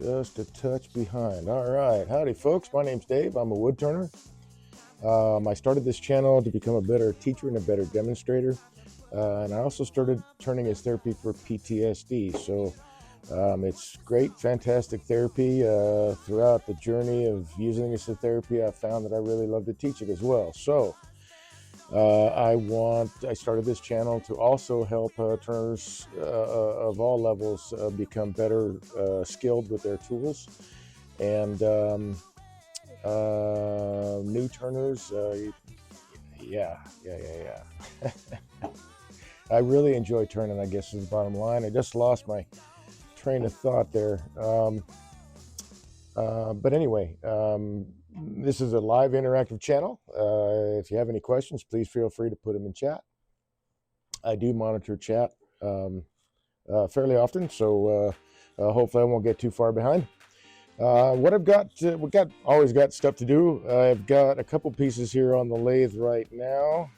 Just a touch behind. All right. Howdy, folks. My name's Dave. I'm a wood turner. I started this channel to become a better teacher and a better demonstrator. And I also started turning as therapy for PTSD. So it's great, fantastic therapy. Throughout the journey of using this as therapy, I found that I really love to teach it as well. So I started this channel to also help turners of all levels become better skilled with their tools, and new turners. Yeah. I really enjoy turning, I guess, is the bottom line. I just lost my train of thought there. But anyway, this is a live interactive channel. If you have any questions, please feel free to put them in chat. I do monitor chat fairly often, so hopefully I won't get too far behind. What I've got, always got stuff to do. I've got a couple pieces here on the lathe right now.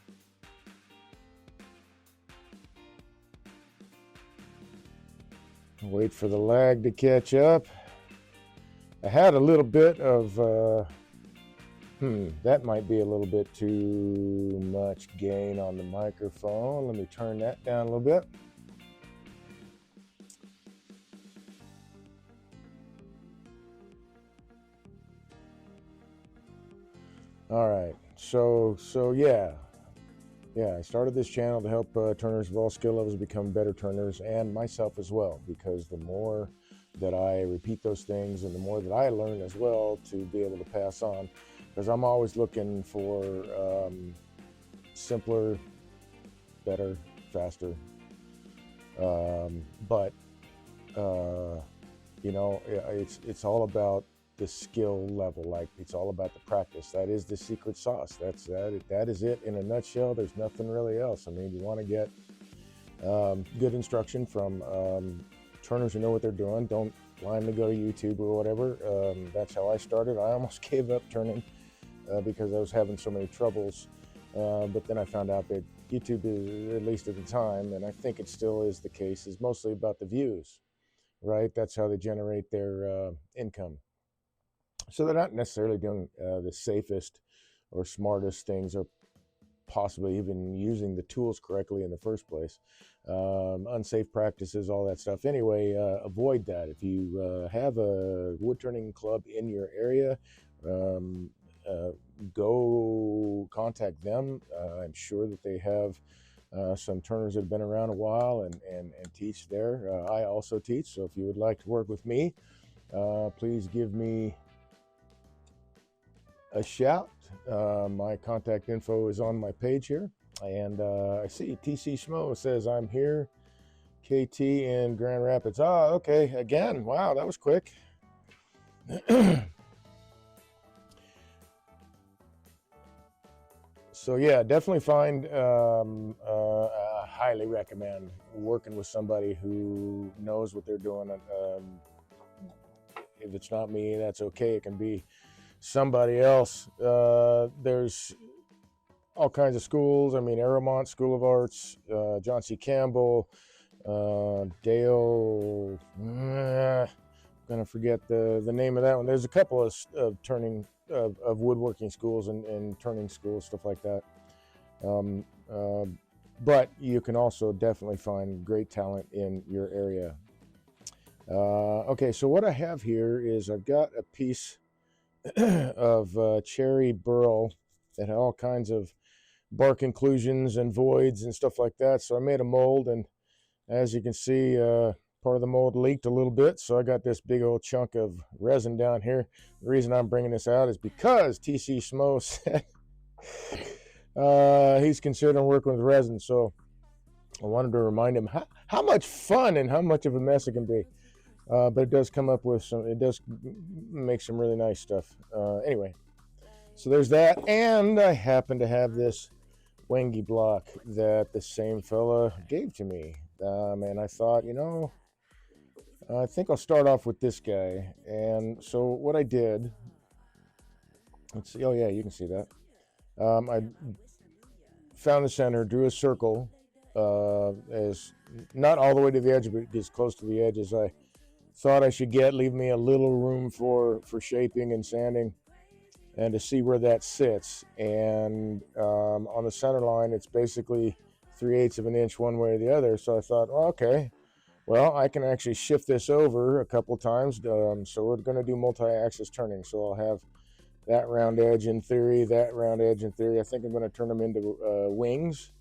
Wait for the lag to catch up. I had a little bit of, that might be a little bit too much gain on the microphone. Let me turn that down a little bit. All right, so yeah, I started this channel to help turners of all skill levels become better turners, and myself as well, because the more that I repeat those things and the more that I learn as well to be able to pass on, because I'm always looking for simpler, better, faster, but you know, it's all about the skill level. Like, it's all about the practice. That is the secret sauce. That is it in a nutshell. There's nothing really else. I mean, you want to get good instruction from turners who know what they're doing. Don't blindly go to YouTube or whatever. That's how I started. I almost gave up turning because I was having so many troubles. But then I found out that YouTube is, at least at the time, and I think it still is the case, is mostly about the views, right? That's how they generate their income. So they're not necessarily doing the safest or smartest things, or possibly even using the tools correctly in the first place. Unsafe practices, all that stuff. Anyway, avoid that. If you have a wood turning club in your area, go contact them. I'm sure that they have some turners that have been around a while and teach there. I also teach, so if you would like to work with me, please give me a shout. My contact info is on my page here, and I see TC Schmo says I'm here. KT in Grand Rapids. Oh, okay. Again, wow, that was quick. So yeah, definitely find, highly recommend working with somebody who knows what they're doing. If it's not me, that's okay. It can be somebody else. There's all kinds of schools. I mean, Aramont School of Arts, John C. Campbell, Dale. I'm gonna forget the name of that one. There's a couple of turning of woodworking schools and turning schools, stuff like that. But you can also definitely find great talent in your area. Okay, so what I have here is I've got a piece of cherry burl that had all kinds of bark inclusions and voids and stuff like that. So I made a mold, and as you can see, part of the mold leaked a little bit. So I got this big old chunk of resin down here. The reason I'm bringing this out is because TC Schmo said he's considering working with resin. So I wanted to remind him how much fun and how much of a mess it can be. But it does come up with some, it does make some really nice stuff. Anyway, so there's that. And I happen to have this Wengi block that the same fella gave to me. And I thought, you know, I think I'll start off with this guy. And so what I did, let's see, oh yeah, you can see that. I found the center, drew a circle, as not all the way to the edge, but as close to the edge as I thought I should leave me a little room for shaping and sanding, and to see where that sits. And on the center line, it's basically 3/8 of an inch one way or the other. So I thought, well, okay, well, I can actually shift this over a couple times. So we're going to do multi-axis turning. So I'll have that round edge in theory, that round edge in theory. I think I'm going to turn them into wings,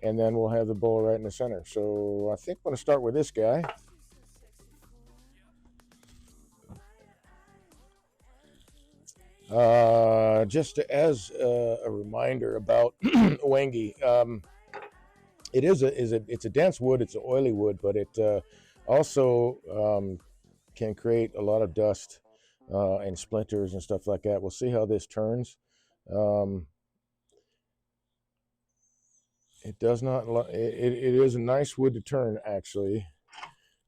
and then we'll have the bowl right in the center. So I think I'm going to start with this guy. Just as a reminder about wangi, it's a dense wood, it's an oily wood, but it also can create a lot of dust and splinters and stuff like that. We'll see how this turns. It does not. It is a nice wood to turn, actually.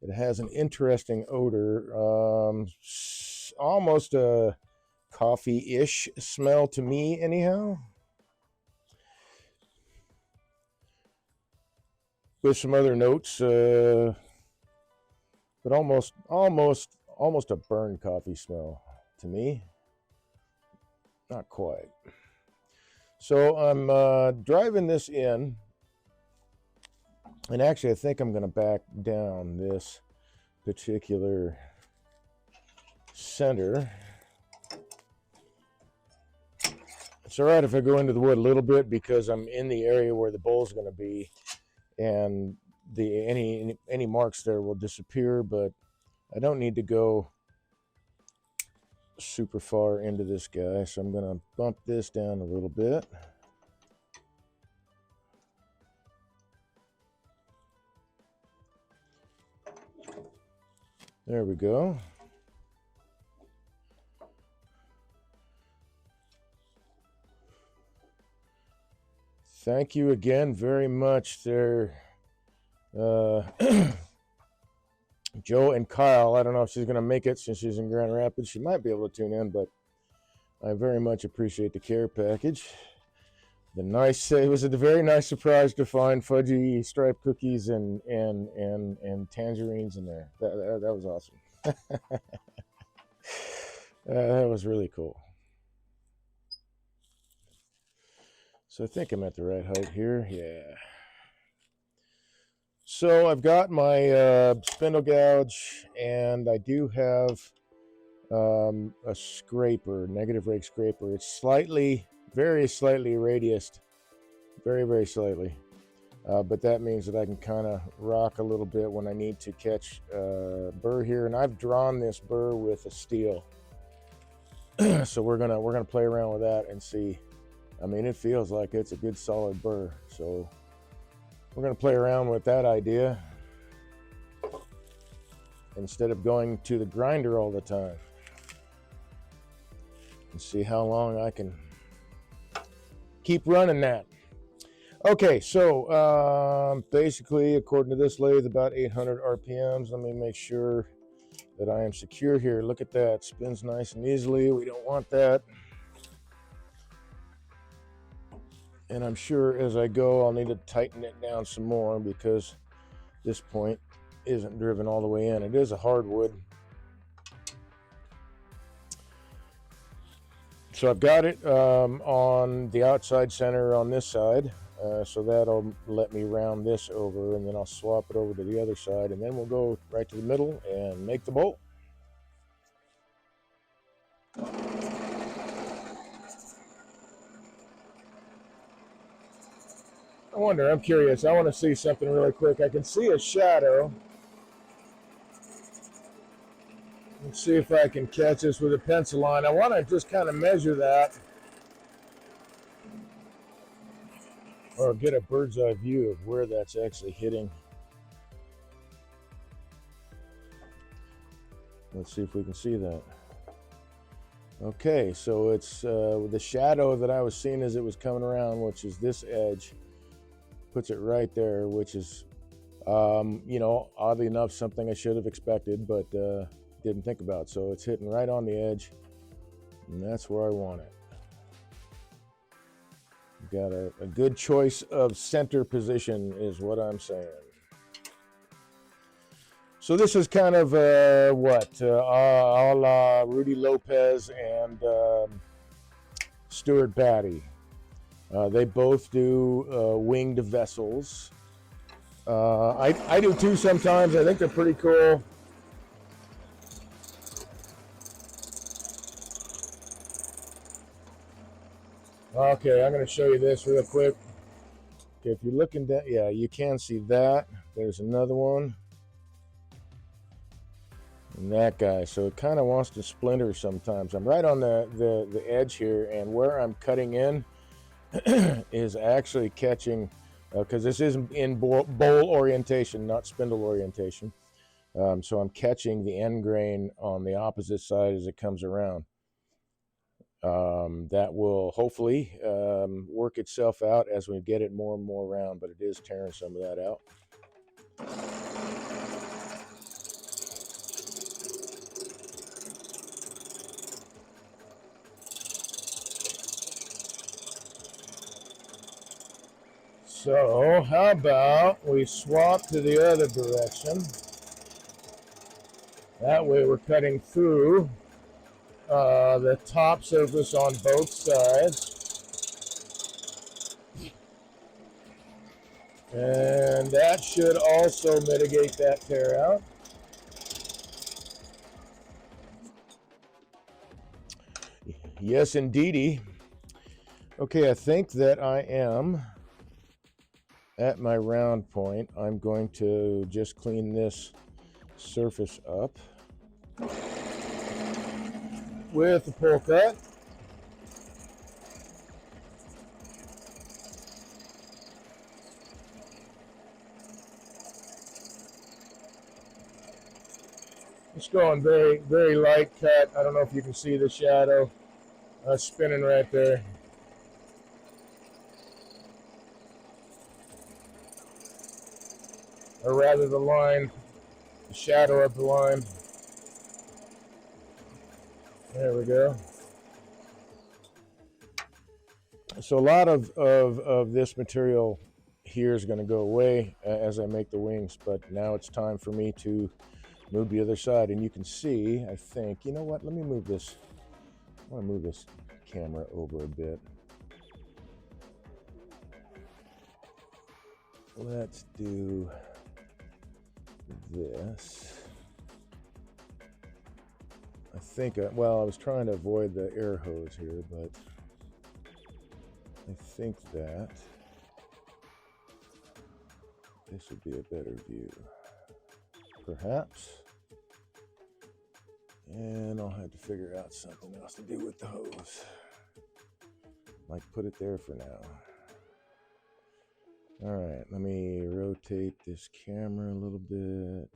It has an interesting odor, almost a coffee-ish smell to me, anyhow. With some other notes, but almost a burned coffee smell to me. Not quite. So I'm driving this in, and actually I think I'm going to back down this particular center. It's all right if I go into the wood a little bit, because I'm in the area where the bowl's going to be, and any marks there will disappear, but I don't need to go super far into this guy, so I'm going to bump this down a little bit. There we go. Thank you again very much there, Joe and Kyle. I don't know if she's going to make it since she's in Grand Rapids. She might be able to tune in, but I very much appreciate the care package. It was a very nice surprise to find fudgy striped cookies and tangerines in there. That was awesome. That was really cool. So I think I'm at the right height here. Yeah. So I've got my spindle gouge, and I do have a scraper, negative rake scraper. It's very slightly radiused, very slightly. But that means that I can kind of rock a little bit when I need to catch burr here. And I've drawn this burr with a steel. So we're gonna play around with that and see. I mean, it feels like it's a good solid burr. So we're gonna play around with that idea instead of going to the grinder all the time, and see how long I can keep running that. Okay, so basically, according to this lathe, about 800 RPMs. Let me make sure that I am secure here. Look at that, spins nice and easily. We don't want that. And I'm sure as I go, I'll need to tighten it down some more, because this point isn't driven all the way in. It is a hardwood. So I've got it on the outside center on this side. So that'll let me round this over, and then I'll swap it over to the other side, and then we'll go right to the middle and make the bolt. I'm curious. I want to see something really quick. I can see a shadow. Let's see if I can catch this with a pencil line. I want to just kind of measure that, or get a bird's eye view of where that's actually hitting. Let's see if we can see that. Okay, so it's the shadow that I was seeing as it was coming around, which is this edge, puts it right there, which is, oddly enough, something I should have expected, but didn't think about. So it's hitting right on the edge, and that's where I want it. Got a good choice of center position is what I'm saying. So this is kind of what a la Rudy Lopez and Stuart Batty. They both do winged vessels. I do too sometimes. I think they're pretty cool. Okay, I'm going to show you this real quick. Okay, if you're looking down, yeah, you can see that. There's another one. And that guy. So it kind of wants to splinter sometimes. I'm right on the edge here, and where I'm cutting in is actually catching, because this is in bowl orientation, not spindle orientation. So I'm catching the end grain on the opposite side as it comes around. That will hopefully work itself out as we get it more and more round, but it is tearing some of that out. So how about we swap to the other direction? That way we're cutting through the top surface on both sides. And that should also mitigate that tear out. Yes, indeedy. Okay, I think that I am at my round point. I'm going to just clean this surface up with the pull cut. Just going very, very light cut. I don't know if you can see the shadow spinning right there. Or rather the line, the shadow of the line. There we go. So a lot of this material here is going to go away as I make the wings, but now it's time for me to move the other side. And you can see, I think, you know what, let me move this. I want to move this camera over a bit. Let's do this. I think, well, I was trying to avoid the air hose here, but I think that this would be a better view, perhaps. And I'll have to figure out something else to do with the hose. Like put it there for now. All right, let me rotate this camera a little bit.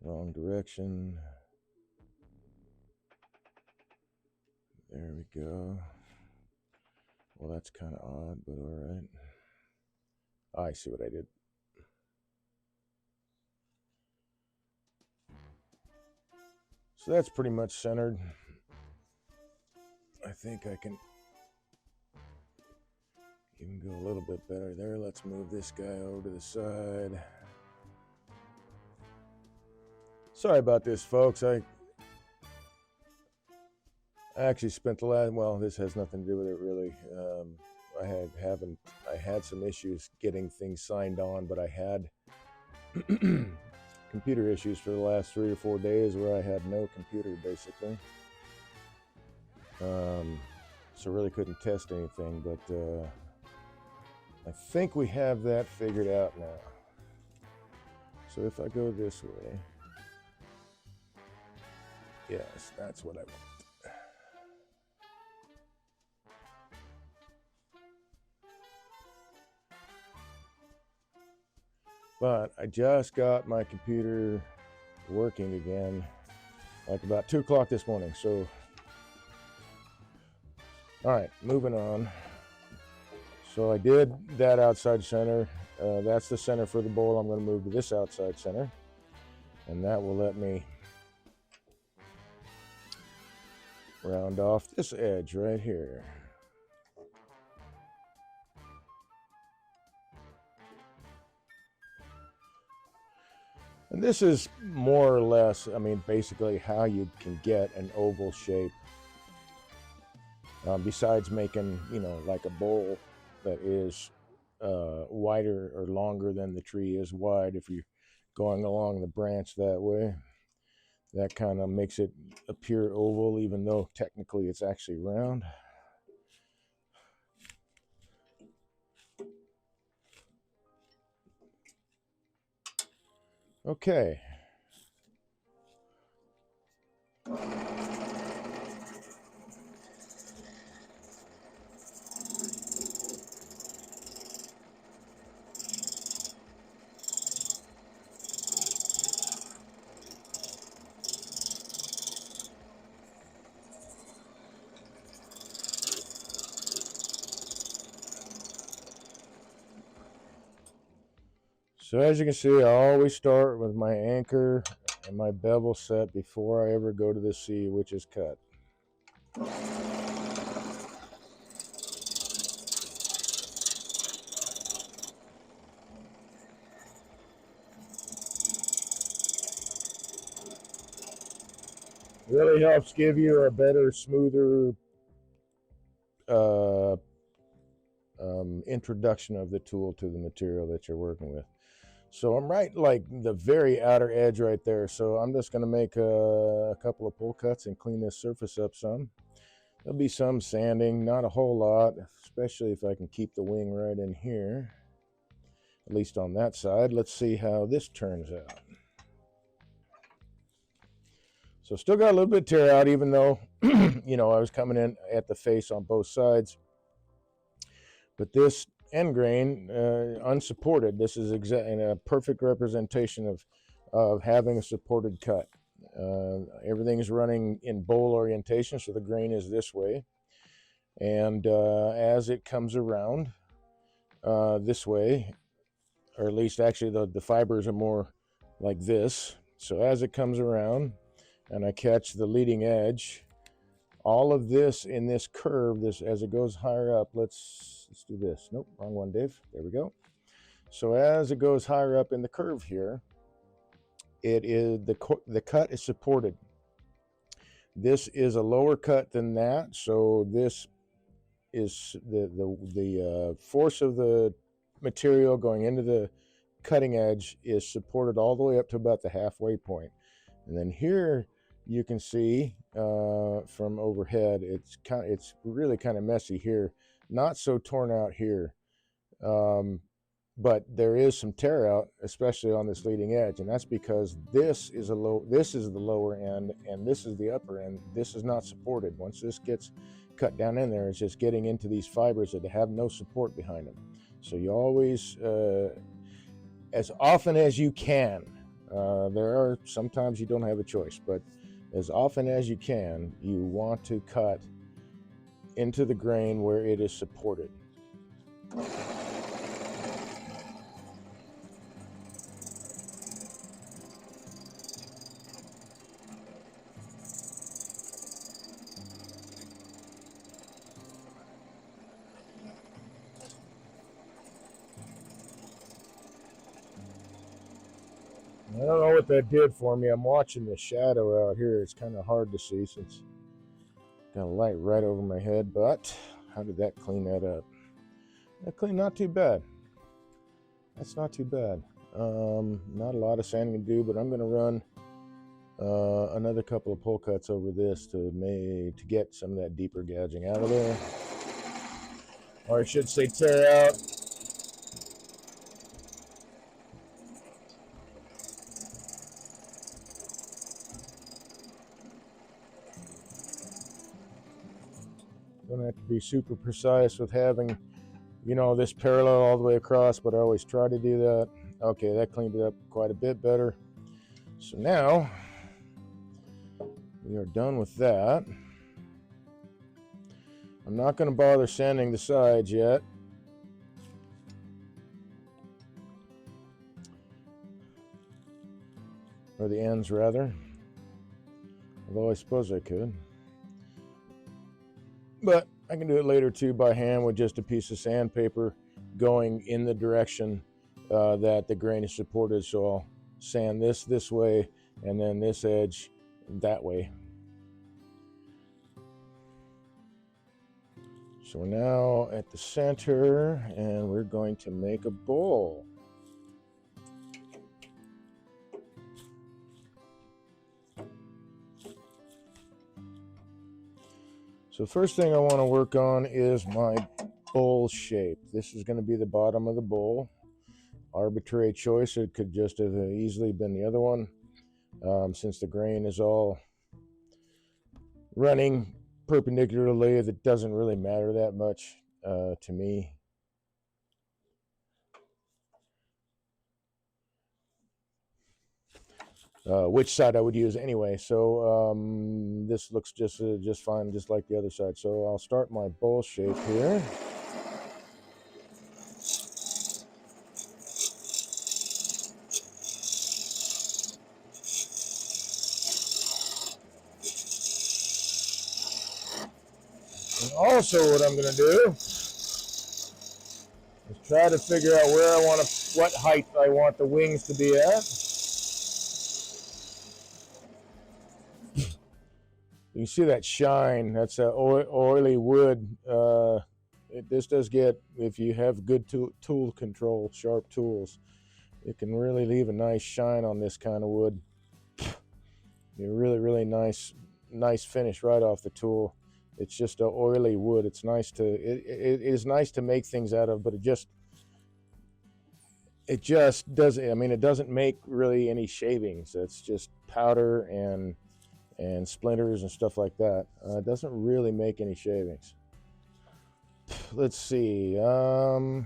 Wrong direction. There we go. Well, that's kind of odd, but all right. I see what I did. So that's pretty much centered. I think I can even go a little bit better there. Let's move this guy over to the side. Sorry about this, folks. I actually spent the last, well, this has nothing to do with it really. I had some issues getting things signed on, but I had computer issues for the last 3 or 4 days where I had no computer basically. So really couldn't test anything, but I think we have that figured out now. So if I go this way, yes, that's what I want. But I just got my computer working again, like about 2 o'clock this morning. So, all right, moving on. So I did that outside center. That's the center for the bowl. I'm going to move to this outside center, and that will let me round off this edge right here. And this is more or less, I mean, basically how you can get an oval shape. Besides making, you know, like a bowl that is wider or longer than the tree is wide, if you're going along the branch that way, that kind of makes it appear oval, even though technically it's actually round. Okay. So as you can see, I always start with my anchor and my bevel set before I ever go to the C, which is cut. Really helps give you a better, smoother introduction of the tool to the material that you're working with. So I'm right like the very outer edge right there. So I'm just going to make a couple of pull cuts and clean this surface up some. There'll be some sanding, not a whole lot, especially if I can keep the wing right in here, at least on that side. Let's see how this turns out. So still got a little bit of tear out, even though, you know, I was coming in at the face on both sides. But this end grain, unsupported, this is in a perfect representation of having a supported cut. Everything is running in bowl orientation, so the grain is this way. And as it comes around this way, or at least actually the fibers are more like this. So as it comes around and I catch the leading edge, all of this in this curve, this as it goes higher up, let's do this. Nope, wrong one, Dave. There we go. So as it goes higher up in the curve here, it is the cut is supported. This is a lower cut than that, so this is the force of the material going into the cutting edge is supported all the way up to about the halfway point. And then here you can see from overhead, it's really kind of messy here, not so torn out here, but there is some tear out, especially on this leading edge, and that's because this is the lower end and this is the upper end. This is not supported. Once this gets cut down in there, it's just getting into these fibers that have no support behind them. So you always, as often as you can, there are sometimes you don't have a choice, but as often as you can, you want to cut into the grain where it is supported. I don't know what that did for me. I'm watching the shadow out here. It's kind of hard to see since got a light right over my head, but how did that clean that up? That cleaned not too bad. That's not too bad. Not a lot of sanding to do, but I'm going to run another couple of pull cuts over this to get some of that deeper gouging out of there. Or I should say tear out. Don't have to be super precise with having, you know, this parallel all the way across, but I always try to do that. Okay, that cleaned it up quite a bit better. So now we are done with that. I'm not going to bother sanding the sides yet. Or the ends rather. Although I suppose I could. But I can do it later too by hand with just a piece of sandpaper going in the direction that the grain is supported. So I'll sand this way, and then this edge that way. So we're now at the center, and we're going to make a bowl. So first thing I want to work on is my bowl shape. This is going to be the bottom of the bowl. Arbitrary choice. It could just have easily been the other one. Since the grain is all running perpendicularly, that doesn't really matter that much to me. Which side I would use anyway. So this looks just fine, just like the other side. So I'll start my bowl shape here. And also what I'm going to do is try to figure out where I want to, what height I want the wings to be at. You can see that shine. That's an oily wood. This does get, if you have good tool control, sharp tools, it can really leave a nice shine on this kind of wood. Really nice finish right off the tool. It's just an oily wood. It's nice to, it is nice to make things out of, but it just doesn't, I mean, it doesn't make really any shavings. It's just powder and splinters and stuff like that. It doesn't really make any shavings. Let's see. I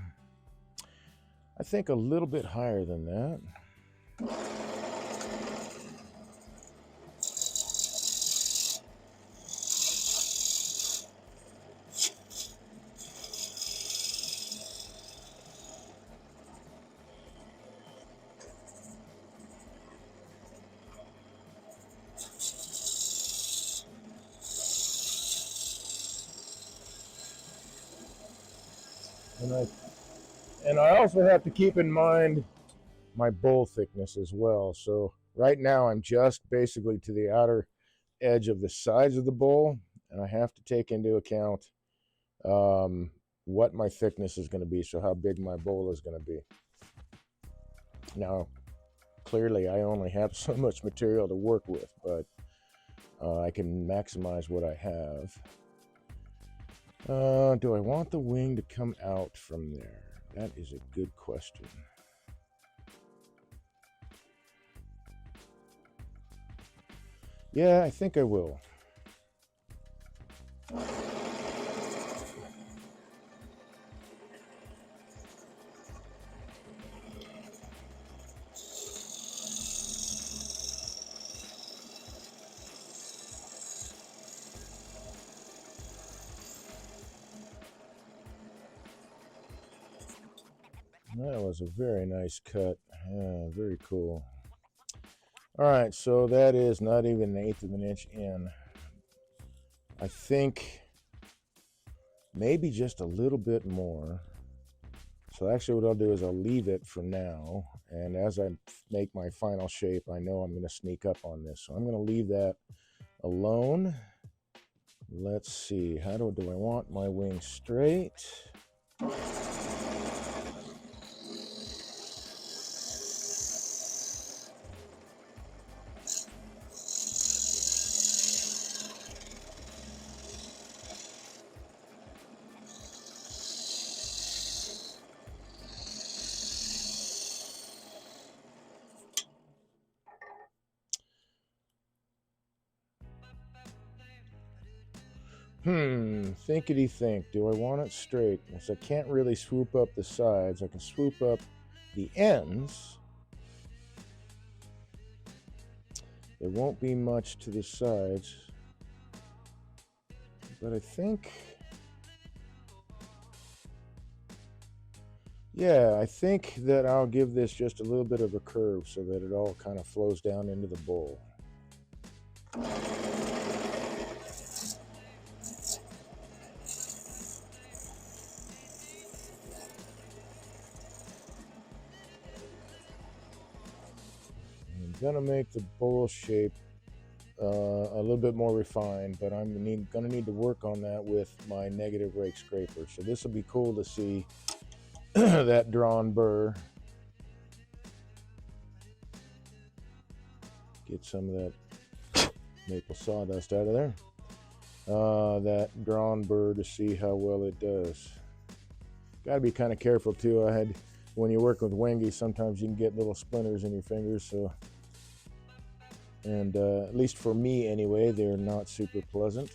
think a little bit higher than that. And I also have to keep in mind my bowl thickness as well. So right now I'm just basically to the outer edge of the sides of the bowl, and I have to take into account what my thickness is going to be, so how big my bowl is going to be. Now, clearly I only have so much material to work with, but I can maximize what I have. Do I want the wing to come out from there? That is a good question. Yeah, I think I will. That was a very nice cut. Yeah, very cool. All right, so that is not even 1/8 of an inch in. I think maybe just a little bit more. So actually what I'll do is I'll leave it for now. And as I make my final shape, I know I'm going to sneak up on this. So I'm going to leave that alone. Let's see, how do I want my wing straight? Thinkity think. Do I want it straight? Because I can't really swoop up the sides. I can swoop up the ends. There won't be much to the sides. But I think, yeah, I think that I'll give this just a little bit of a curve so that it all kind of flows down into the bowl. gonna make the bowl shape a little bit more refined, but I'm gonna need to work on that with my negative rake scraper. So this will be cool to see that drawn burr. Get some of that maple sawdust out of there. That drawn burr to see how well it does. Got to be kind of careful too. When you work with Wengi, sometimes you can get little splinters in your fingers. So, and at least for me anyway, they're not super pleasant.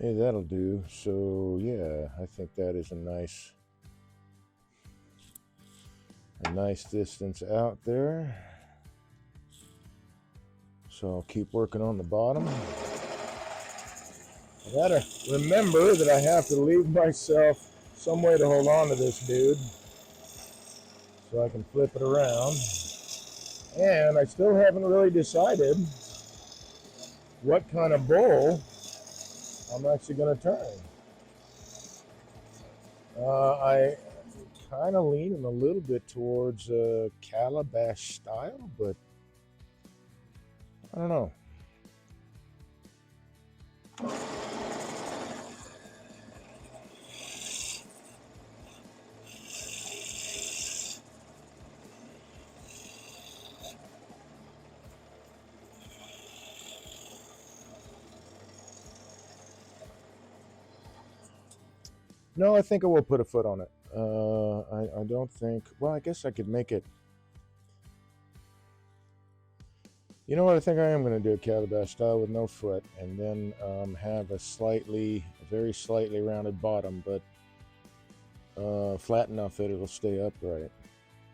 Hey, that'll do. So yeah, I think that is a nice distance out there. So I'll keep working on the bottom. I gotta remember that I have to leave myself some way to hold on to this dude so I can flip it around. And I still haven't really decided what kind of bowl I'm actually going to turn. I kind of leaning a little bit towards calabash style, but I don't know. No, I think I will put a foot on it. I don't think, well, I guess I could make it. You know what, I think I am going to do a calabash style with no foot, and then have a very slightly rounded bottom, but flat enough that it'll stay upright.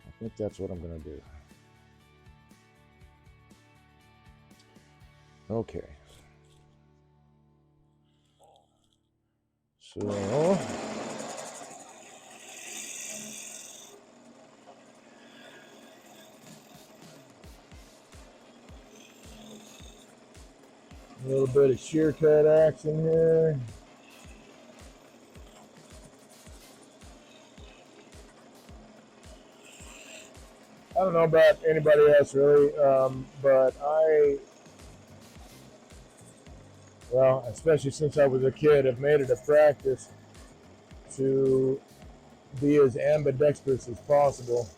I think that's what I'm going to do. Okay. So a little bit of shear cut action here. I don't know about anybody else really, but well, especially since I was a kid, I've made it a practice to be as ambidextrous as possible.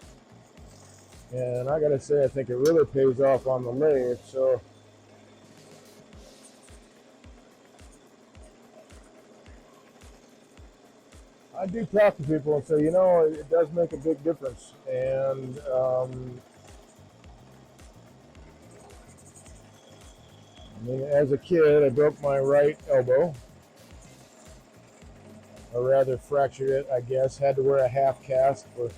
And I gotta say, I think it really pays off on the lathe. So I do talk to people and say, it does make a big difference. And I mean, as a kid, I broke my right elbow, or rather fractured it, I guess. Had to wear a half cast for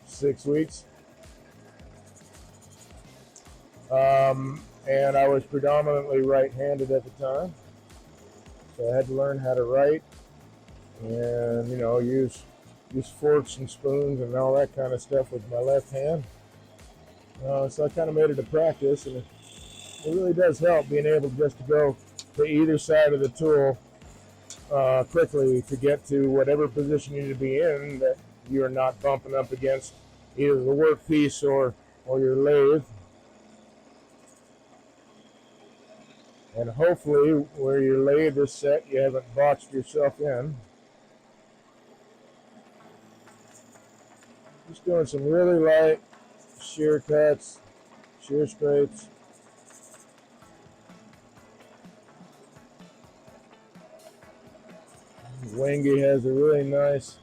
6 weeks. And I was predominantly right-handed at the time. So I had to learn how to write and, use forks and spoons and all that kind of stuff with my left hand. So I kind of made it a practice, and it really does help being able just to go to either side of the tool quickly to get to whatever position you need to be in, that you're not bumping up against either the workpiece or your lathe. And hopefully where your lathe is set, you haven't botched yourself in. Just doing some really light shear cuts, shear scrapes. Wengi has a really nice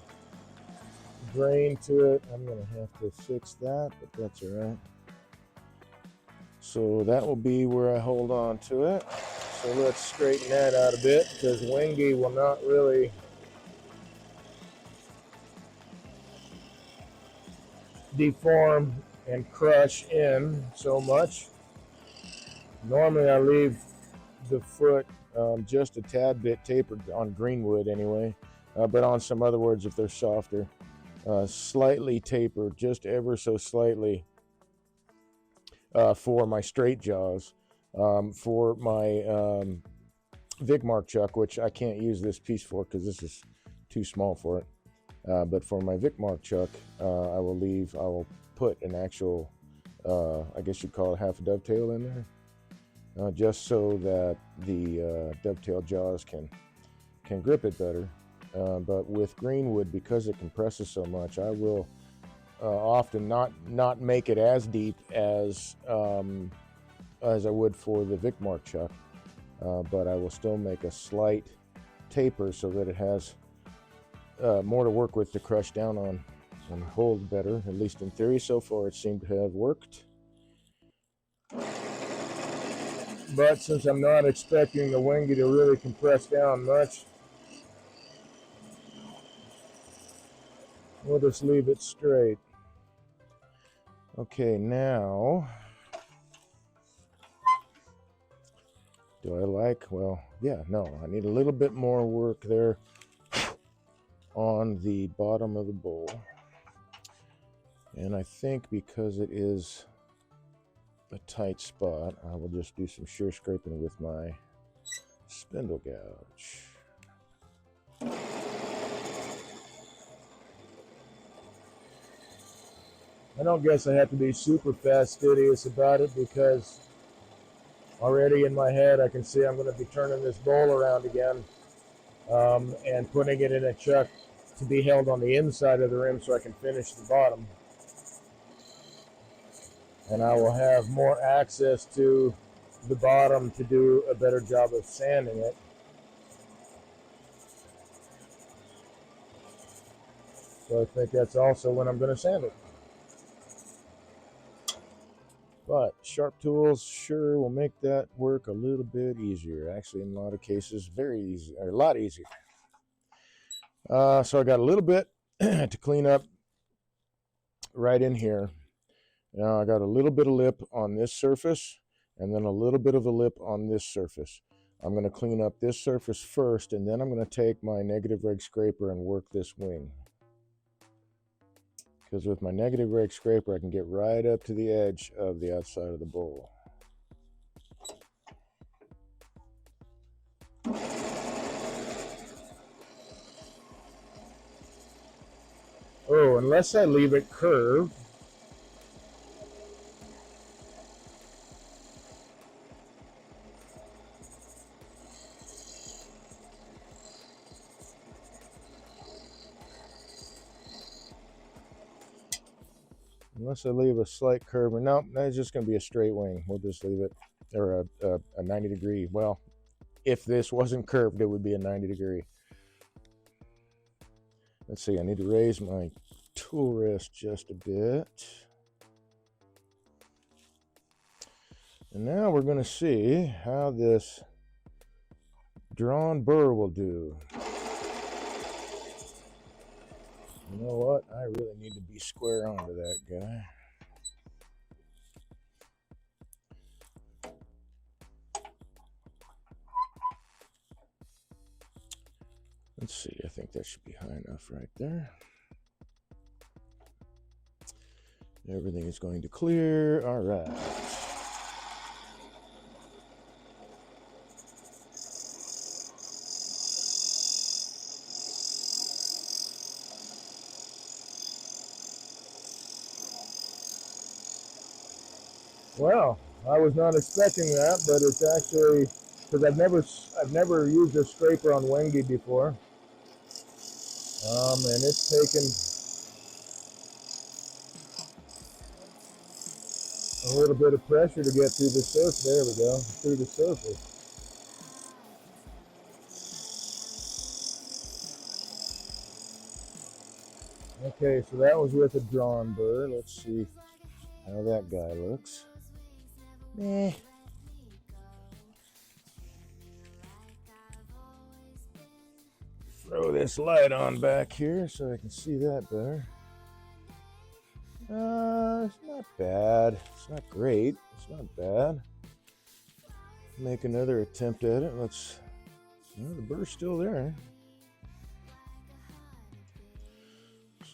grain to it. I'm going to have to fix that, but that's all right. So that will be where I hold on to it. So let's straighten that out a bit, because Wengi will not really deform and crush in so much. Normally I leave the foot just a tad bit tapered on greenwood anyway, but on some other woods, if they're softer, slightly tapered, just ever so slightly, for my straight jaws. For my Vicmark chuck, which I can't use this piece for because this is too small for it, but for my Vicmark chuck, I will put an actual, I guess you'd call it half a dovetail in there, just so that the dovetail jaws can grip it better. But with greenwood, because it compresses so much, I will often not make it as deep as I would for the Vicmark chuck, but I will still make a slight taper so that it has more to work with to crush down on and hold better. At least in theory, so far it seemed to have worked. But since I'm not expecting the wingy to really compress down much, we'll just leave it straight. Okay, now, do I like, well, yeah, no, I need a little bit more work there on the bottom of the bowl. And I think because it is a tight spot, I will just do some shear scraping with my spindle gouge. I don't guess I have to be super fastidious about it, because already in my head I can see I'm going to be turning this bowl around again and putting it in a chuck to be held on the inside of the rim so I can finish the bottom. And I will have more access to the bottom to do a better job of sanding it. So I think that's also when I'm going to sand it. But sharp tools sure will make that work a little bit easier. Actually, in a lot of cases, very easy, or a lot easier. So I got a little bit to clean up right in here. Now I got a little bit of lip on this surface, and then a little bit of a lip on this surface. I'm going to clean up this surface first, and then I'm going to take my negative rake scraper and work this wing. Because with my negative rake scraper, I can get right up to the edge of the outside of the bowl. Oh, unless I leave it curved. Unless I leave a slight curve, or no, that's just going to be a straight wing. We'll just leave it, or a 90 degree. Well, if this wasn't curved, it would be a 90 degree. Let's see, I need to raise my tool rest just a bit. And now we're going to see how this drawn burr will do. You know what? I really need to be square onto that guy. Let's see, I think that should be high enough right there. Everything is going to clear. All right. Well, I was not expecting that, but it's actually, because I've never used a scraper on Wengi before, and it's taken a little bit of pressure to get through the surface. There we go, through the surface. Okay, so that was with a drawn burr. Let's see how that guy looks. Meh. Throw this light on back here so I can see that better. It's not bad. It's not great. It's not bad. Make another attempt at it. Let's. Well, the burr's still there.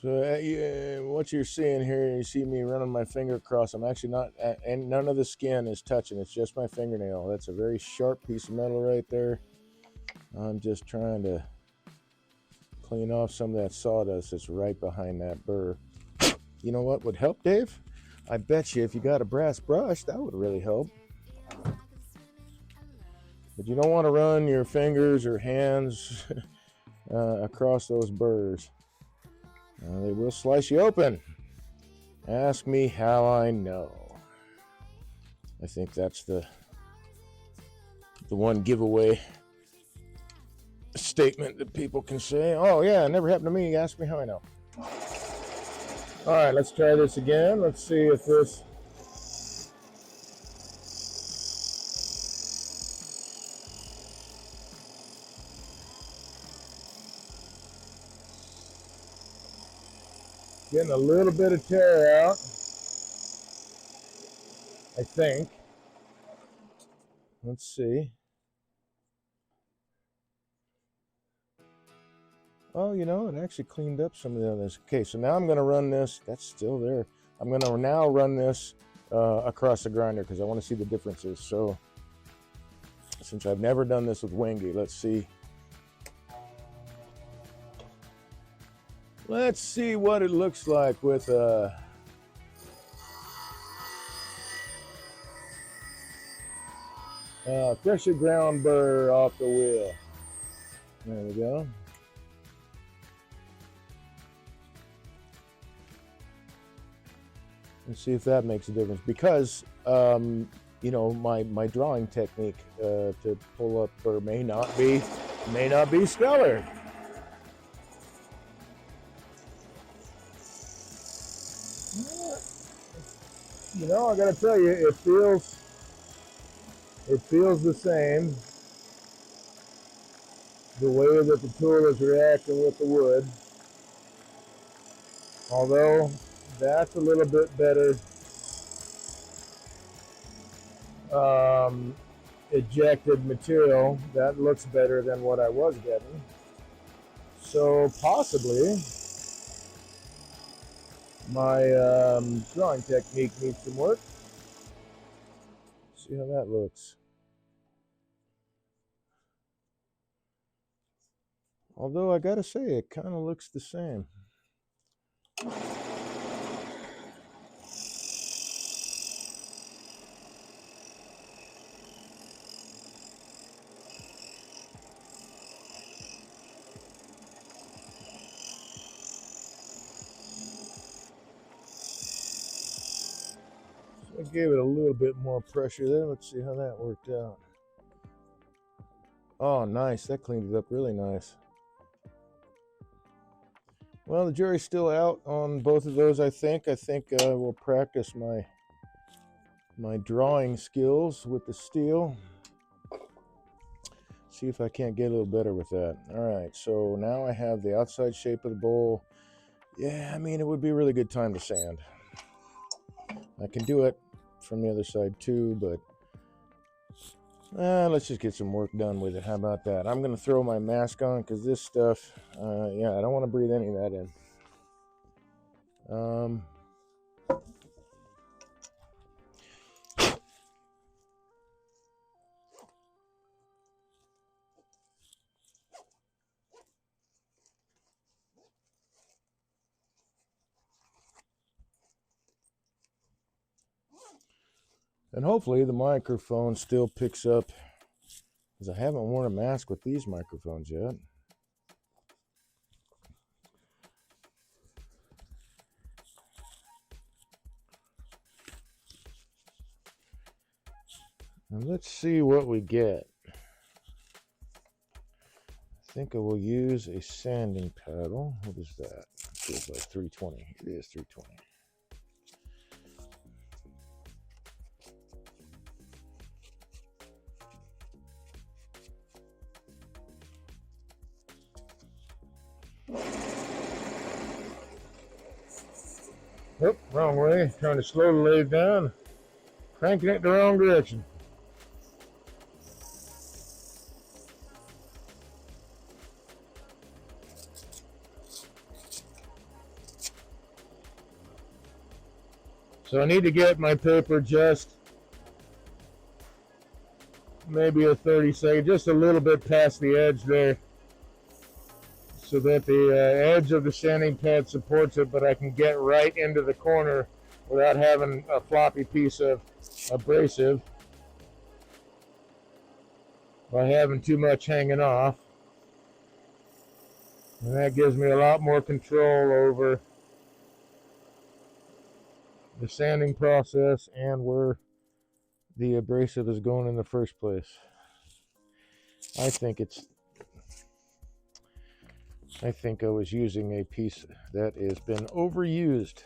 So what you're seeing here, you see me running my finger across. I'm actually not, and none of the skin is touching. It's just my fingernail. That's a very sharp piece of metal right there. I'm just trying to clean off some of that sawdust that's right behind that burr. You know what would help, Dave? I bet you if you got a brass brush, that would really help. But you don't want to run your fingers or hands across those burrs. They will slice you open. Ask me how I know. I think that's the one giveaway statement that people can say. Oh yeah, it never happened to me. Ask me how I know. All right, let's try this again. Let's see if this. Getting a little bit of tear out, I think. Let's see. Oh, you know, it actually cleaned up some of the others. Okay, so now I'm going to run this. That's still there. I'm going to now run this across the grinder because I want to see the differences. So, since I've never done this with Wengi, let's see. Let's see what it looks like with freshly ground burr off the wheel. There we go. Let's see if that makes a difference because you know, my drawing technique to pull up burr may not be stellar. You know, I gotta tell you, it feels the same. The way that the tool is reacting with the wood. Although that's a little bit better ejected material. That looks better than what I was getting. So possibly my drawing technique needs some work. See how that looks. Although I gotta say, it kind of looks the same. I gave it a little bit more pressure there. Let's see how that worked out. Oh, nice. That cleaned it up really nice. Well, the jury's still out on both of those, I think. I think we'll practice my drawing skills with the steel. See if I can't get a little better with that. All right, so now I have the outside shape of the bowl. Yeah, I mean, it would be a really good time to sand. I can do it from the other side too, but let's just get some work done with it. How about that? I'm going to throw my mask on because this stuff, yeah, I don't want to breathe any of that in. And hopefully the microphone still picks up, because I haven't worn a mask with these microphones yet. And let's see what we get. I think I will use a sanding paddle. What is that? It feels like 320. It is 320. Oop, wrong way. Trying to slow the lathe down. Cranking it the wrong direction. So I need to get my paper just maybe a 30 second, just a little bit past the edge there, so that the edge of the sanding pad supports it, but I can get right into the corner without having a floppy piece of abrasive by having too much hanging off. And that gives me a lot more control over the sanding process and where the abrasive is going in the first place. I think I was using a piece that has been overused.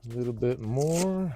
A little bit more.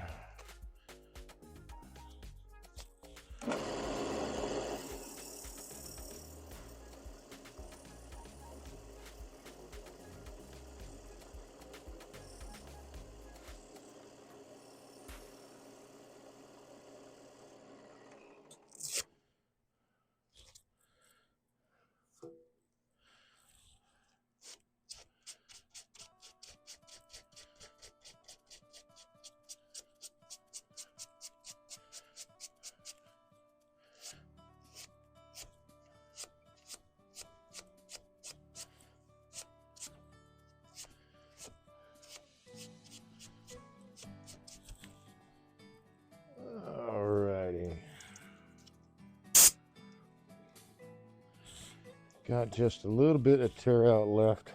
Alrighty. Got just a little bit of tear out left.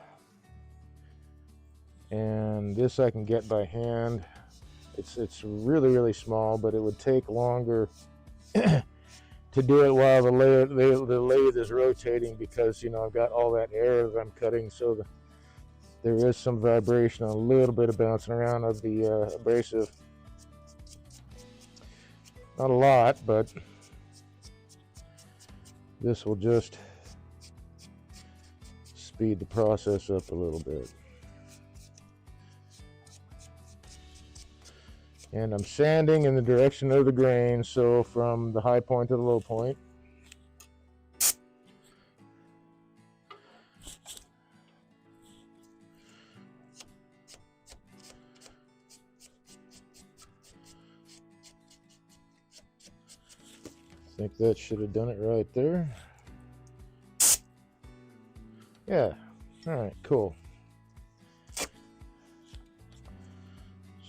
And this I can get by hand. It's really, really small, but it would take longer to do it while the lathe is rotating, because, you know, I've got all that air that I'm cutting, so there is some vibration, a little bit of bouncing around of the abrasive. Not a lot, but this will just speed the process up a little bit. And I'm sanding in the direction of the grain, so from the high point to the low point. I think that should have done it right there. Yeah, all right, cool.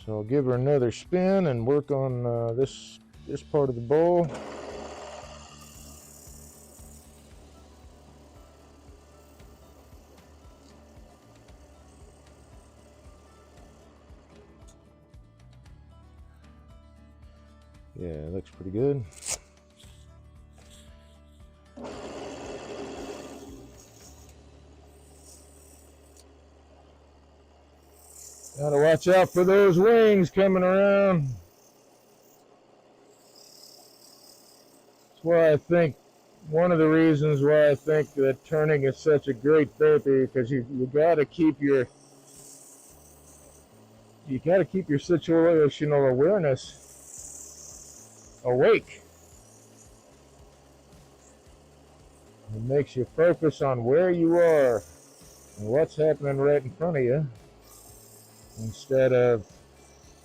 So I'll give her another spin and work on this part of the bowl. Yeah, it looks pretty good. Gotta watch out for those wings coming around. That's why I think, one of the reasons why I think that turning is such a great therapy, because you gotta keep your situational awareness awake. It makes you focus on where you are and what's happening right in front of you, instead of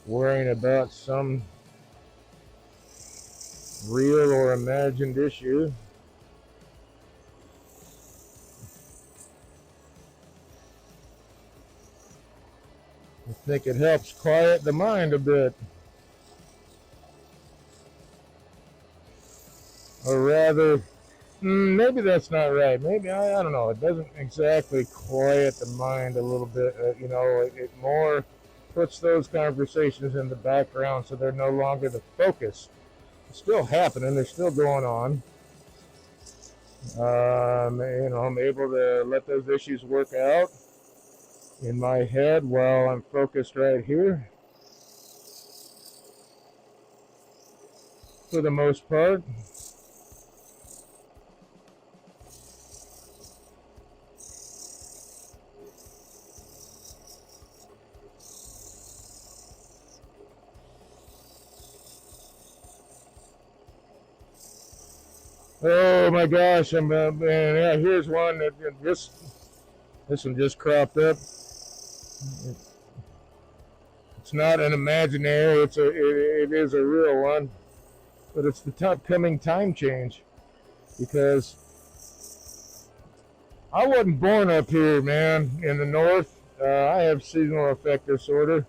worrying about some real or imagined issue. I think it helps quiet the mind a bit. Or rather, maybe that's not right. Maybe, I don't know. It doesn't exactly quiet the mind a little bit. You know, it more puts those conversations in the background so they're no longer the focus. It's still happening, they're still going on. I'm able to let those issues work out in my head while I'm focused right here for the most part. Oh my gosh, man, yeah, here's one that this one just cropped up. It's not an imaginary, it is a real one, but it's the upcoming time change, because I wasn't born up here, man, in the north. I have seasonal affective disorder.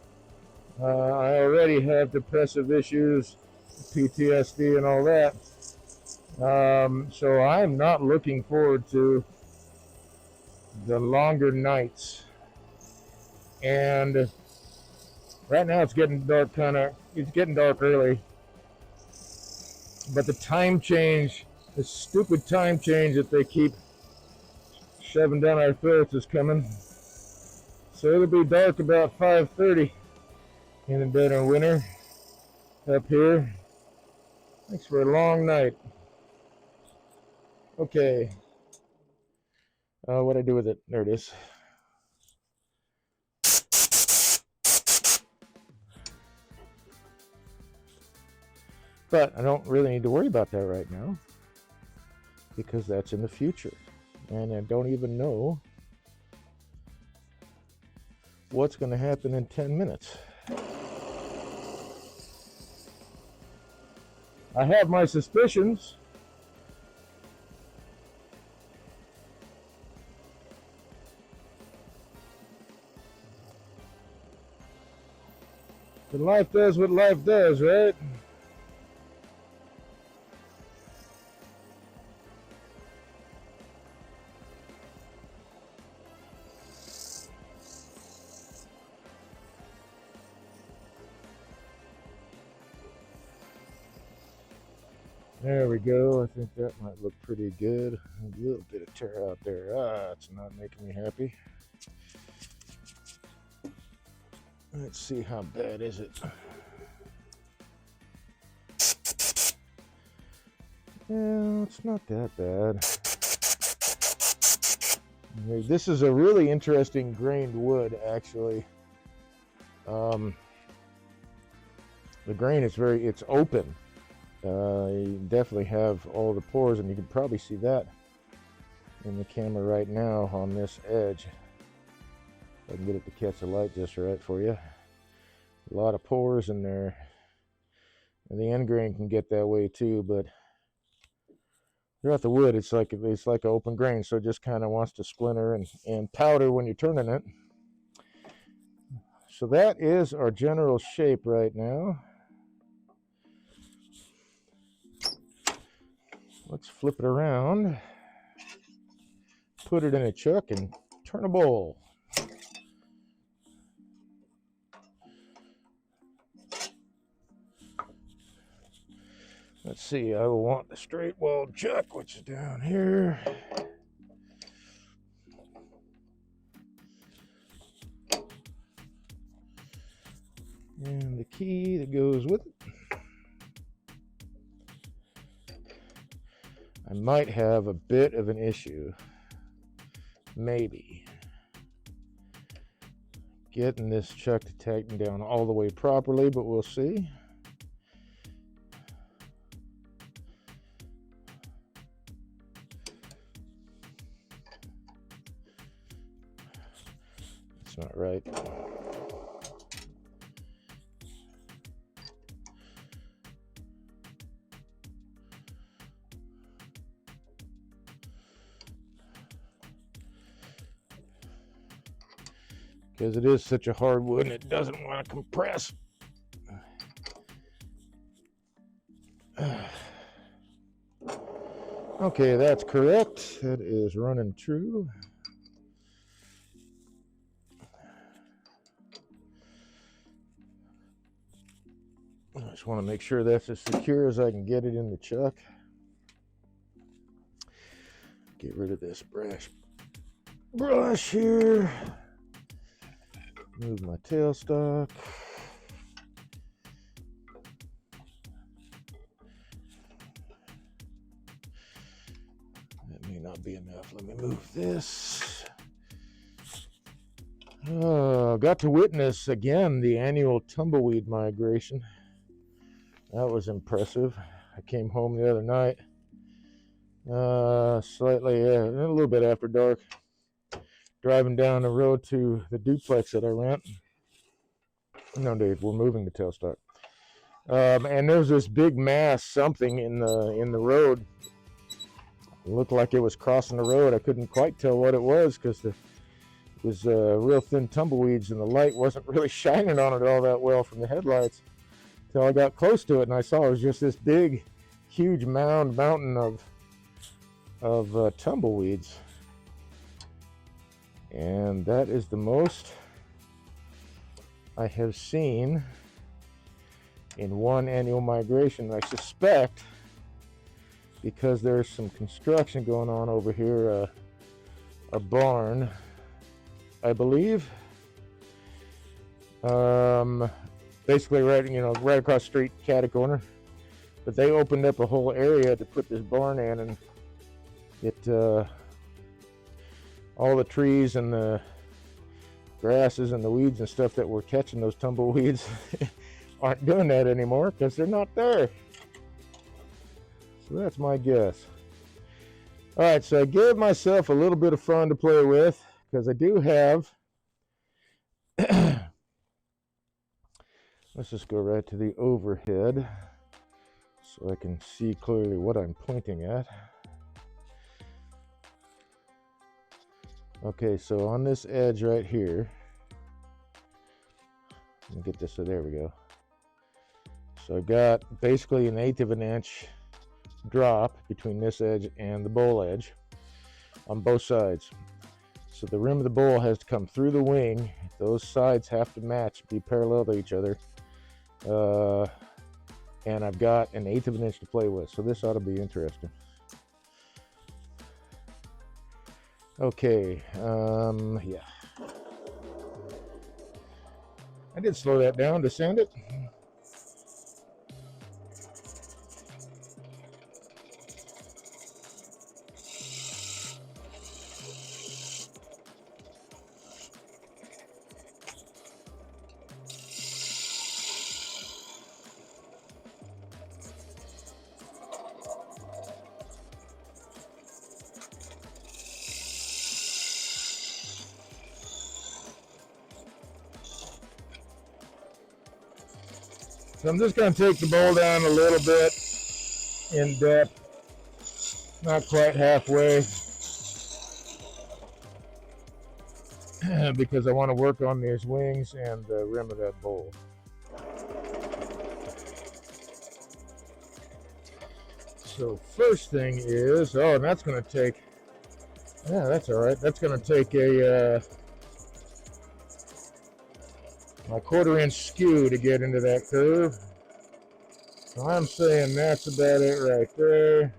I already have depressive issues, PTSD, and all that. So I'm not looking forward to the longer nights. And right now it's getting dark it's getting dark early. But the time change, the stupid time change that they keep shoving down our throats is coming. So it'll be dark about 5:30 in the dead of winter up here. Thanks for a long night. Okay. What'd I do with it? There it is. But I don't really need to worry about that right now, because that's in the future. And I don't even know what's going to happen in 10 minutes. I have my suspicions. But life does what life does, right? There we go. I think that might look pretty good. A little bit of tear out there. It's not making me happy. Let's see, how bad is it? Yeah, it's not that bad. This is a really interesting grained wood, actually. The grain is it's open. You definitely have all the pores, and you can probably see that in the camera right now on this edge. I can get it to catch the light just right for you. A lot of pores in there, and the end grain can get that way too. But throughout the wood, it's like an open grain, so it just kind of wants to splinter and powder when you're turning it. So that is our general shape right now. Let's flip it around, put it in a chuck, and turn a bowl. Let's see, I will want the straight walled chuck, which is down here. And the key that goes with it. I might have a bit of an issue, maybe, getting this chuck to tighten down all the way properly, but we'll see. It's not right. Because it is such a hard wood and it doesn't want to compress. Okay, that's correct. That is running true. just want to make sure that's as secure as I can get it in the chuck. Get rid of this brush here. Move my tailstock. That may not be enough. Let me move this. Got to witness again the annual tumbleweed migration. That was impressive. I came home the other night, slightly, a little bit after dark, driving down the road to the duplex that I rent. No, Dave, we're moving the tailstock. And there was this big mass, something in the road. It looked like it was crossing the road. I couldn't quite tell what it was because it was real thin tumbleweeds and the light wasn't really shining on it all that well from the headlights until I got close to it and I saw it was just this big, huge mountain of tumbleweeds. And that is the most I have seen in one annual migration. I suspect because there's some construction going on over here, a barn, I believe. Basically right across the street, catty corner. But they opened up a whole area to put this barn in, and it all the trees and the grasses and the weeds and stuff that were catching those tumbleweeds aren't doing that anymore because they're not there. So that's my guess. All right, so I gave myself a little bit of fun to play with because I do have, let's just go right to the overhead so I can see clearly what I'm pointing at. Okay, so on this edge right here, let me get this, so there we go. So I got basically 1/8 of an inch drop between this edge and the bowl edge on both sides. So the rim of the bowl has to come through the wing. Those sides have to match, be parallel to each other. And I've got 1/8 of an inch to play with, so this ought to be interesting. Okay, yeah. I did slow that down to sand it. So I'm just going to take the bowl down a little bit in depth, not quite halfway, because I want to work on these wings and the rim of that bowl. So first thing is, and that's going to take, yeah, that's all right. That's going to take my 1/4 inch skew to get into that curve. So I'm saying that's about it right there.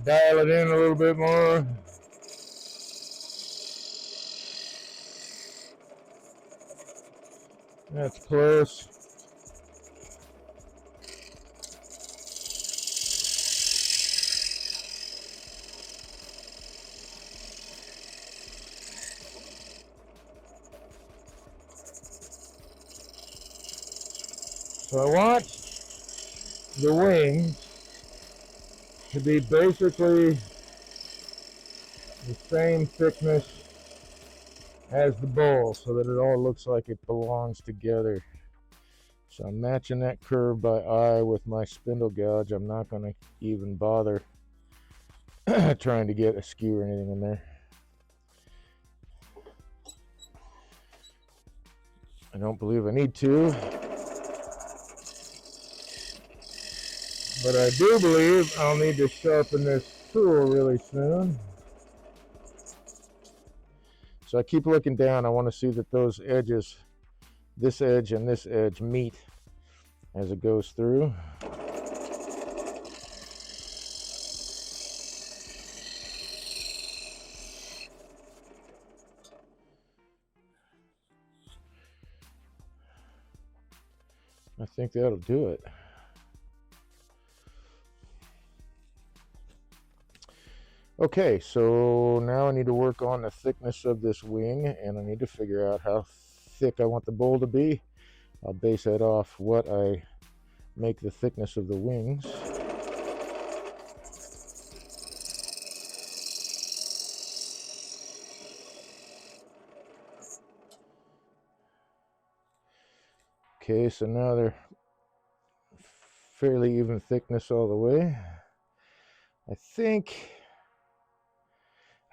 Dial it in a little bit more. That's close. So I want the wing to be basically the same thickness as the bowl so that it all looks like it belongs together. So I'm matching that curve by eye with my spindle gouge. I'm not going to even bother trying to get a skew or anything in there. I don't believe I need to, but I do believe I'll need to sharpen this tool really soon. So I keep looking down. I want to see that those edges, this edge and this edge, meet as it goes through. I think that'll do it. Okay, so now I need to work on the thickness of this wing, and I need to figure out how thick I want the bowl to be. I'll base that off what I make the thickness of the wings. Okay, so now they're fairly even thickness all the way. I think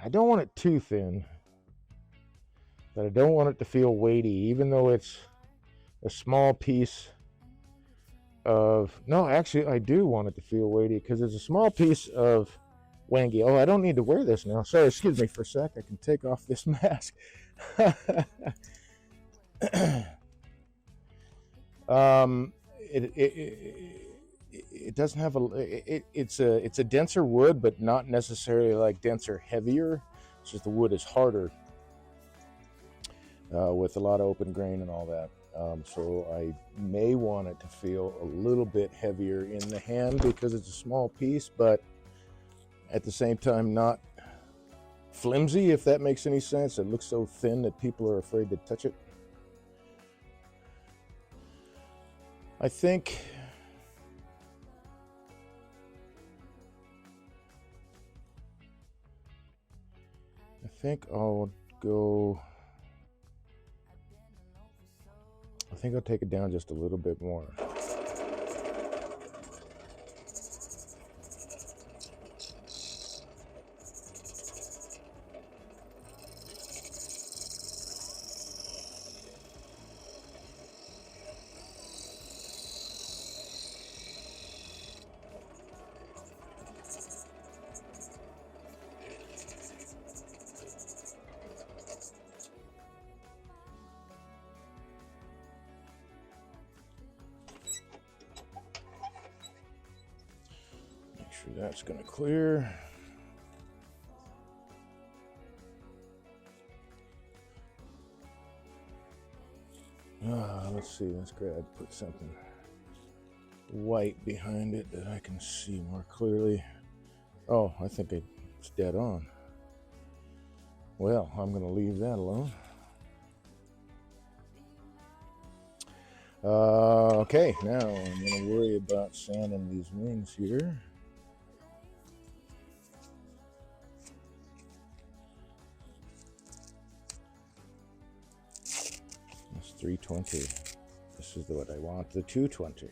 I don't want it too thin, but I don't want it to feel weighty, even though it's a small piece of, no, actually I do want it to feel weighty because it's a small piece of wangi. Oh, I don't need to wear this now. Sorry, excuse me for a sec. I can take off this mask. It doesn't have it's a denser wood, but not necessarily like denser, heavier. It's just the wood is harder with a lot of open grain and all that. So I may want it to feel a little bit heavier in the hand because it's a small piece, but at the same time not flimsy, if that makes any sense. It looks so thin that people are afraid to touch it. I think I'll go, I think I'll take it down just a little bit more. That's going to clear. Let's see, let's put something white behind it that I can see more clearly. Oh, I think it's dead on. Well, I'm going to leave that alone. Okay, now I'm going to worry about sanding these wings here. That's 320. This is what I want, the 220.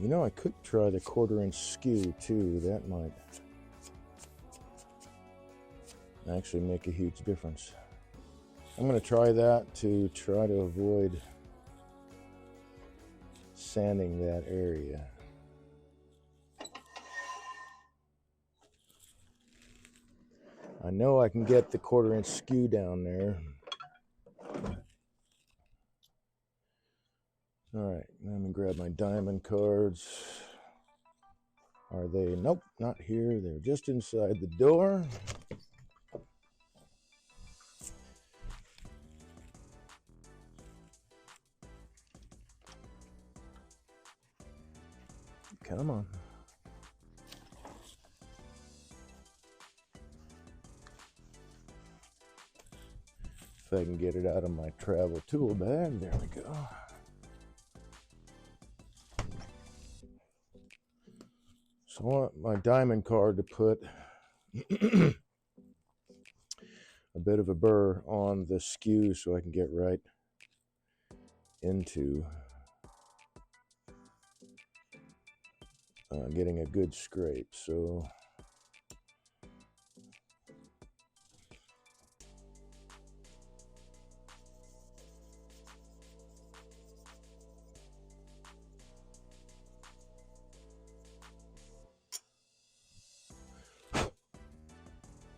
You know, I could try the 1/4 inch skew too. That might actually make a huge difference. I'm going to try that to try to avoid sanding that area. I know I can get the 1/4 inch skew down there. All right, let me grab my diamond cards. Are they? Nope, not here. They're just inside the door. Come on. If I can get it out of my travel tool bag, there we go. So I want my diamond card to put a bit of a burr on the skew so I can get right into getting a good scrape. So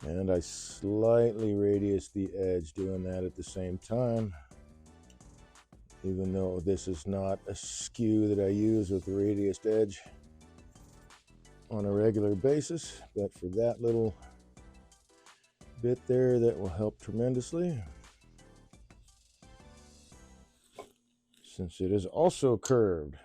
and I slightly radius the edge, doing that at the same time, even though this is not a skew that I use with the radiused edge on a regular basis, but for that little bit there, that will help tremendously, since it is also curved.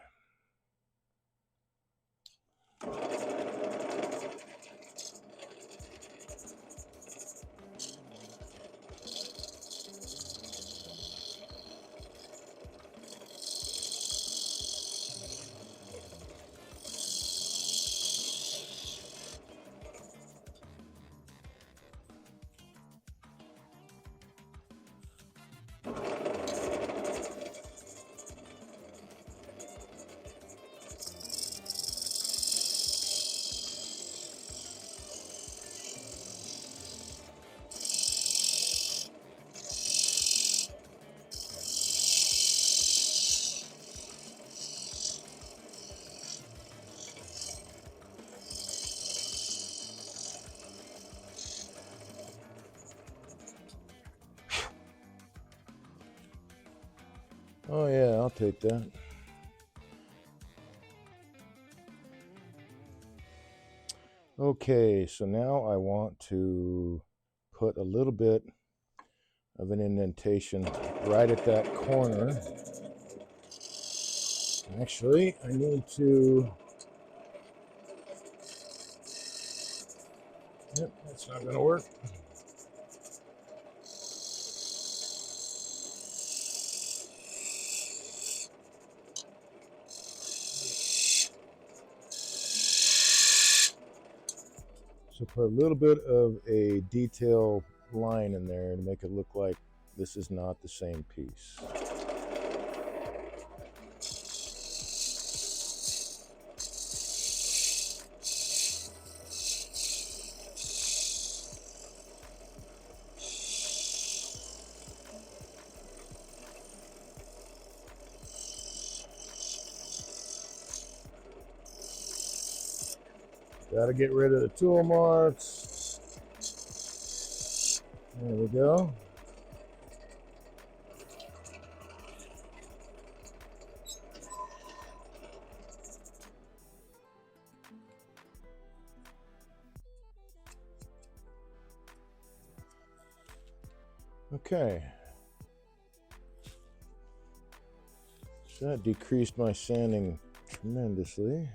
Oh yeah, I'll take that. Okay, so now I want to put a little bit of an indentation right at that corner. Actually, I need to... Yep, that's not going to work. So put a little bit of a detail line in there to make it look like this is not the same piece. Got to get rid of the tool marks. There we go. Okay. So that decreased my sanding tremendously.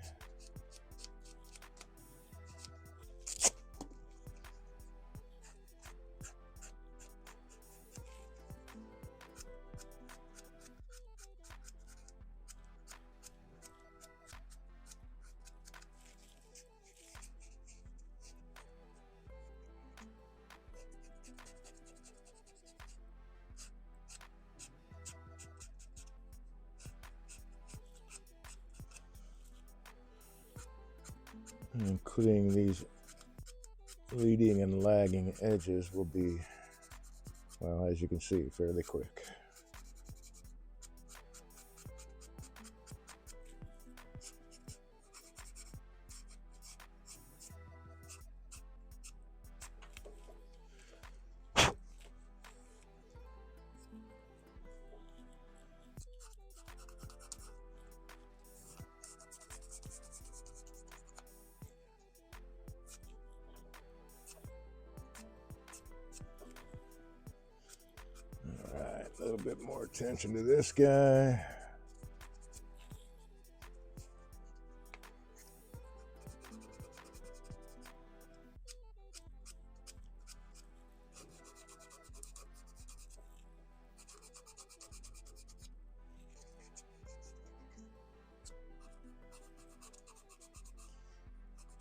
Including these leading and lagging edges will be, well, as you can see, fairly quick. A little bit more attention to this guy.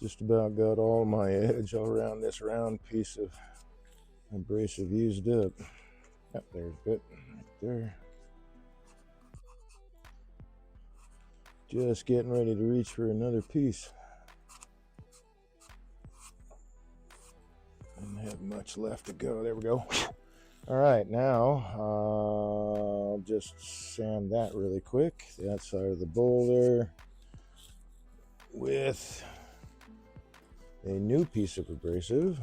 Just about got all my edge around this round piece of abrasive used up. Yep, there's a bit right there. Just getting ready to reach for another piece. much left to go. There we go. All right, now I'll just sand that really quick. The outside of the boulder with a new piece of abrasive.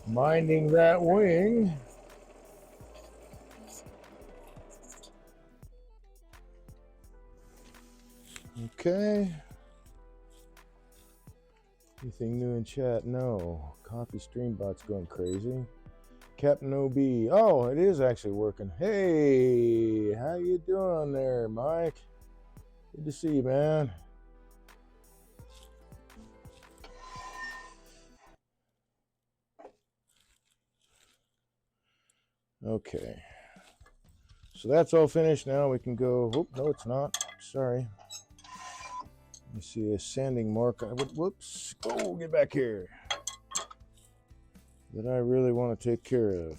Minding that wing. Okay. Anything new in chat? No. Coffee Streambot's going crazy. Captain OB. Oh, it is actually working. Hey, how you doing there, Mike? Good to see you, man. Okay. So that's all finished. Now we can go. Whoop, no, it's not. Sorry. You see a sanding mark. Whoops. Oh, get back here. That I really want to take care of.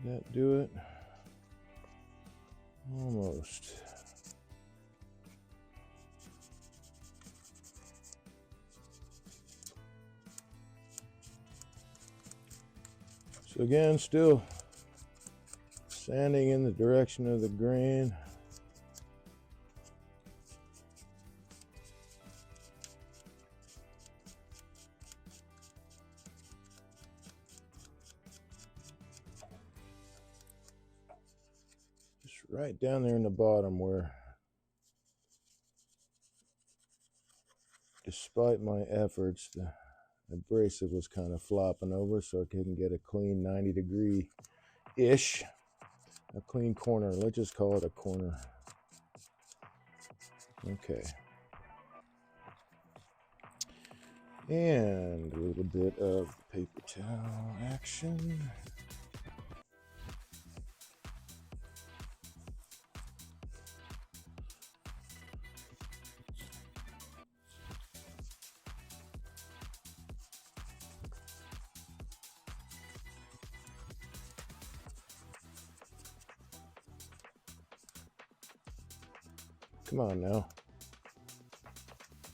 That do it? Almost. So again, still sanding in the direction of the grain. Right down there in the bottom where, despite my efforts, the abrasive was kind of flopping over, so I couldn't get a clean 90-degree-ish, a clean corner. Let's just call it a corner. Okay. And a little bit of paper towel action. Come on now.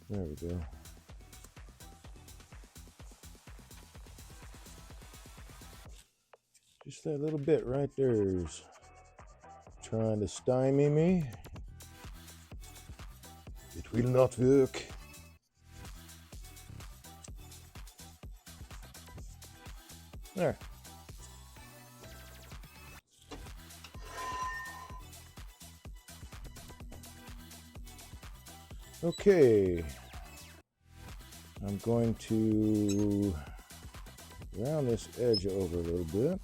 There we go. Just that little bit right there is trying to stymie me. It will not work. There. Okay, I'm going to round this edge over a little bit.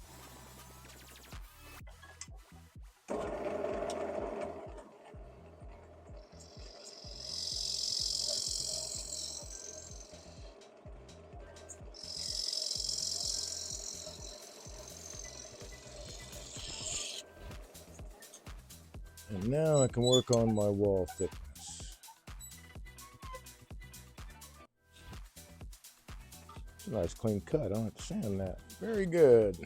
And now I can work on my wall thickness. Nice clean cut. I don't have to sand that. Very good.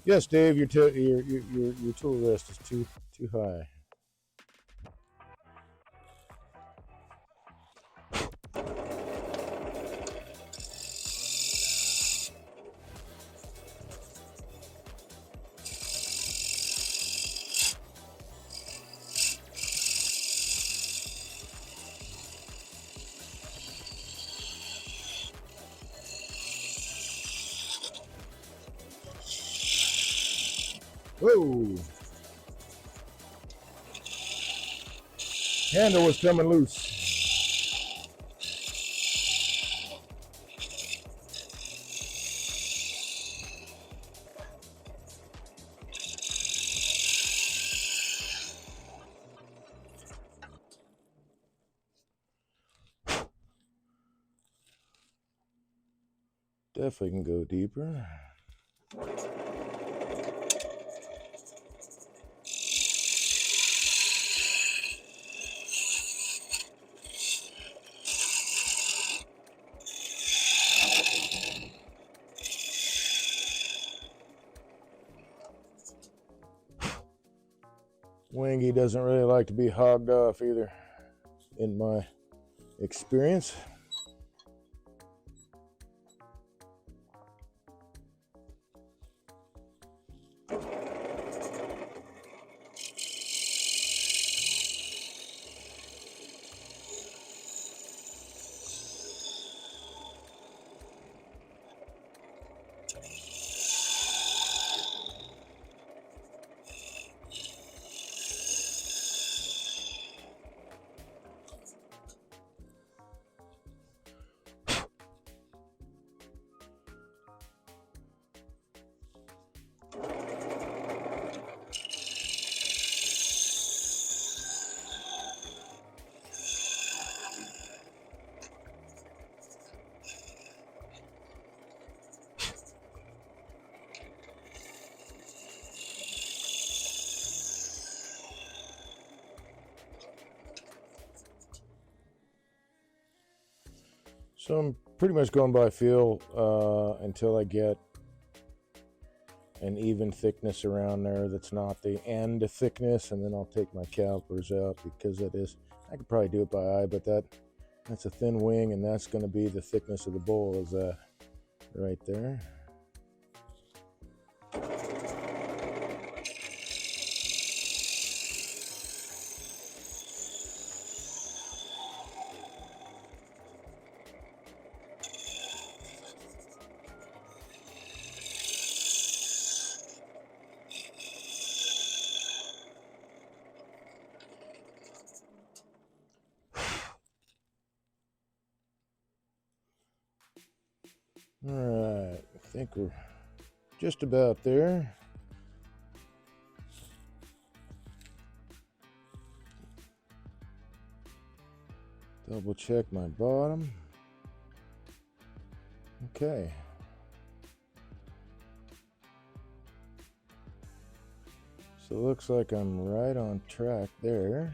Yes, Dave, your tool rest is too high. Whoa! Handle was coming loose. Definitely can go deeper. Wingy doesn't really like to be hogged off either, in my experience. So I'm pretty much going by feel until I get an even thickness around there that's not the end thickness, and then I'll take my calipers out, because that is, I could probably do it by eye, but that's a thin wing, and that's going to be the thickness of the bowl, is that right there. All right, I think we're just about there. Double check my bottom. Okay. So it looks like I'm right on track there.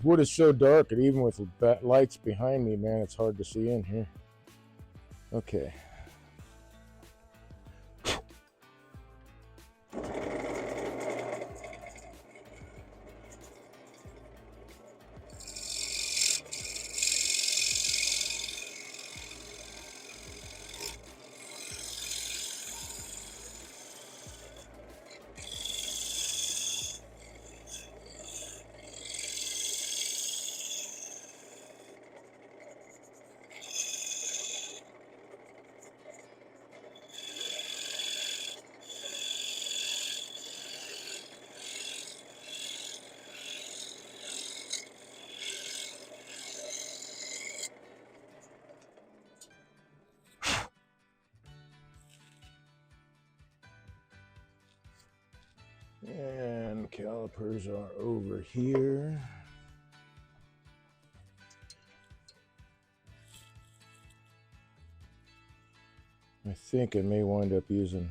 Wood is so dark, and even with lights behind me, man, it's hard to see in here. Okay. And calipers are over here. I think I may wind up using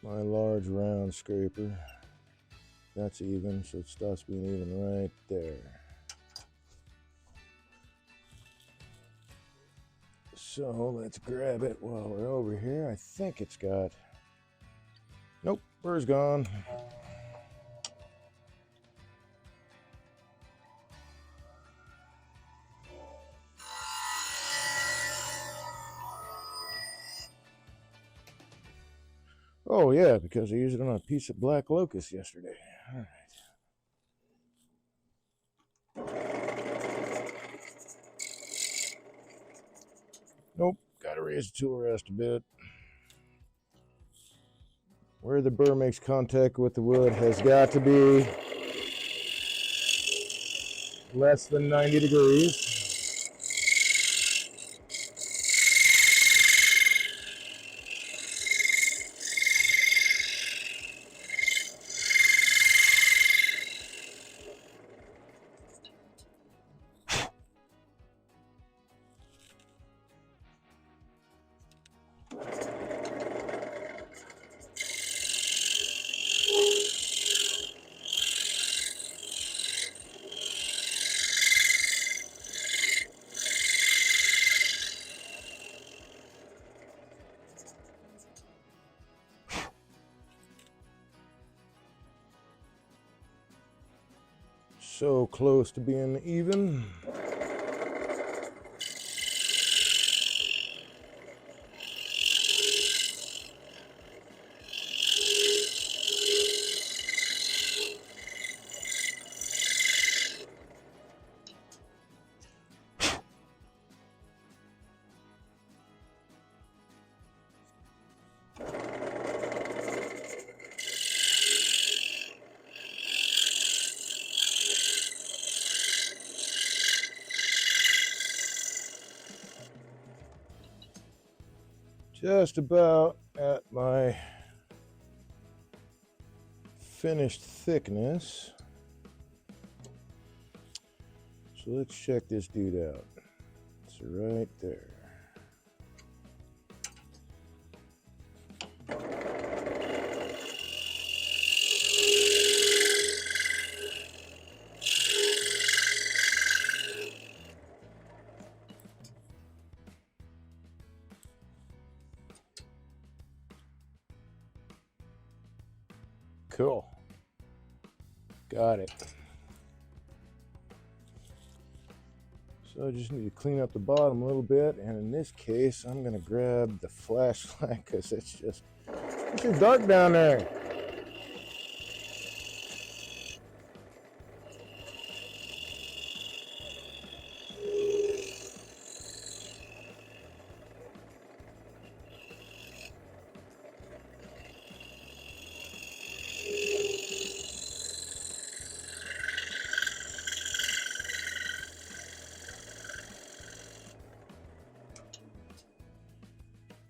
my large round scraper. That's even, so it stops being even right there. So let's grab it while we're over here. I think it's got, nope, burr's gone. Oh yeah, because I used it on a piece of black locust yesterday. All right. raise the tool rest a bit. Where the burr makes contact with the wood has got to be less than 90 degrees. So close to being even. Just about at my finished thickness. So let's check this dude out. It's right there. Cool. Got it. So I just need to clean up the bottom a little bit, and in this case, I'm gonna grab the flashlight because it's just dark down there.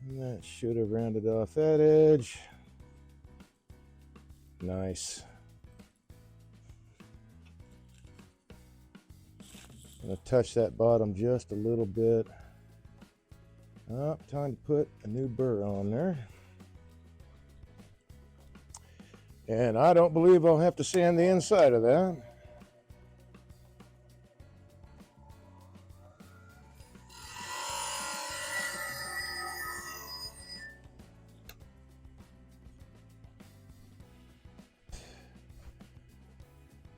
And that should have rounded off that edge. Nice. I'm going to touch that bottom just a little bit. Oh, time to put a new burr on there. And I don't believe I'll have to sand the inside of that.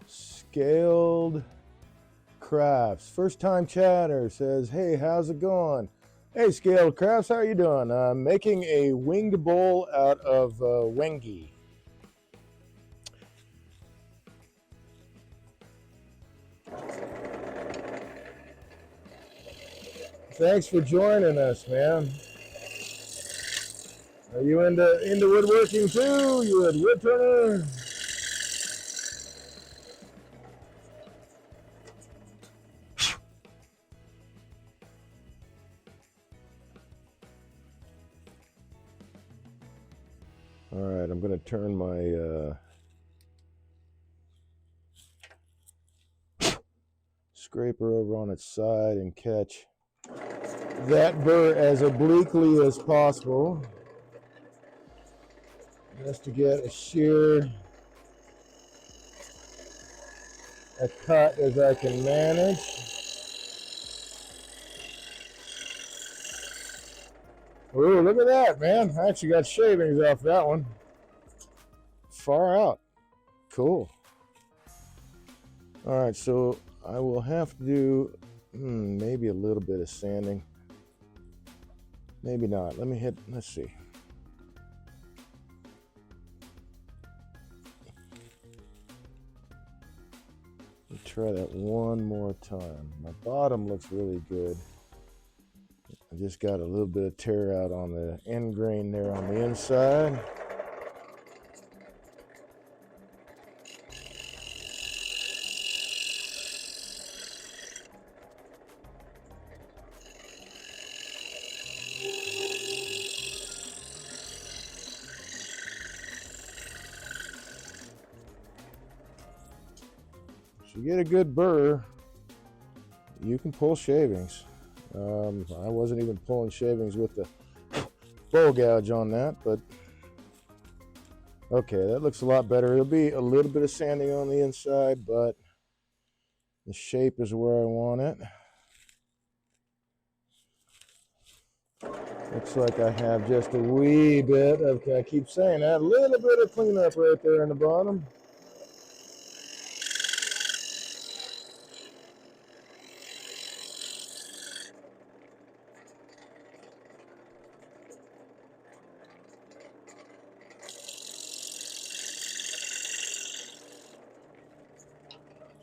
Scaled Crafts. First time chatter says, hey, how's it going? Hey, Scaled Crafts, how are you doing? I'm making a winged bowl out of wengi. Thanks for joining us, man. Are you into woodworking too? You a woodturner? All right, I'm going to turn my scraper over on its side and catch that burr as obliquely as possible, just to get a shear, a cut as I can manage. Ooh, look at that, man. I actually got shavings off that one. Far out. Cool. All right, so I will have to do maybe a little bit of sanding. Maybe not. Let's see. Try that one more time. My bottom looks really good. I just got a little bit of tear out on the end grain there on the inside. If you get a good burr, you can pull shavings. I wasn't even pulling shavings with the bow gouge on that, but okay, that looks a lot better. It'll be a little bit of sanding on the inside, but the shape is where I want it. Looks like I have just a wee bit of, I keep saying that, a little bit of cleanup right there in the bottom.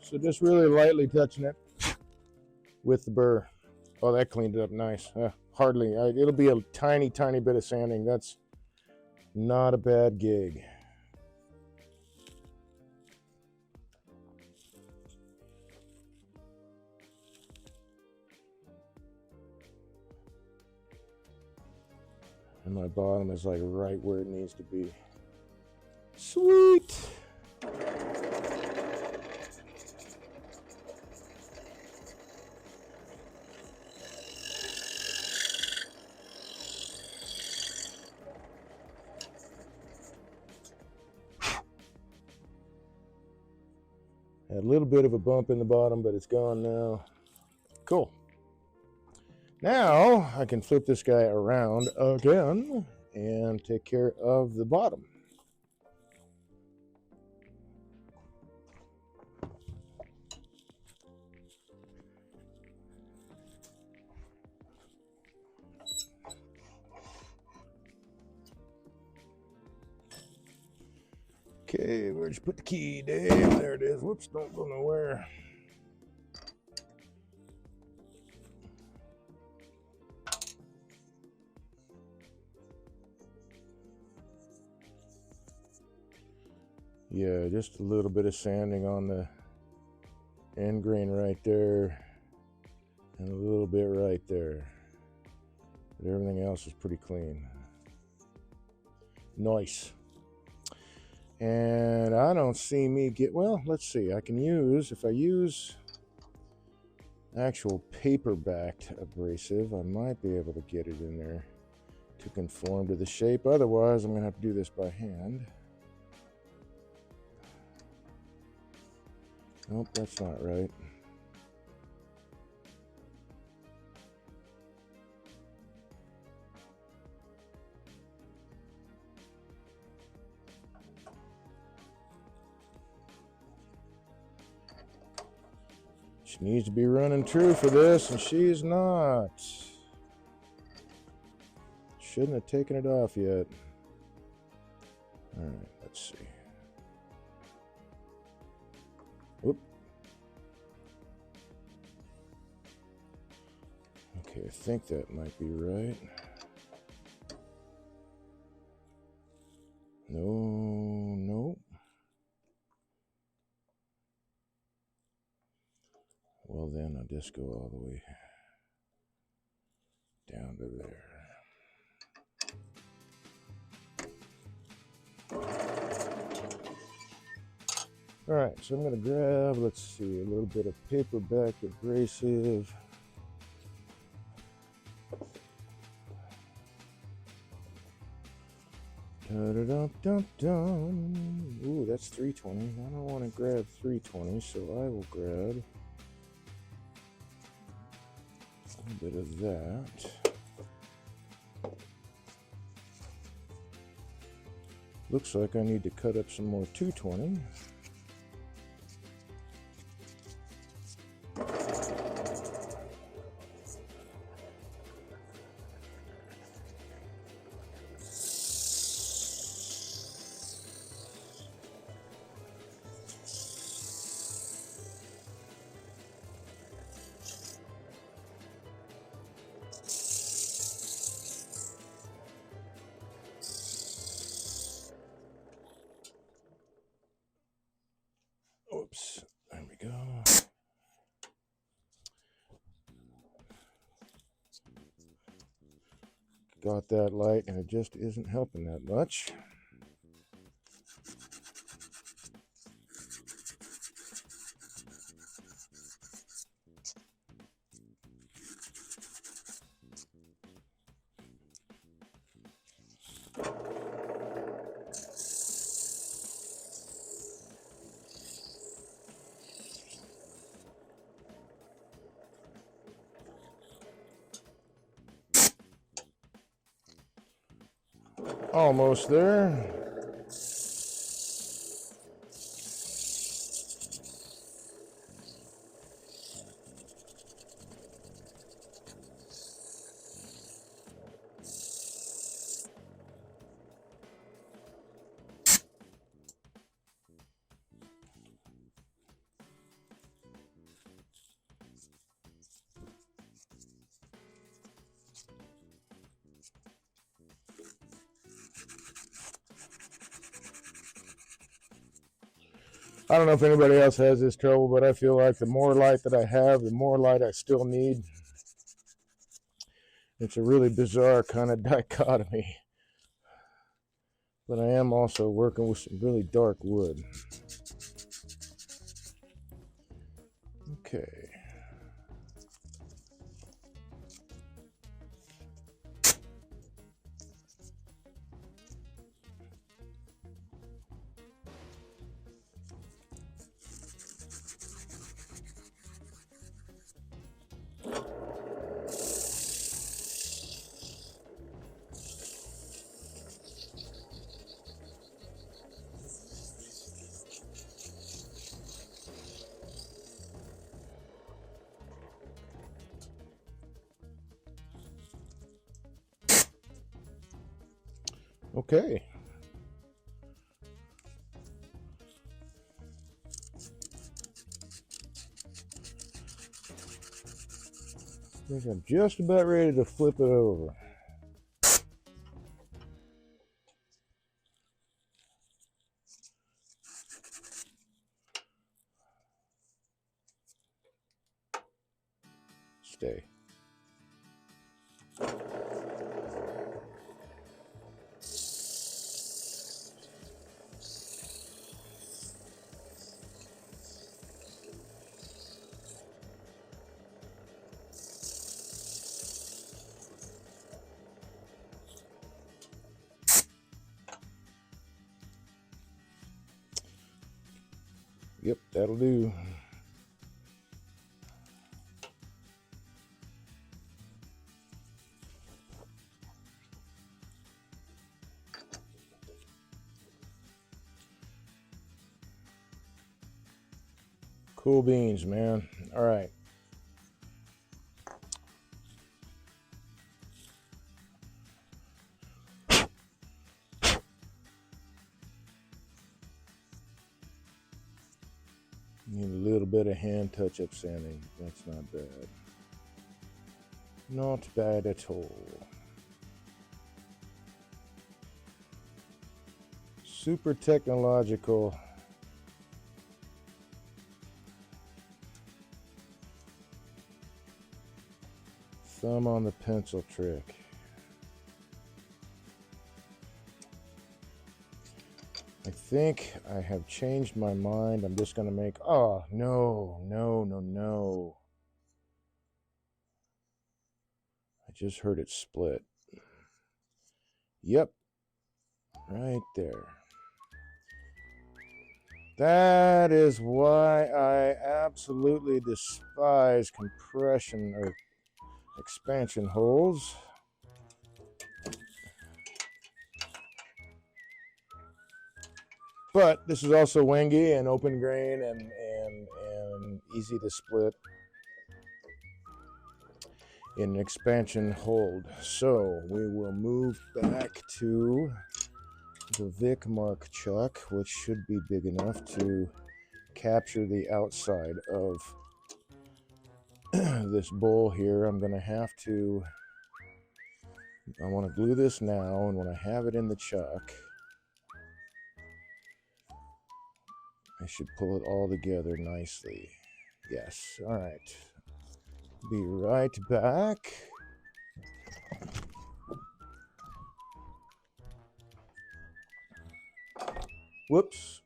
So just really lightly touching it with the burr. Oh, that cleaned it up nice. Hardly, it'll be a tiny, tiny bit of sanding. That's not a bad gig. And my bottom is like right where it needs to be. Sweet. Had a little bit of a bump in the bottom, but it's gone now. Cool. Now I can flip this guy around again and take care of the bottom. Okay, where'd you put the key, Dave? There it is. Whoops, don't go nowhere. Yeah, just a little bit of sanding on the end grain right there, and a little bit right there. But everything else is pretty clean. Nice. And I don't see me get, well, let's see. I can use, if I use actual paper-backed abrasive, I might be able to get it in there to conform to the shape. Otherwise, I'm going to have to do this by hand. Nope, that's not right. She needs to be running true for this, and she is not. Shouldn't have taken it off yet. All right, let's see. Whoop. Okay, I think that might be right. No. Well, then I'll just go all the way down to there. All right, so I'm going to grab, let's see, a little bit of paperback abrasive. Dun-dun-dun-dun. Ooh, that's 320. I don't want to grab 320, so I will grab a little bit of that. Looks like I need to cut up some more 220. Oops, there we go. Got that light, and it just isn't helping that much. Almost there. I don't know if anybody else has this trouble, but I feel like the more light that I have, the more light I still need. It's a really bizarre kind of dichotomy. But I am also working with some really dark wood. Okay. Okay. I think I'm just about ready to flip it over. Stay. Yep, that'll do. Cool beans, man. All right. Need a little bit of hand touch-up sanding. That's not bad. Not bad at all. Super technological. Thumb on the pencil trick. I think I have changed my mind. I'm just going to make, oh, no. I just heard it split. Yep, right there. That is why I absolutely despise compression or expansion holes. But this is also wingy and open grain and easy to split in an expansion hold. So we will move back to the Vic Mark chuck, which should be big enough to capture the outside of this bowl here. I'm going to have to, I want to glue this now, and when I have it in the chuck, I should pull it all together nicely. Yes, all right. Be right back. Whoops.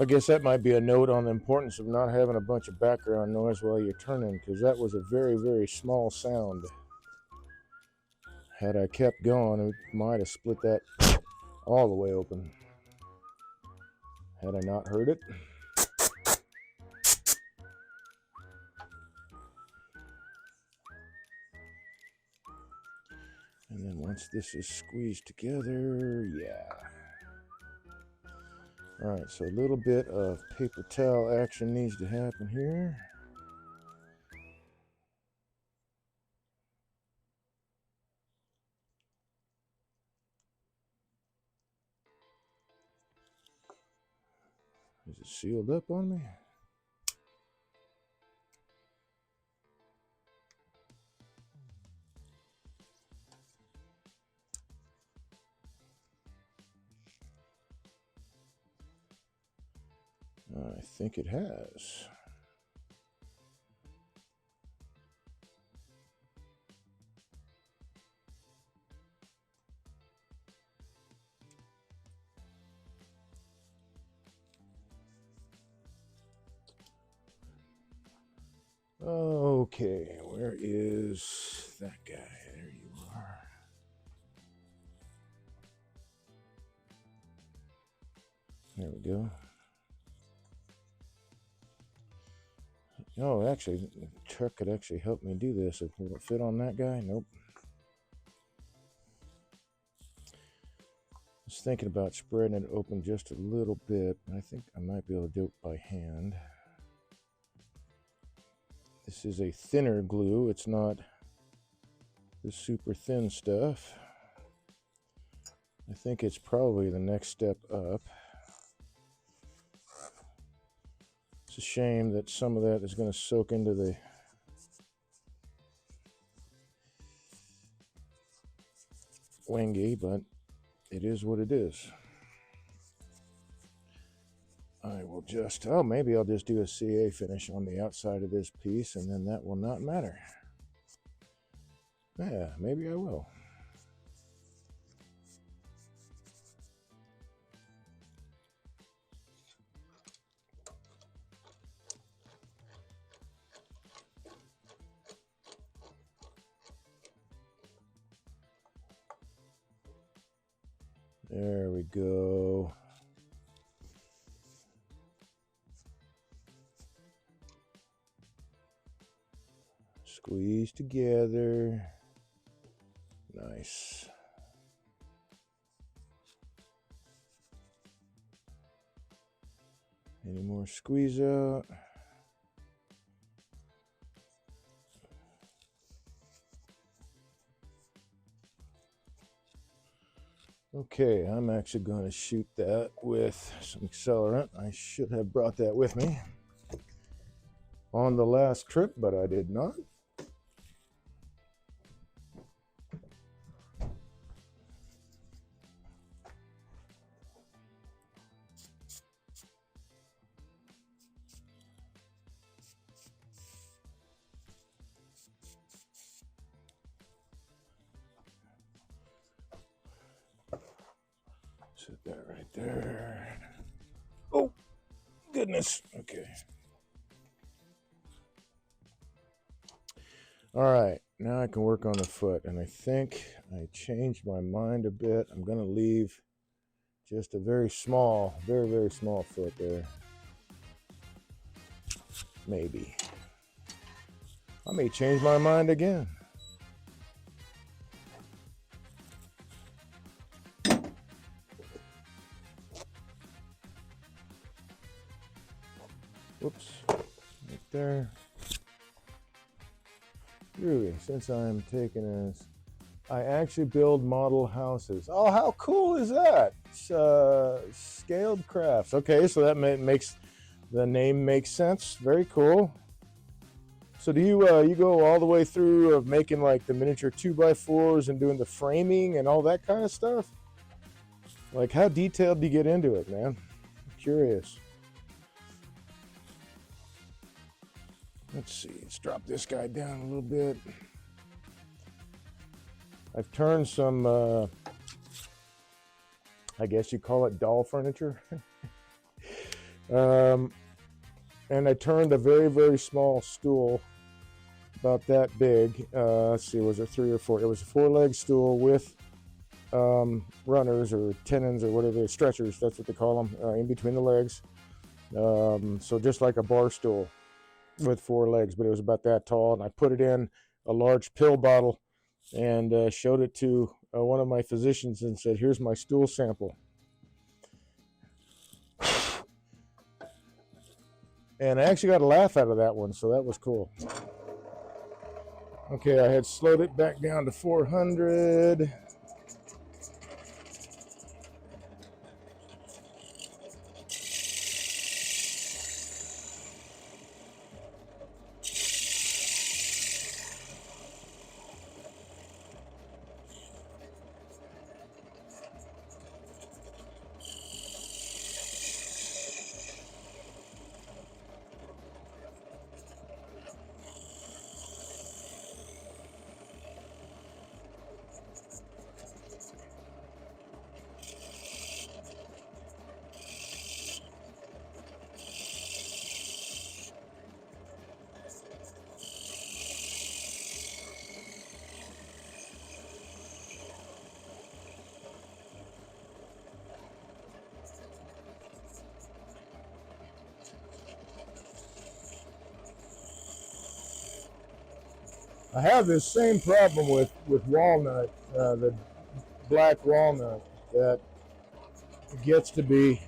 I guess that might be a note on the importance of not having a bunch of background noise while you're turning, because that was a very, very small sound. Had I kept going, it might have split that all the way open. Had I not heard it. And then once this is squeezed together, yeah. All right, so a little bit of paper towel action needs to happen here. Is it sealed up on me? I think it has. Okay, where is that guy? There you are. There we go. Oh, actually, the truck could actually help me do this. Will it fit on that guy? Nope. I was thinking about spreading it open just a little bit, but I think I might be able to do it by hand. This is a thinner glue. It's not the super thin stuff. I think it's probably the next step up. It's a shame that some of that is going to soak into the wingy, but it is what it is. I will just, oh, maybe I'll just do a CA finish on the outside of this piece, and then that will not matter. Yeah, maybe I will. There we go. Squeeze together. Nice. Any more squeeze out? Okay, I'm actually going to shoot that with some accelerant. I should have brought that with me on the last trip, but I did not. Set that right there. Oh, goodness. Okay. All right, now I can work on the foot, and I think I changed my mind a bit. I'm going to leave just a very small, very, very small foot there. Maybe. I may change my mind again. Whoops, right there. Really, since I'm taking this, I actually build model houses. Oh, how cool is that? It's, scaled crafts. Okay, so that makes the name make sense. Very cool. So do you go all the way through of making like the miniature 2x4s and doing the framing and all that kind of stuff? Like, how detailed do you get into it, man? I'm curious. Let's see, let's drop this guy down a little bit. I've turned some, I guess you call it doll furniture. And I turned a very, very small stool, about that big. Let's see, was it 3 or 4? It was a 4-leg stool with runners or tenons or whatever, stretchers, that's what they call them, in between the legs. So just like a bar stool with 4 legs, but it was about that tall. And I put it in a large pill bottle and showed it to one of my physicians and said, here's my stool sample. And I actually got a laugh out of that one, so that was cool. Okay, I had slowed it back down to 400. I have this same problem with walnut, the black walnut, that gets to be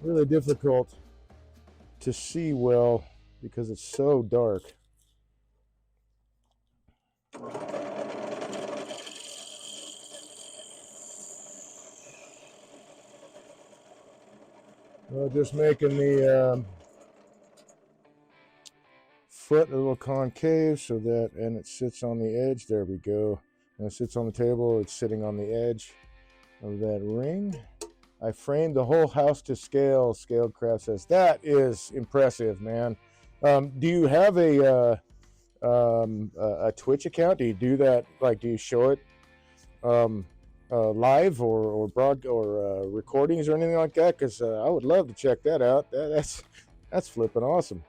really difficult to see well because it's so dark. Well, just making the foot a little concave so that, and it sits on the edge. There we go. When it sits on the table, it's sitting on the edge of that ring. I framed the whole house to scale. Scaled Craft says that is impressive, man. Do you have a Twitch account? Do you do that? Like, do you show it live or broad or recordings or anything like that? Because I would love to check that out. That's flipping awesome.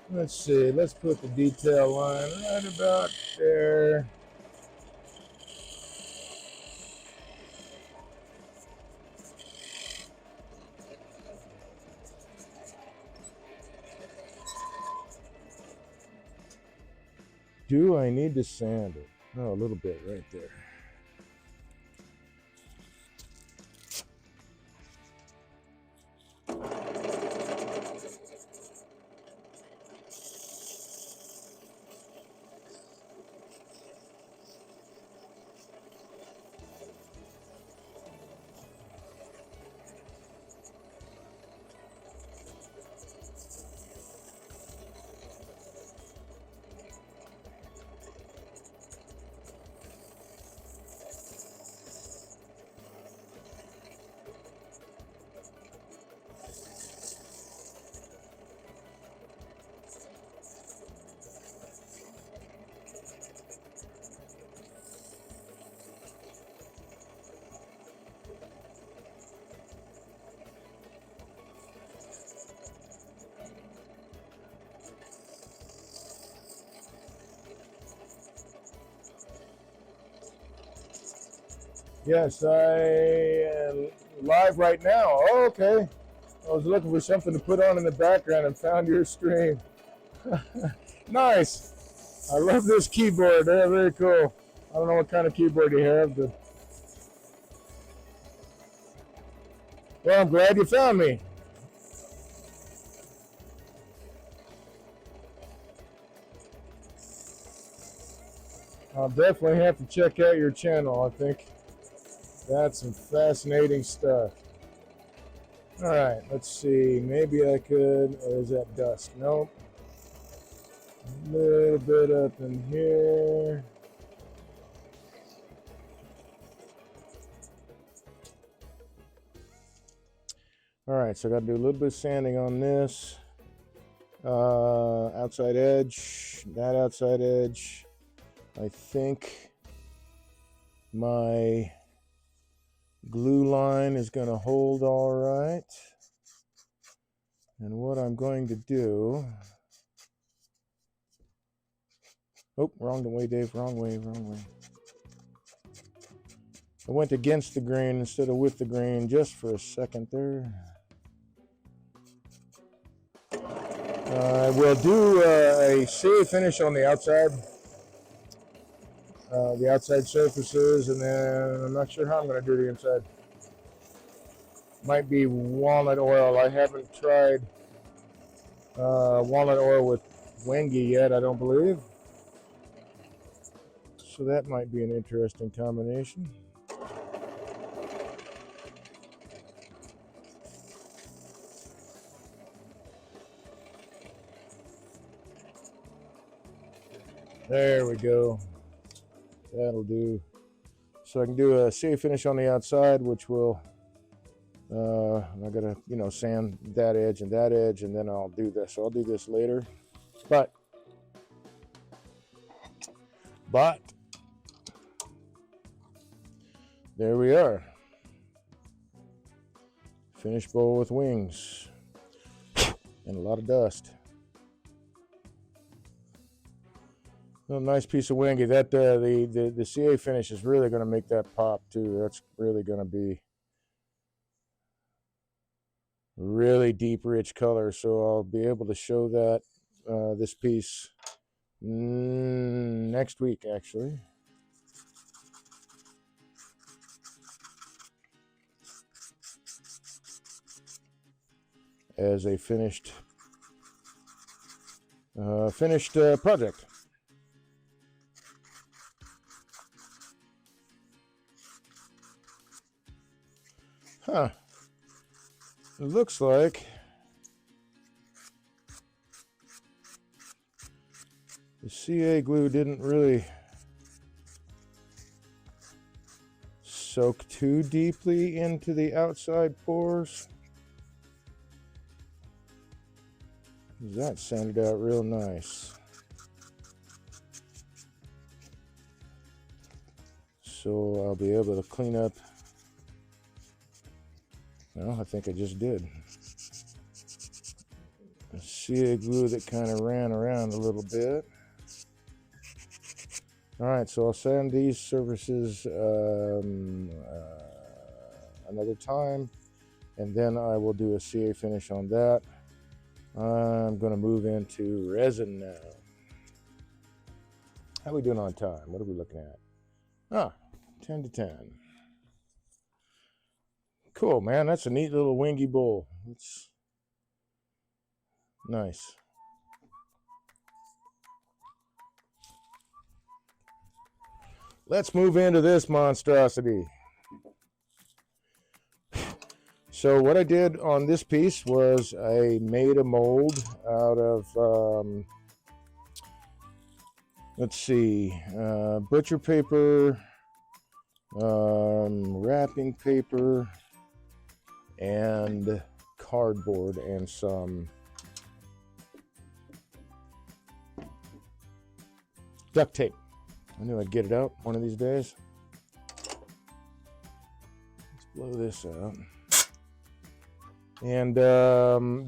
Let's see, let's put the detail line right about there. Do I need to sand it? Oh, a little bit right there. Yes, I live right now. Oh, okay. I was looking for something to put on in the background and found your stream. Nice. I love this keyboard. They're very cool. I don't know what kind of keyboard you have, but well, I'm glad you found me. I'll definitely have to check out your channel. I think that's some fascinating stuff. All right, let's see. Maybe I could, or is that dust? Nope. A little bit up in here. All right, so I got to do a little bit of sanding on this. Outside edge, that outside edge. I think my glue line is going to hold all right. And what I'm going to do... Oh, wrong way, Dave. Wrong way, wrong way. I went against the grain instead of with the grain just for a second there. We'll do a CA finish on the outside surfaces, and then I'm not sure how I'm going to do the inside. Might be walnut oil. I haven't tried walnut oil with Wengi yet, I don't believe. So that might be an interesting combination. There we go. That'll do. So I can do a CA finish on the outside, which will, I gotta, sand that edge, and then I'll do this. So I'll do this later. But there we are. Finished bowl with wings and a lot of dust. A nice piece of Wengi. That the CA finish is really going to make that pop too. That's really going to be really deep, rich color. So I'll be able to show that this piece next week, actually. As a finished project. Huh. It looks like the CA glue didn't really soak too deeply into the outside pores. That sanded out real nice. So I'll be able to clean up. Well, I think I just did. A CA glue that kind of ran around a little bit. All right, so I'll sand these surfaces another time, and then I will do a CA finish on that. I'm going to move into resin now. How are we doing on time? What are we looking at? 10 to 10. Cool, man. That's a neat little Wengi bowl. It's nice. Let's move into this monstrosity. So what I did on this piece was I made a mold out of, let's see, butcher paper, wrapping paper, and cardboard, and some duct tape. I knew I'd get it out one of these days. Let's blow this out. And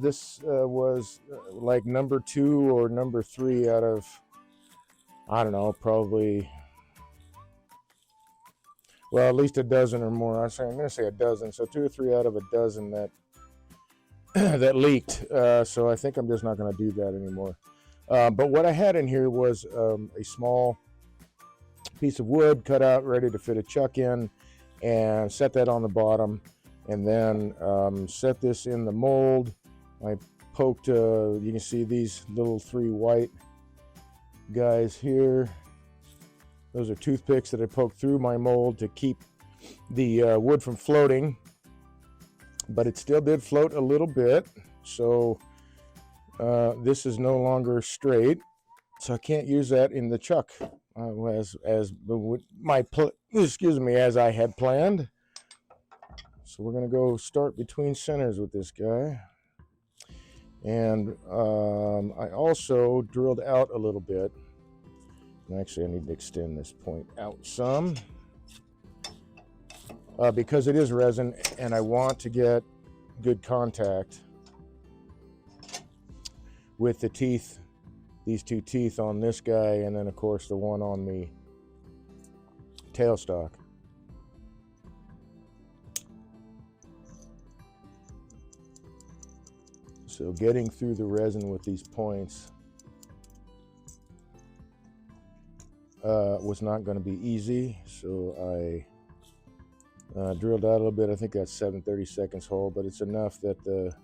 this was like number 2 or number 3 out of, I don't know, probably well, at least a dozen or more. I'm going to say a dozen. So 2 or 3 out of a dozen that that leaked. So I think I'm just not going to do that anymore. But what I had in here was a small piece of wood cut out, ready to fit a chuck in, and set that on the bottom, and then set this in the mold. I poked, you can see these little 3 white guys here. Those are toothpicks that I poked through my mold to keep the wood from floating, but it still did float a little bit. So this is no longer straight, so I can't use that in the chuck as as I had planned. So we're going to go start between centers with this guy. And I also drilled out a little bit. And actually, I need to extend this point out some because it is resin and I want to get good contact with the teeth, these 2 teeth on this guy, and then of course the one on the tailstock. So getting through the resin with these points was not going to be easy. So I drilled out a little bit. I think that's 7/32 hole, but it's enough that the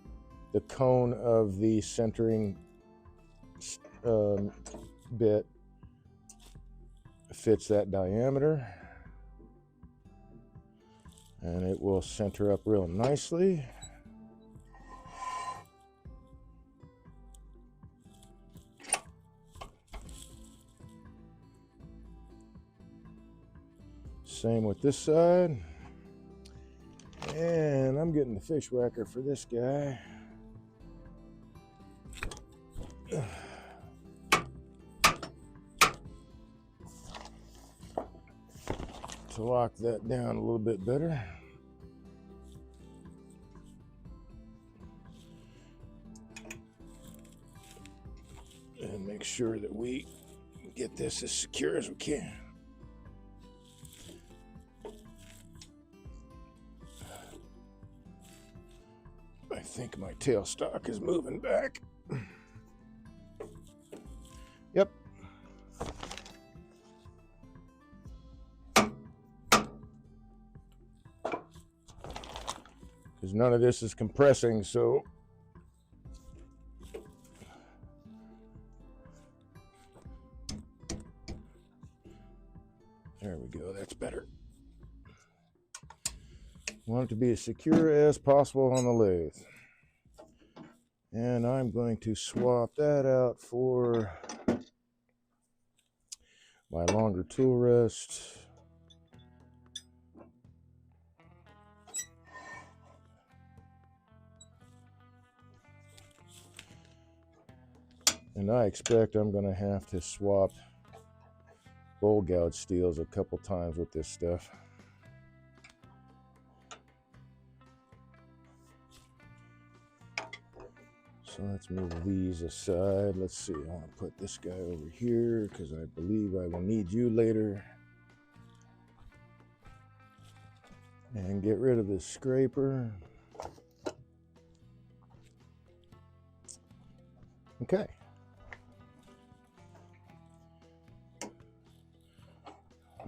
cone of the centering bit fits that diameter, and it will center up real nicely. Same with this side. And I'm getting the fish whacker for this guy. To lock that down a little bit better. And make sure that we get this as secure as we can. I think my tailstock is moving back. Yep. Because none of this is compressing, so there we go, that's better. Want it to be as secure as possible on the lathe. And I'm going to swap that out for my longer tool rest. And I expect I'm going to have to swap bowl gouge steels a couple times with this stuff. So let's move these aside. Let's see, I want to put this guy over here because I believe I will need you later. And get rid of this scraper. Okay.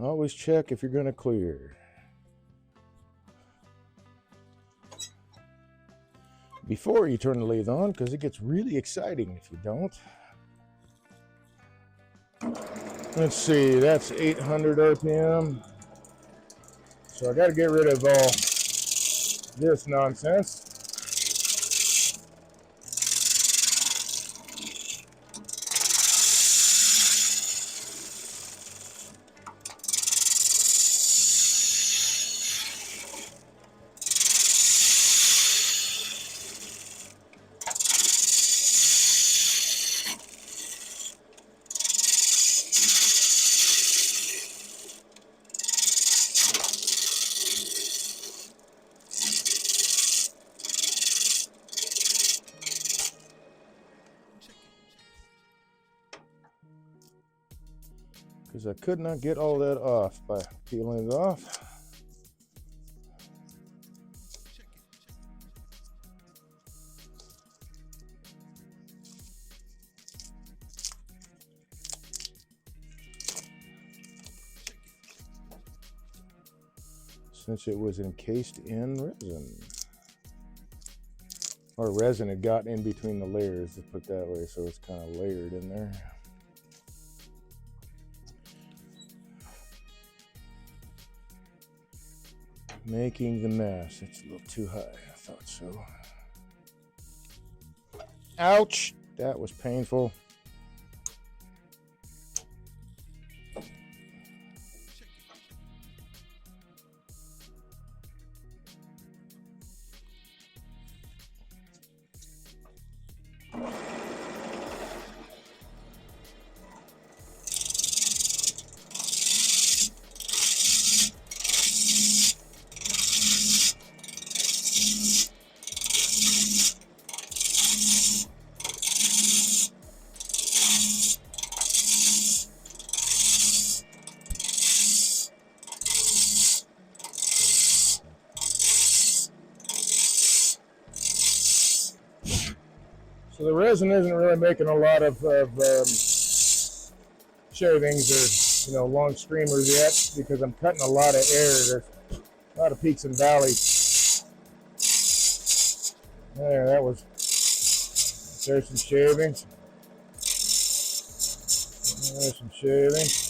Always check if you're going to clear. Before you turn the lathe on, because it gets really exciting if you don't. Let's see, that's 800 RPM. So I got to get rid of all this nonsense. Because I could not get all that off by peeling it off. since it was encased in resin. Or resin had gotten in between the layers, let's put it that way, so it's kind of layered in there. Making the mess. It's a little too high, I thought so. Ouch! That was painful. So the resin isn't really making a lot of shavings or long streamers yet, because I'm cutting a lot of air. There's a lot of peaks and valleys. There, there's some shavings. There's some shavings.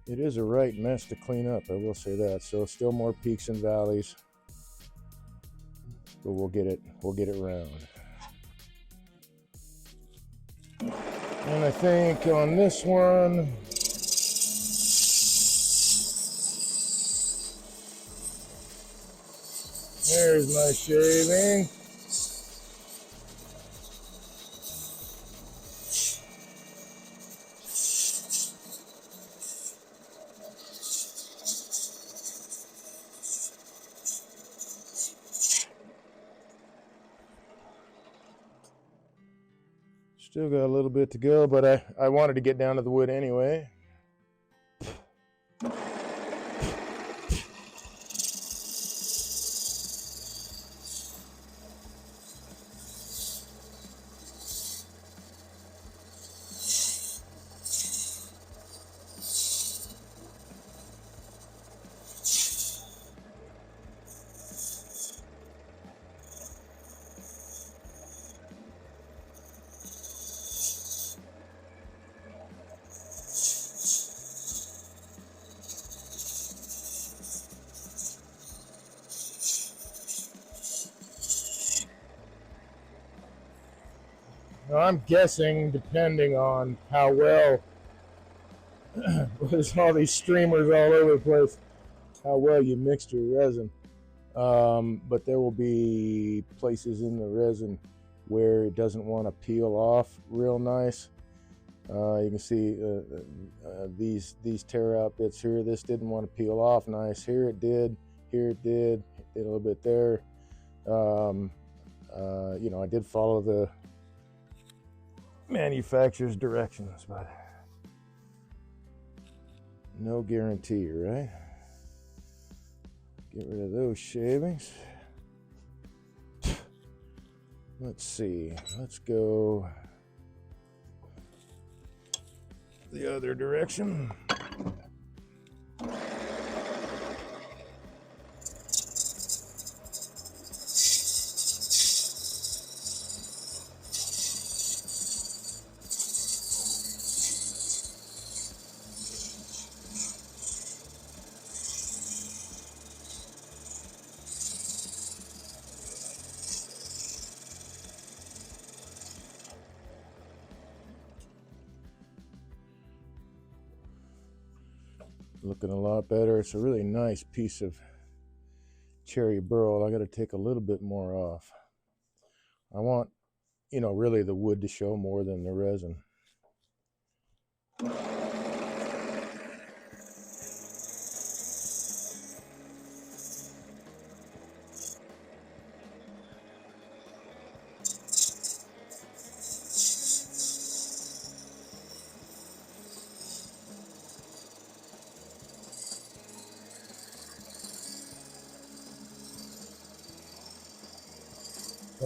It is a right mess to clean up, I will say that. So still more peaks and valleys, but we'll get it round. And I think on this one, there's my shaving. Still got a little bit to go, but I wanted to get down to the wood anyway. Now I'm guessing, depending on how well, there's all these streamers all over the place, how well you mixed your resin. But there will be places in the resin where it doesn't want to peel off real nice. You can see these tear out bits here. This didn't want to peel off nice. Here it did. Here it did. It did a little bit there. I did follow the manufacturer's directions, but no guarantee, right? Get rid of those shavings. Let's see. Let's go the other direction. Looking a lot better. It's a really nice piece of cherry burl. I got to take a little bit more off. I want, really the wood to show more than the resin.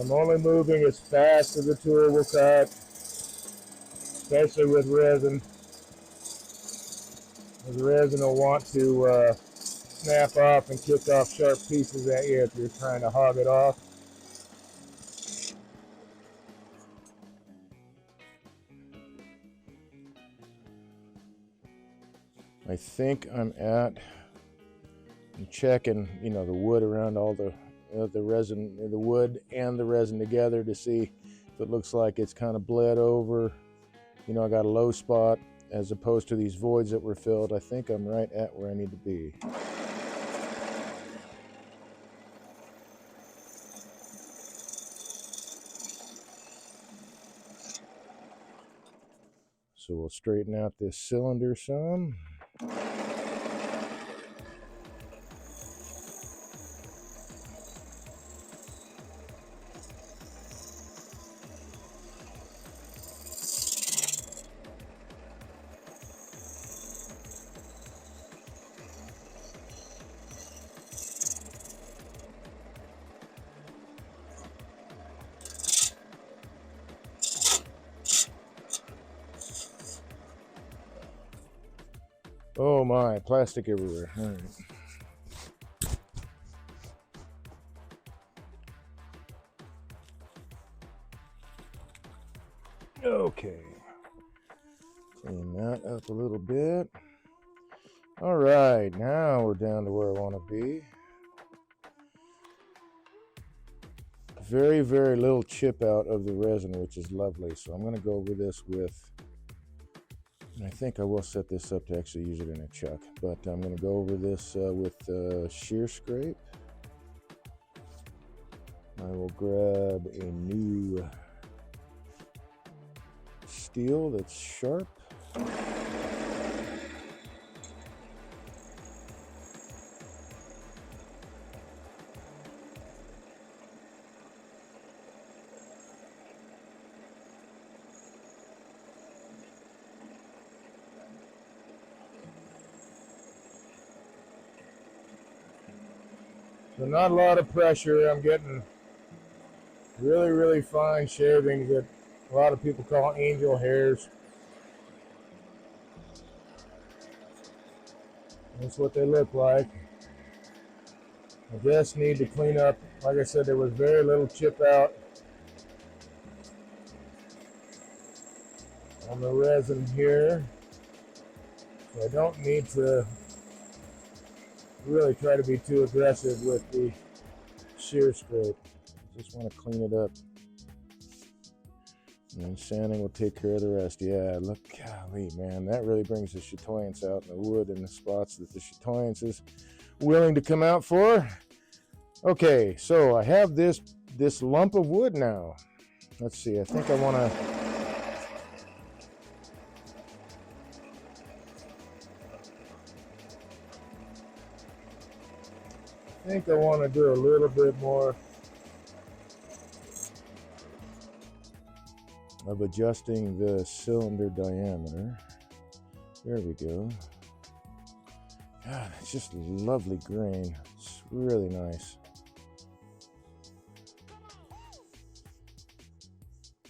I'm only moving as fast as the tool will cut, especially with resin. The resin will want to snap off and kick off sharp pieces at you if you're trying to hog it off. I think I'm checking, you know, the wood around all the resin, the wood and the resin together to see if it looks like it's kind of bled over. You know, I got a low spot as opposed to these voids that were filled. I think I'm right at where I need to be. So we'll straighten out this cylinder some. Oh my, plastic everywhere. All right. Okay. Clean that up a little bit. All right, now we're down to where I want to be. Very, very little chip out of the resin, which is lovely. So I'm going to go over this with, and I think I will set this up to actually use it in a chuck, but I'm going to go over this with shear scrape. I will grab a new steel that's sharp. So not a lot of pressure. I'm getting really, really fine shavings that a lot of people call angel hairs. That's what they look like. I just need to clean up. Like I said, there was very little chip out on the resin here. So I don't need to really try to be too aggressive with the shear scrape. I just want to clean it up. And then sanding will take care of the rest. Yeah, look, golly, man, that really brings the chatoyance out in the wood in the spots that the chatoyance is willing to come out for. Okay, so I have this lump of wood now. Let's see, I think I want to... do a little bit more of adjusting the cylinder diameter. There we go. God, it's just lovely grain. It's really nice.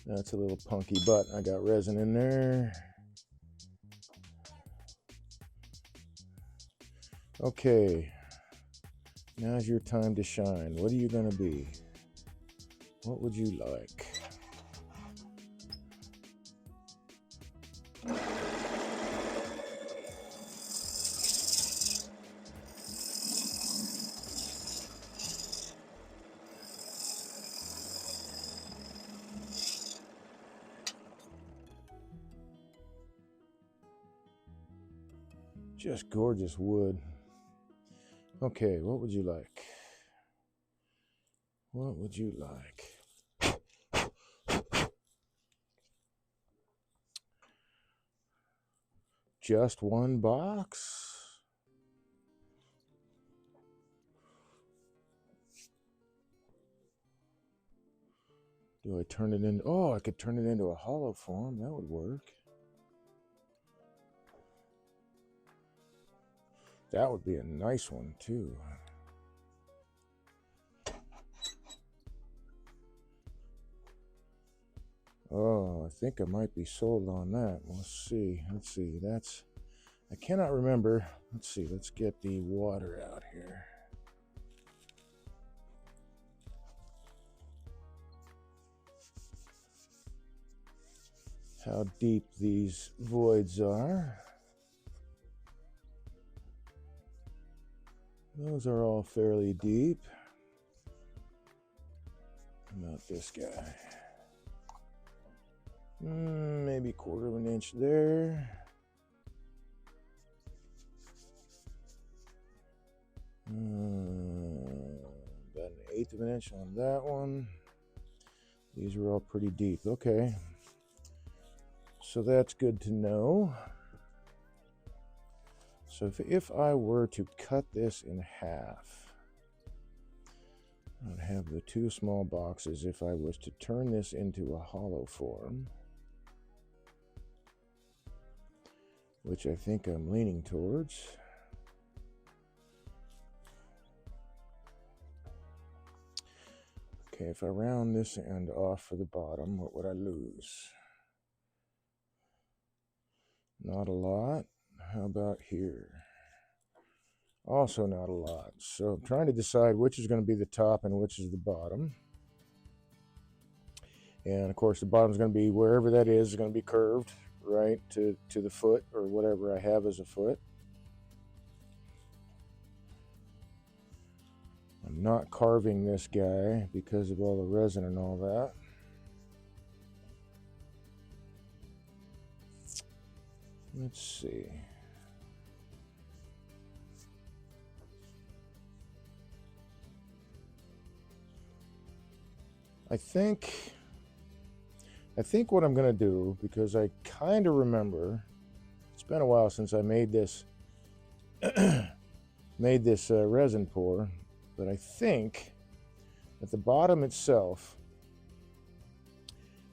That's a little punky, but I got resin in there. Okay, now's your time to shine. What are you gonna be? What would you like? Just gorgeous wood. Okay, what would you like? What would you like? Just one box? Do I turn it into, oh, I could turn it into a hollow form. That would work. That would be a nice one too. Oh, I think I might be sold on that. Let's see. That's, I cannot remember. Let's see. Let's get the water out here. How deep these voids are. Those are all fairly deep. How about this guy? Maybe 1/4 of an inch there. About 1/8 of an inch on that one. These are all pretty deep. Okay. So that's good to know. So if I were to cut this in half, I'd have the 2 small boxes. If I was to turn this into a hollow form, which I think I'm leaning towards. Okay, if I round this end off for the bottom, what would I lose? Not a lot. How about here? Also not a lot. So I'm trying to decide which is going to be the top and which is the bottom. And of course the bottom is going to be wherever that is going to be curved, right, to the foot or whatever I have as a foot. I'm not carving this guy because of all the resin and all that. Let's see. I think what I'm going to do, because I kind of remember, it's been a while since I made this resin pour, but I think that the bottom itself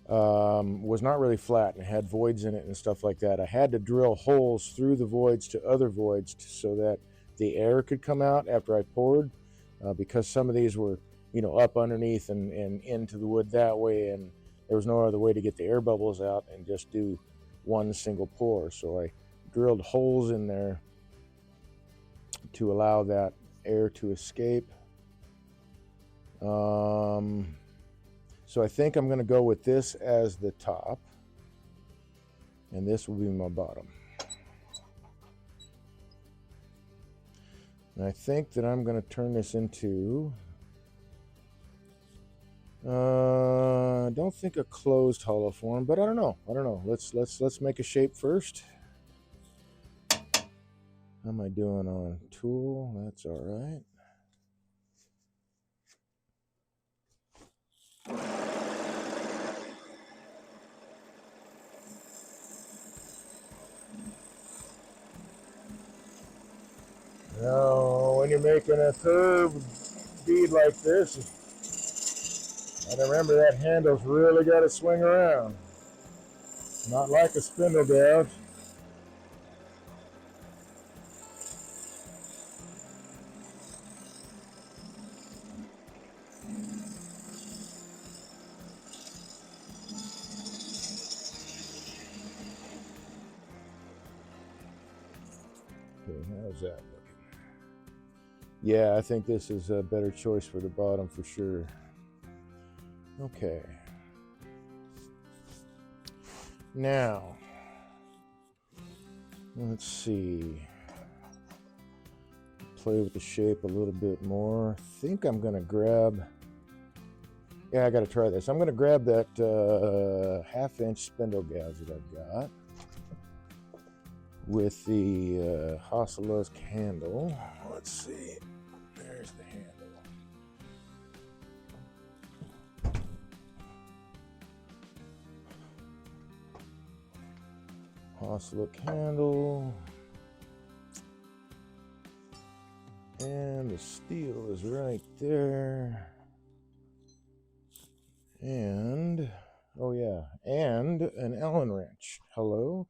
was not really flat and had voids in it and stuff like that. I had to drill holes through the voids to other voids so that the air could come out after I poured, because some of these were, you know, up underneath and into the wood that way, and there was no other way to get the air bubbles out and just do one single pour. So I drilled holes in there to allow that air to escape. So I think I'm going to go with this as the top, and this will be my bottom. And I think that I'm going to turn this into, I don't think a closed hollow form, but I don't know. Let's make a shape first. How am I doing on tool? That's all right. Now, when you're making a curved bead like this, and remember that handle's really got to swing around. Not like a spindle gouge. Okay, how's that looking? Yeah, I think this is a better choice for the bottom for sure. Okay. Now, let's see. Play with the shape a little bit more. I think I'm going to grab, yeah, I got to try this. I'm going to grab that 1/2 inch spindle gouge that I've got with the Hassellusk handle. Let's see. There's the handle. Hassellusk handle. And the steel is right there. And, oh yeah, and an Allen wrench. Hello?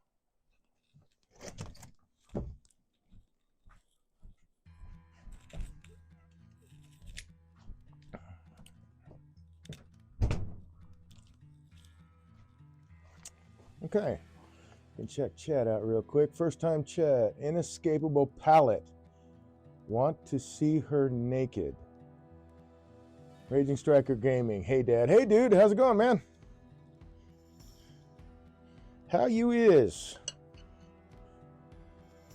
Okay. Can check chat out real quick. First time chat. Inescapable palette. Want to see her naked. Raging Striker Gaming. Hey, Dad. Hey, dude. How's it going, man? How you is?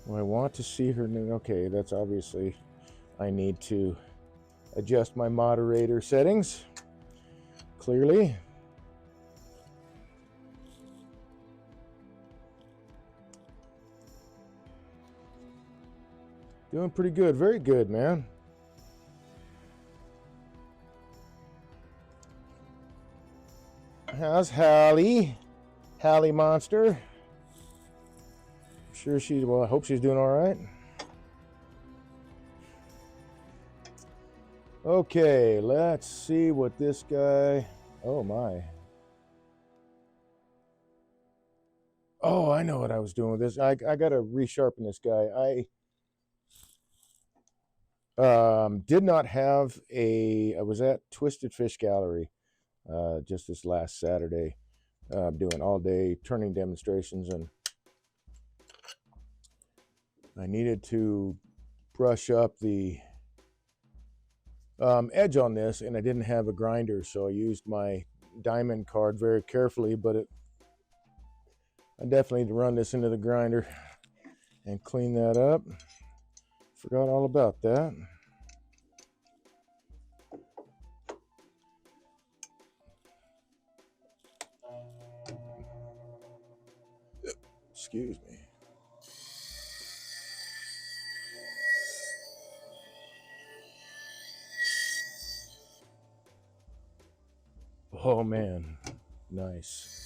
Well, I want to see her naked. Okay, that's obviously... I need to adjust my moderator settings. Clearly. Doing pretty good. Very good, man. How's Hallie? Hallie Monster. I'm sure she's... Well, I hope she's doing all right. Okay, let's see what this guy... Oh, my. Oh, I know what I was doing with this. I got to resharpen this guy. I did not have a... I was at Twisted Fish Gallery just this last Saturday, doing all-day turning demonstrations, and I needed to brush up the edge on this, and I didn't have a grinder, so I used my diamond card very carefully, but I definitely need to run this into the grinder and clean that up. Forgot all about that. Excuse me. Oh man, nice.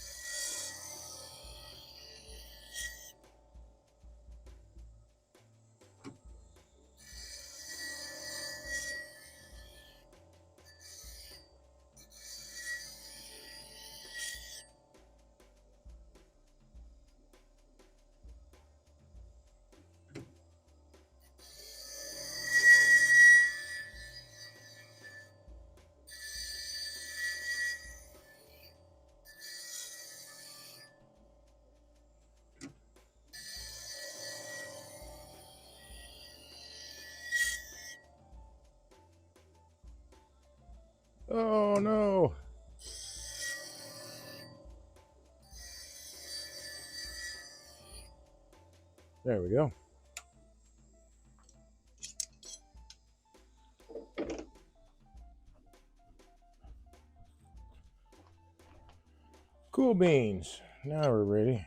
Oh no. There we go. Cool beans. Now we're ready.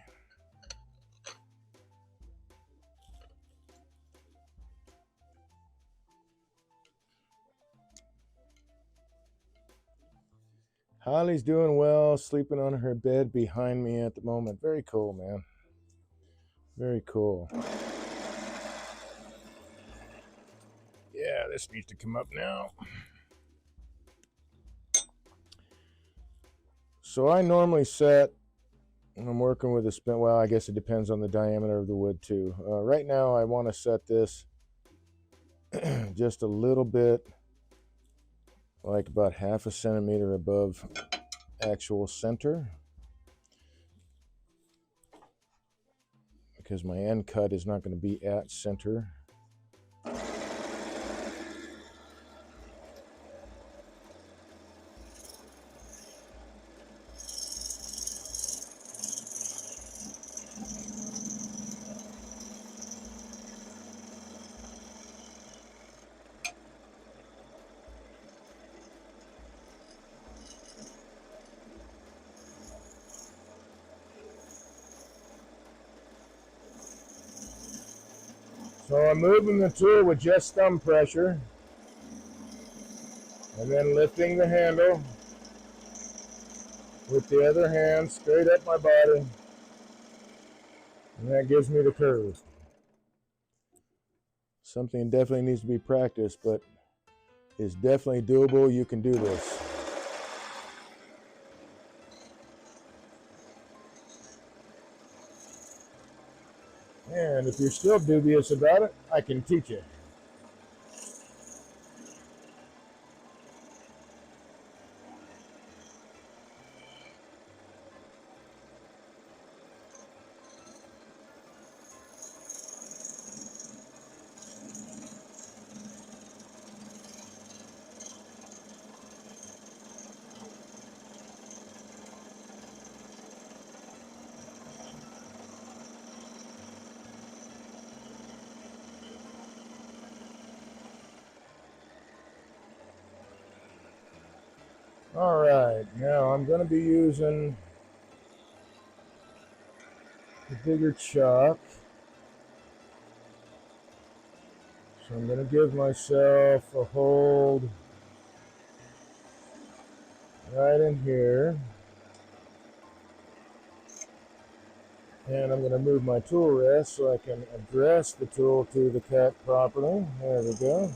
Holly's doing well, sleeping on her bed behind me at the moment. Very cool, man. Very cool. Yeah, this needs to come up now. So I normally set, when I'm working with a spin, well, I guess it depends on the diameter of the wood too. Right now I want to set this just a little bit, like about half a centimeter above actual center, because my end cut is not going to be at center. So I'm moving the tool with just thumb pressure and then lifting the handle with the other hand straight up my body, and that gives me the curve. Something definitely needs to be practiced, but it's definitely doable. You can do this. And if you're still dubious about it, I can teach you. All right, now I'm going to be using the bigger chuck. So I'm going to give myself a hold right in here. And I'm going to move my tool rest so I can address the tool to the cut properly. There we go.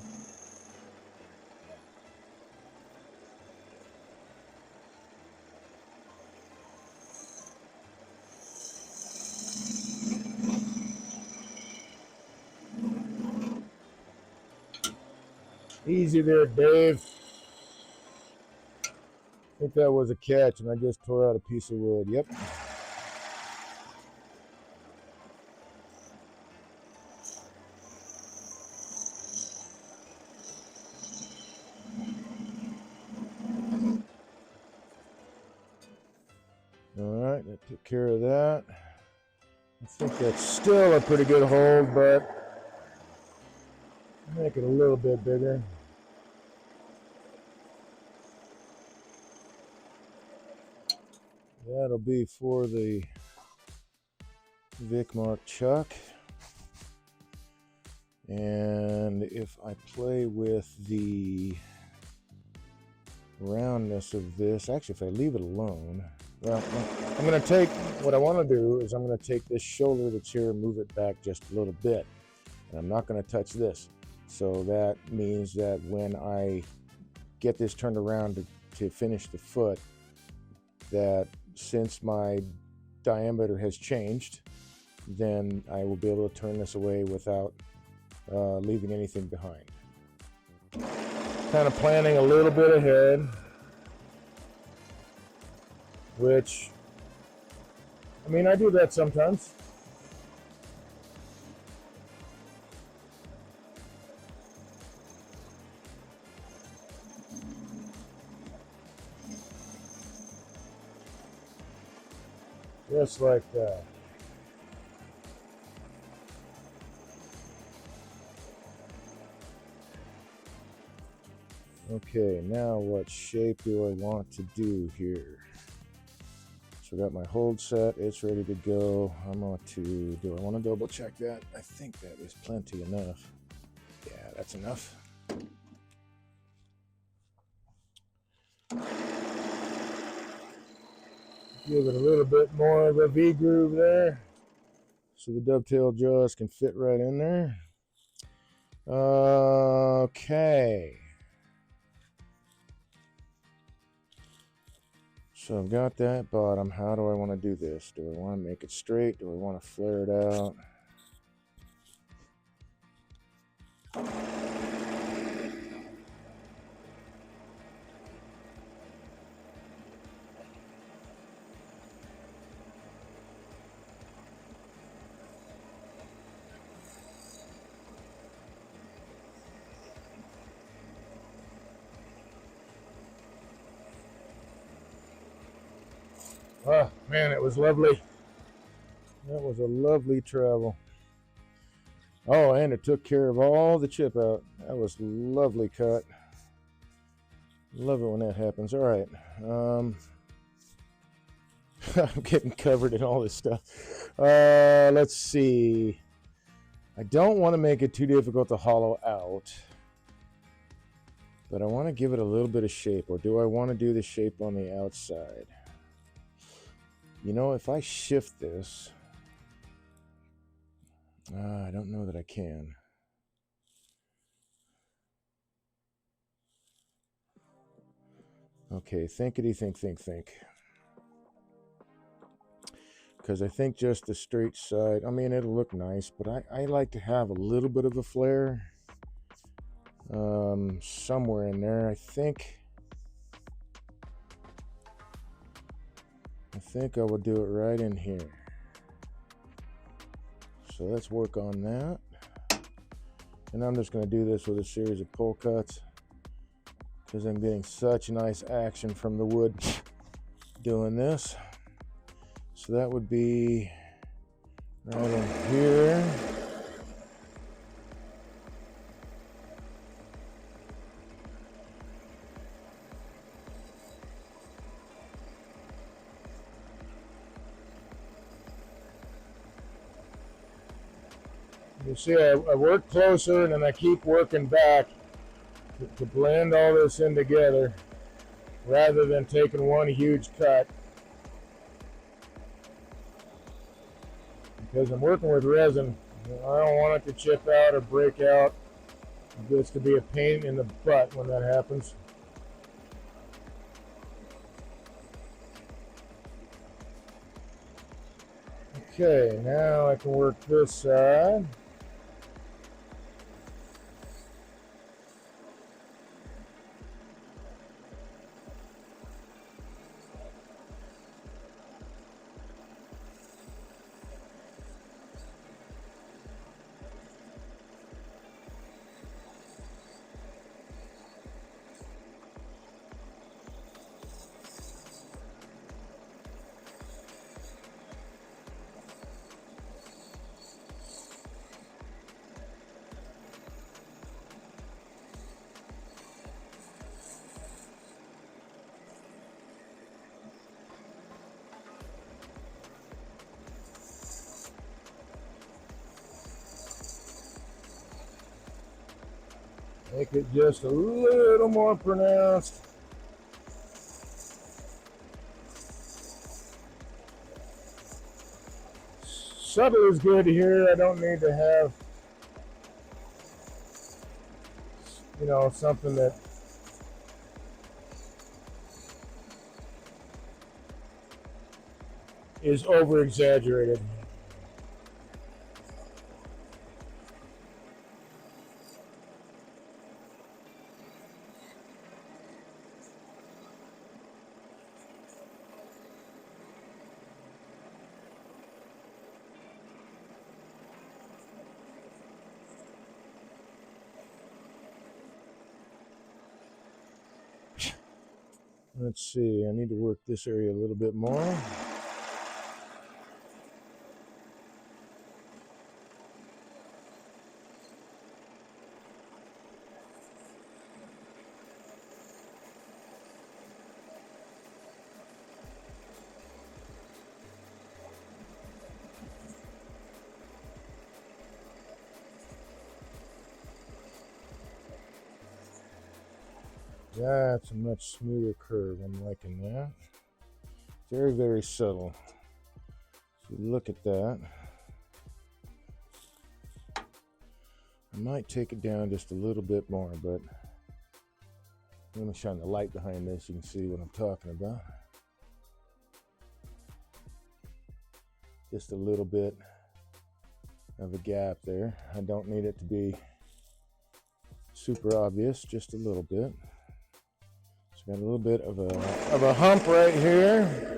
Easy there, Dave. I think that was a catch, and I just tore out a piece of wood. Yep. All right, that took care of that. I think that's still a pretty good hold, but make it a little bit bigger. That'll be for the Vic Mark chuck. And if I play with the roundness of this, actually if I leave it alone, well, I'm going to take, what I want to do is I'm going to take this shoulder that's here and move it back just a little bit. And I'm not going to touch this. So that means that when I get this turned around to finish the foot, that since my diameter has changed, then I will be able to turn this away without leaving anything behind. Kind of planning a little bit ahead, which, I mean, I do that sometimes. Just like that. Okay, now what shape do I want to do here? So I got my hold set, it's ready to go. I'm going to, do I want to double check that? I think that is plenty enough. Yeah, that's enough. Give it a little bit more of a V groove there, so the dovetail jaws can fit right in there. Okay. So I've got that bottom. How do I want to do this? Do I want to make it straight? Do I want to flare it out? Oh, man, it was lovely. That was a lovely travel. Oh, and it took care of all the chip out. That was lovely cut. Love it when that happens. All right. I'm getting covered in all this stuff. Let's see. I don't want to make it too difficult to hollow out, but I want to give it a little bit of shape. Or do I want to do the shape on the outside? You know, if I shift this, I don't know that I can. Okay, thinkity think. Because I think just the straight side, I mean, it'll look nice, but I like to have a little bit of a flare somewhere in there. I think I will do it right in here. So let's work on that. And I'm just going to do this with a series of pull cuts because I'm getting such nice action from the wood doing this. So that would be right in here. You see, I work closer and then I keep working back to blend all this in together rather than taking one huge cut. Because I'm working with resin, I don't want it to chip out or break out. It gets to be a pain in the butt when that happens. Okay, now I can work this side. Make it just a little more pronounced. Subtle is good here. I don't need to have, something that is over exaggerated. Let's see, I need to work this area a little bit more. That's a much smoother curve. I'm liking that. Very, very subtle. So look at that. I might take it down just a little bit more, but let me shine the light behind this. You can see what I'm talking about. Just a little bit of a gap there. I don't need it to be super obvious, just a little bit. So got a little bit of a hump right here.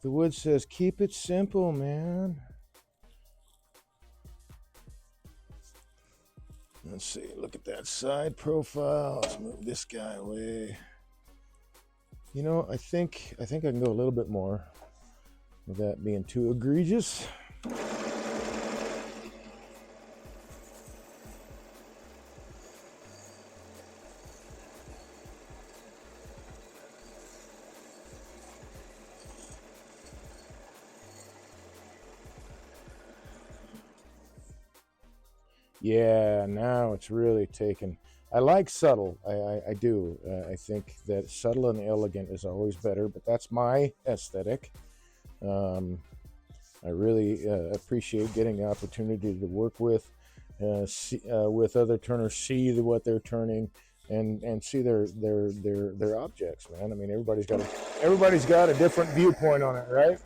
The wood says, keep it simple, man. Let's see, look at that side profile. Let's move this guy away. You know, I think I can go a little bit more without being too egregious. Yeah, now it's really taken. I like subtle. I do. I think that subtle and elegant is always better, but that's my aesthetic. I really appreciate getting the opportunity to work with other turners, see what they're turning, and see their objects, man. I mean, everybody's got a different viewpoint on it, right?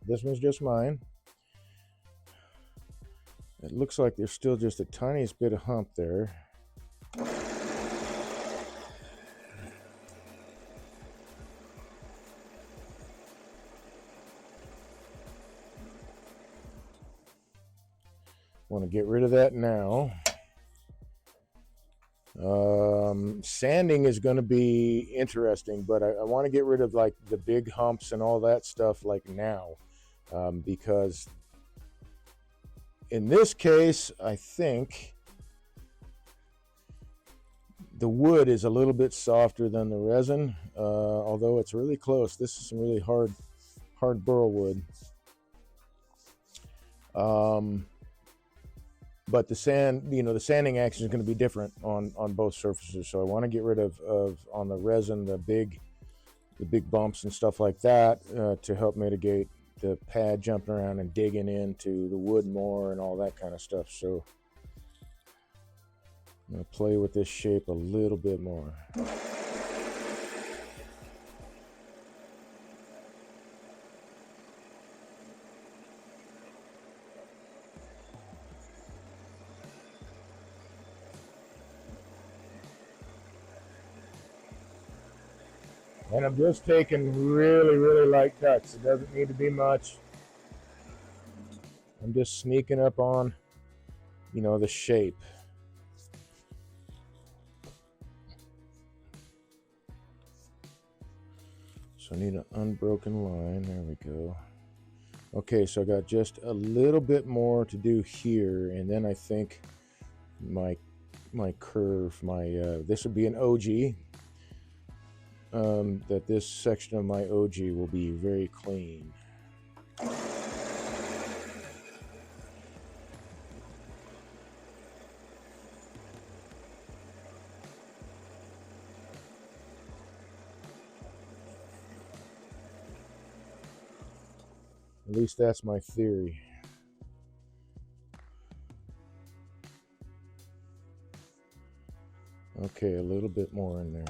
This one's just mine. It looks like there's still just a tiniest bit of hump there. Want to get rid of that now. Sanding is going to be interesting, but I want to get rid of like the big humps and all that stuff like now, because in this case, I think the wood is a little bit softer than the resin, although it's really close. This is some really hard burl wood. But the sand, the sanding action is going to be different on both surfaces. So I want to get rid of on the resin the big bumps and stuff like that to help mitigate the pad jumping around and digging into the wood more and all that kind of stuff. So I'm going to play with this shape a little bit more. And I'm just taking really light cuts. It doesn't need to be much. I'm just sneaking up on, the shape. So I need an unbroken line. There we go. Okay, so I got just a little bit more to do here, and then I think my curve, this would be an OG. That this section of my OG will be very clean. At least that's my theory. Okay, a little bit more in there.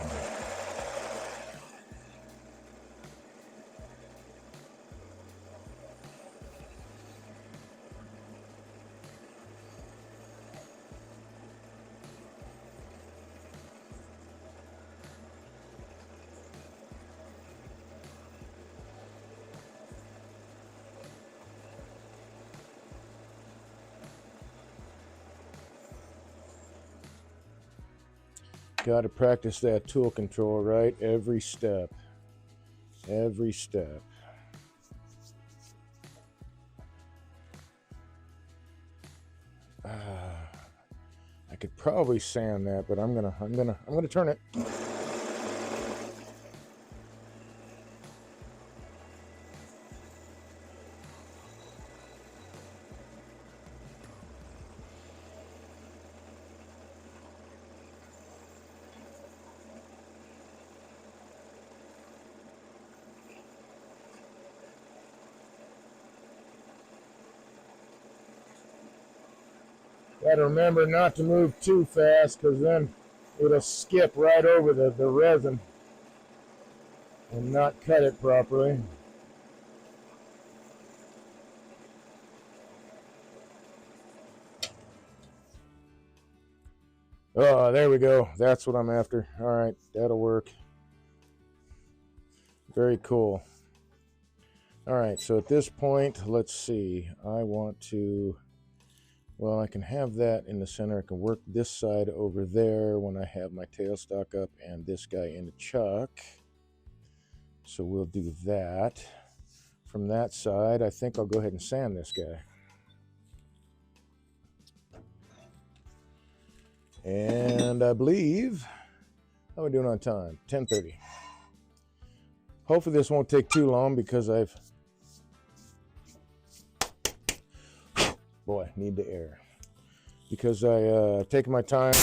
Got to practice that tool control, right? Every step. Every step. I could probably sand that, but I'm gonna turn it. Gotta remember not to move too fast, because then it'll skip right over the resin and not cut it properly. Oh, there we go. That's what I'm after. All right, that'll work. Very cool. All right, so at this point, let's see. I want to, well, I can have that in the center. I can work this side over there when I have my tailstock up and this guy in the chuck. So we'll do that. From that side, I think I'll go ahead and sand this guy. And I believe, how are we doing on time? 10:30. Hopefully this won't take too long, because need the air. Because taken my time,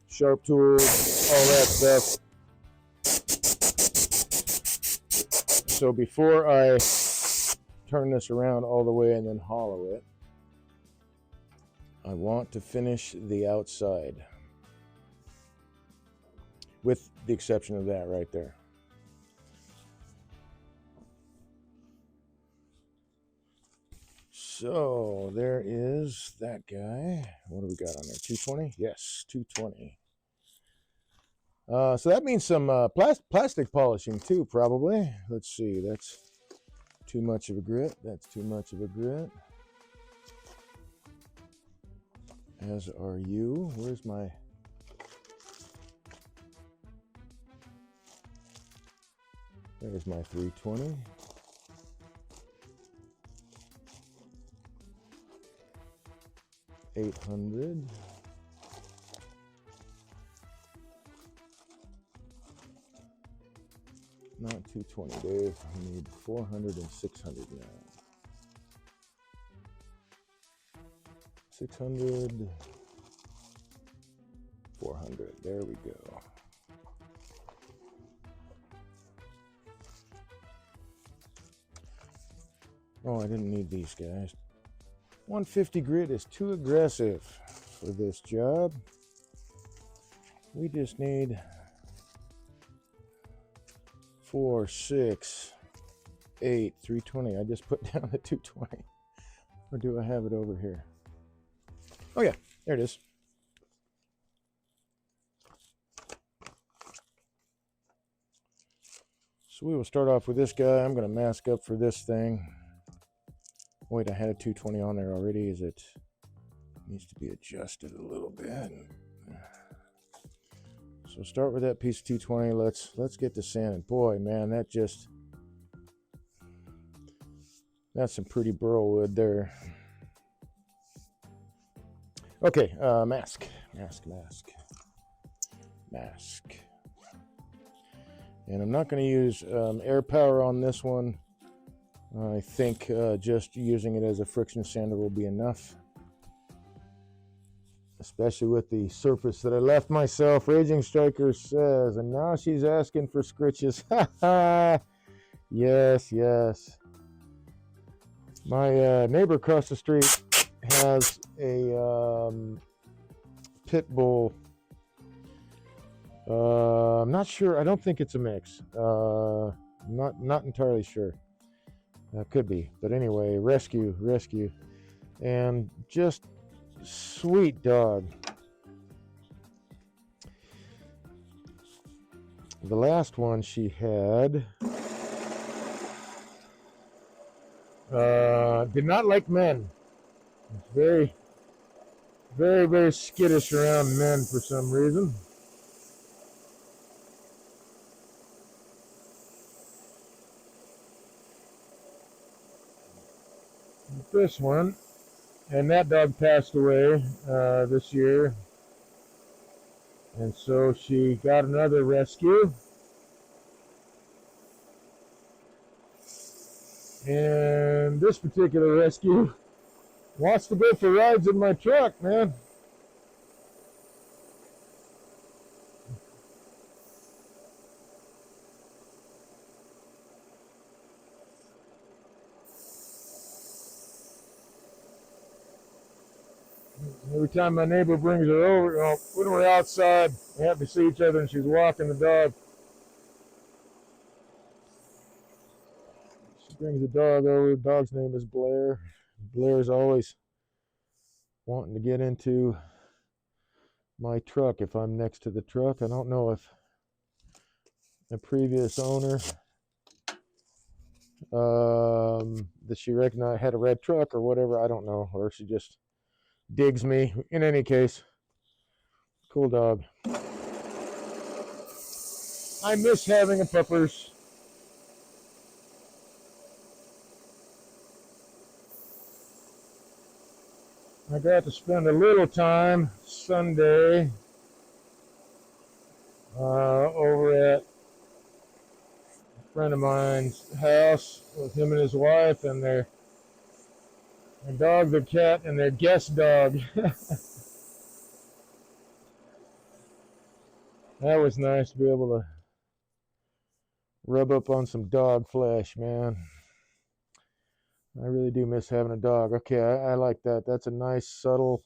sharp tools, all that stuff. So before I turn this around all the way and then hollow it, I want to finish the outside, with the exception of that right there. So there is that guy. What do we got on there? 220? Yes, 220. So that means some plastic polishing too, probably. Let's see. That's too much of a grit. That's too much of a grit. As are you. Where's my... There's my 320. $800. Not 220, Dave. We need 400 and 600 now. 600, 400. There we go. Oh, I didn't need these guys. 150 grit is too aggressive for this job. We just need 4, 6, 8, 320. I just put down the 220. Or do I have it over here? Oh yeah, there it is. So we will start off with this guy. I'm going to mask up for this thing. Wait, I had a 220 on there already. Is it needs to be adjusted a little bit? So start with that piece of 220. Let's get the sand. And boy, man, that's some pretty burl wood there. Okay, mask. And I'm not going to use air power on this one. I think just using it as a friction sander will be enough. Especially with the surface that I left myself. Raging Striker says, and now she's asking for scritches. Yes. My neighbor across the street has a pit bull. I'm not sure. I don't think it's a mix. Not entirely sure. Could be, but anyway, rescue, and just sweet dog. The last one she had did not like men. Very skittish around men for some reason. This one, and that dog passed away this year, and so she got another rescue, and this particular rescue wants to go for rides in my truck, man. Every time my neighbor brings her over, when we're outside, we have to see each other, and she's walking the dog. She brings the dog over. The dog's name is Blair. Blair's always wanting to get into my truck if I'm next to the truck. I don't know if the previous owner that she recognized had a red truck or whatever. I don't know, or she just digs me. In any case, cool dog. I miss having a puppers. I got to spend a little time Sunday over at a friend of mine's house with him and his wife and their dog, their cat, and their guest dog. That was nice to be able to rub up on some dog flesh, man. I really do miss having a dog. Okay, I like that. That's a nice subtle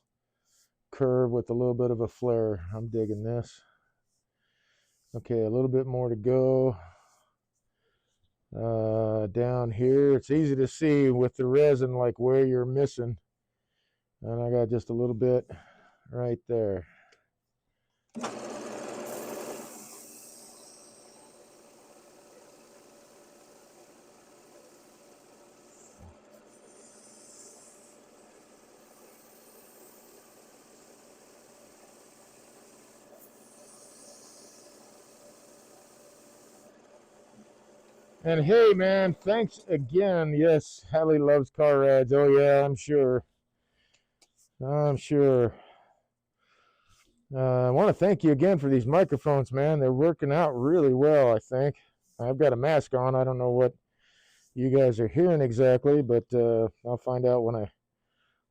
curve with a little bit of a flare. I'm digging this. Okay, a little bit more to go. Down here, it's easy to see with the resin like where you're missing, and I got just a little bit right there. And hey, man, thanks again. Yes, Hallie loves car rides. Oh, yeah, I'm sure. I want to thank you again for these microphones, man. They're working out really well, I think. I've got a mask on. I don't know what you guys are hearing exactly, but I'll find out when I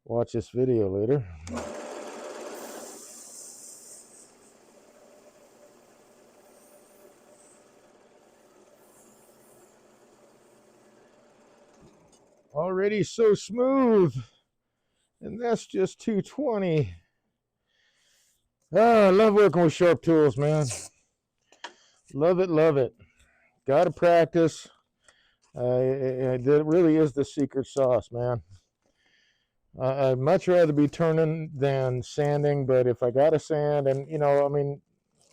watch this video later. Already so smooth, and that's just 220. I love working with sharp tools, man. Love it, love it. Gotta practice. That really is the secret sauce, man. I'd much rather be turning than sanding, but if I gotta sand, and I mean,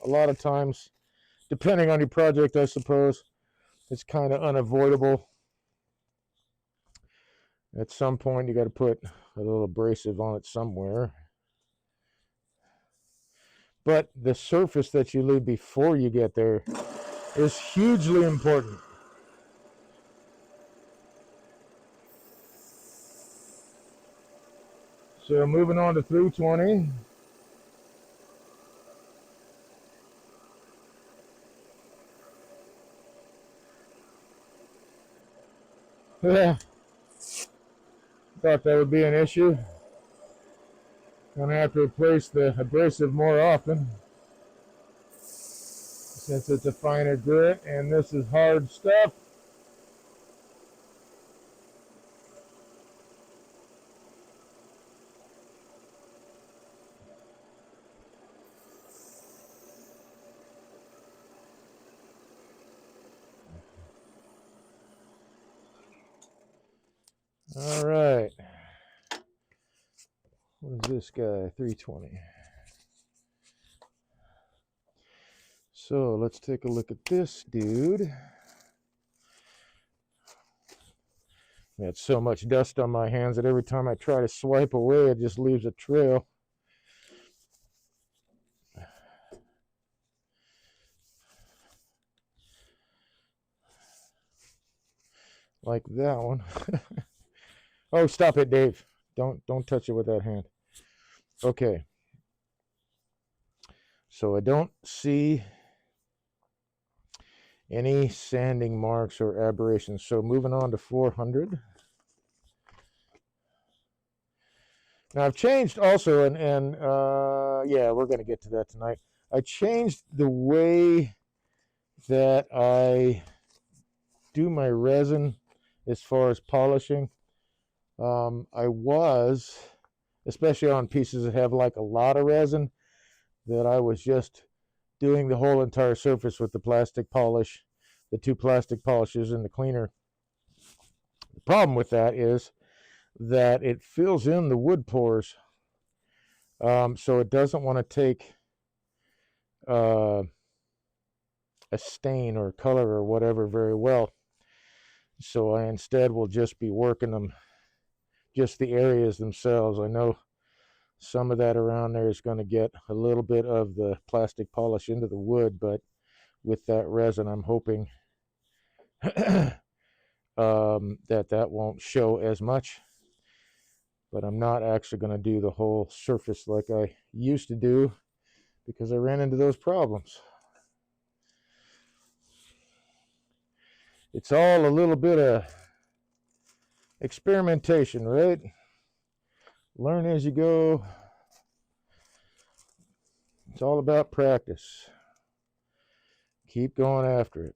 a lot of times, depending on your project, I suppose, it's kind of unavoidable. At some point, you got to put a little abrasive on it somewhere. But the surface that you leave before you get there is hugely important. So moving on to 320. Yeah, thought that would be an issue. Gonna have to replace the abrasive more often since it's a finer grit and this is hard stuff. All right. What is this guy? 320. So let's take a look at this dude. I got so much dust on my hands that every time I try to swipe away, it just leaves a trail. Like that one. Oh, stop it, Dave. Don't touch it with that hand. Okay. So I don't see any sanding marks or aberrations. So moving on to 400. Now I've changed also, and yeah, we're going to get to that tonight. I changed the way that I do my resin as far as polishing. I was, especially on pieces that have like a lot of resin, that I was just doing the whole entire surface with the plastic polish, the 2 plastic polishes and the cleaner. The problem with that is that it fills in the wood pores, so it doesn't want to take a stain or color or whatever very well. So I instead will just be working them, just the areas themselves. I know some of that around there is going to get a little bit of the plastic polish into the wood, but with that resin, I'm hoping that won't show as much. But I'm not actually going to do the whole surface like I used to do because I ran into those problems. It's all a little bit of experimentation, right? Learn as you go. It's all about practice. Keep going after it.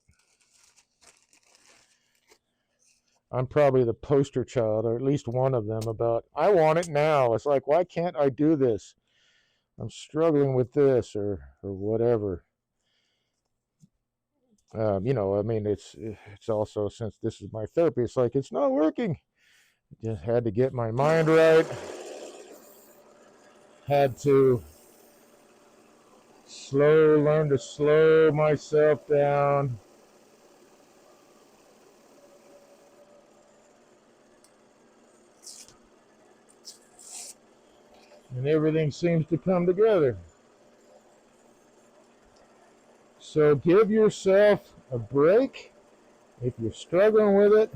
I'm probably the poster child, or at least one of them, about I want it now. It's like, why can't I do this? I'm struggling with this or whatever. I mean, it's also, since this is my therapy, it's like, it's not working. Just had to get my mind right. Had to learn to slow myself down. And everything seems to come together. So give yourself a break. If you're struggling with it,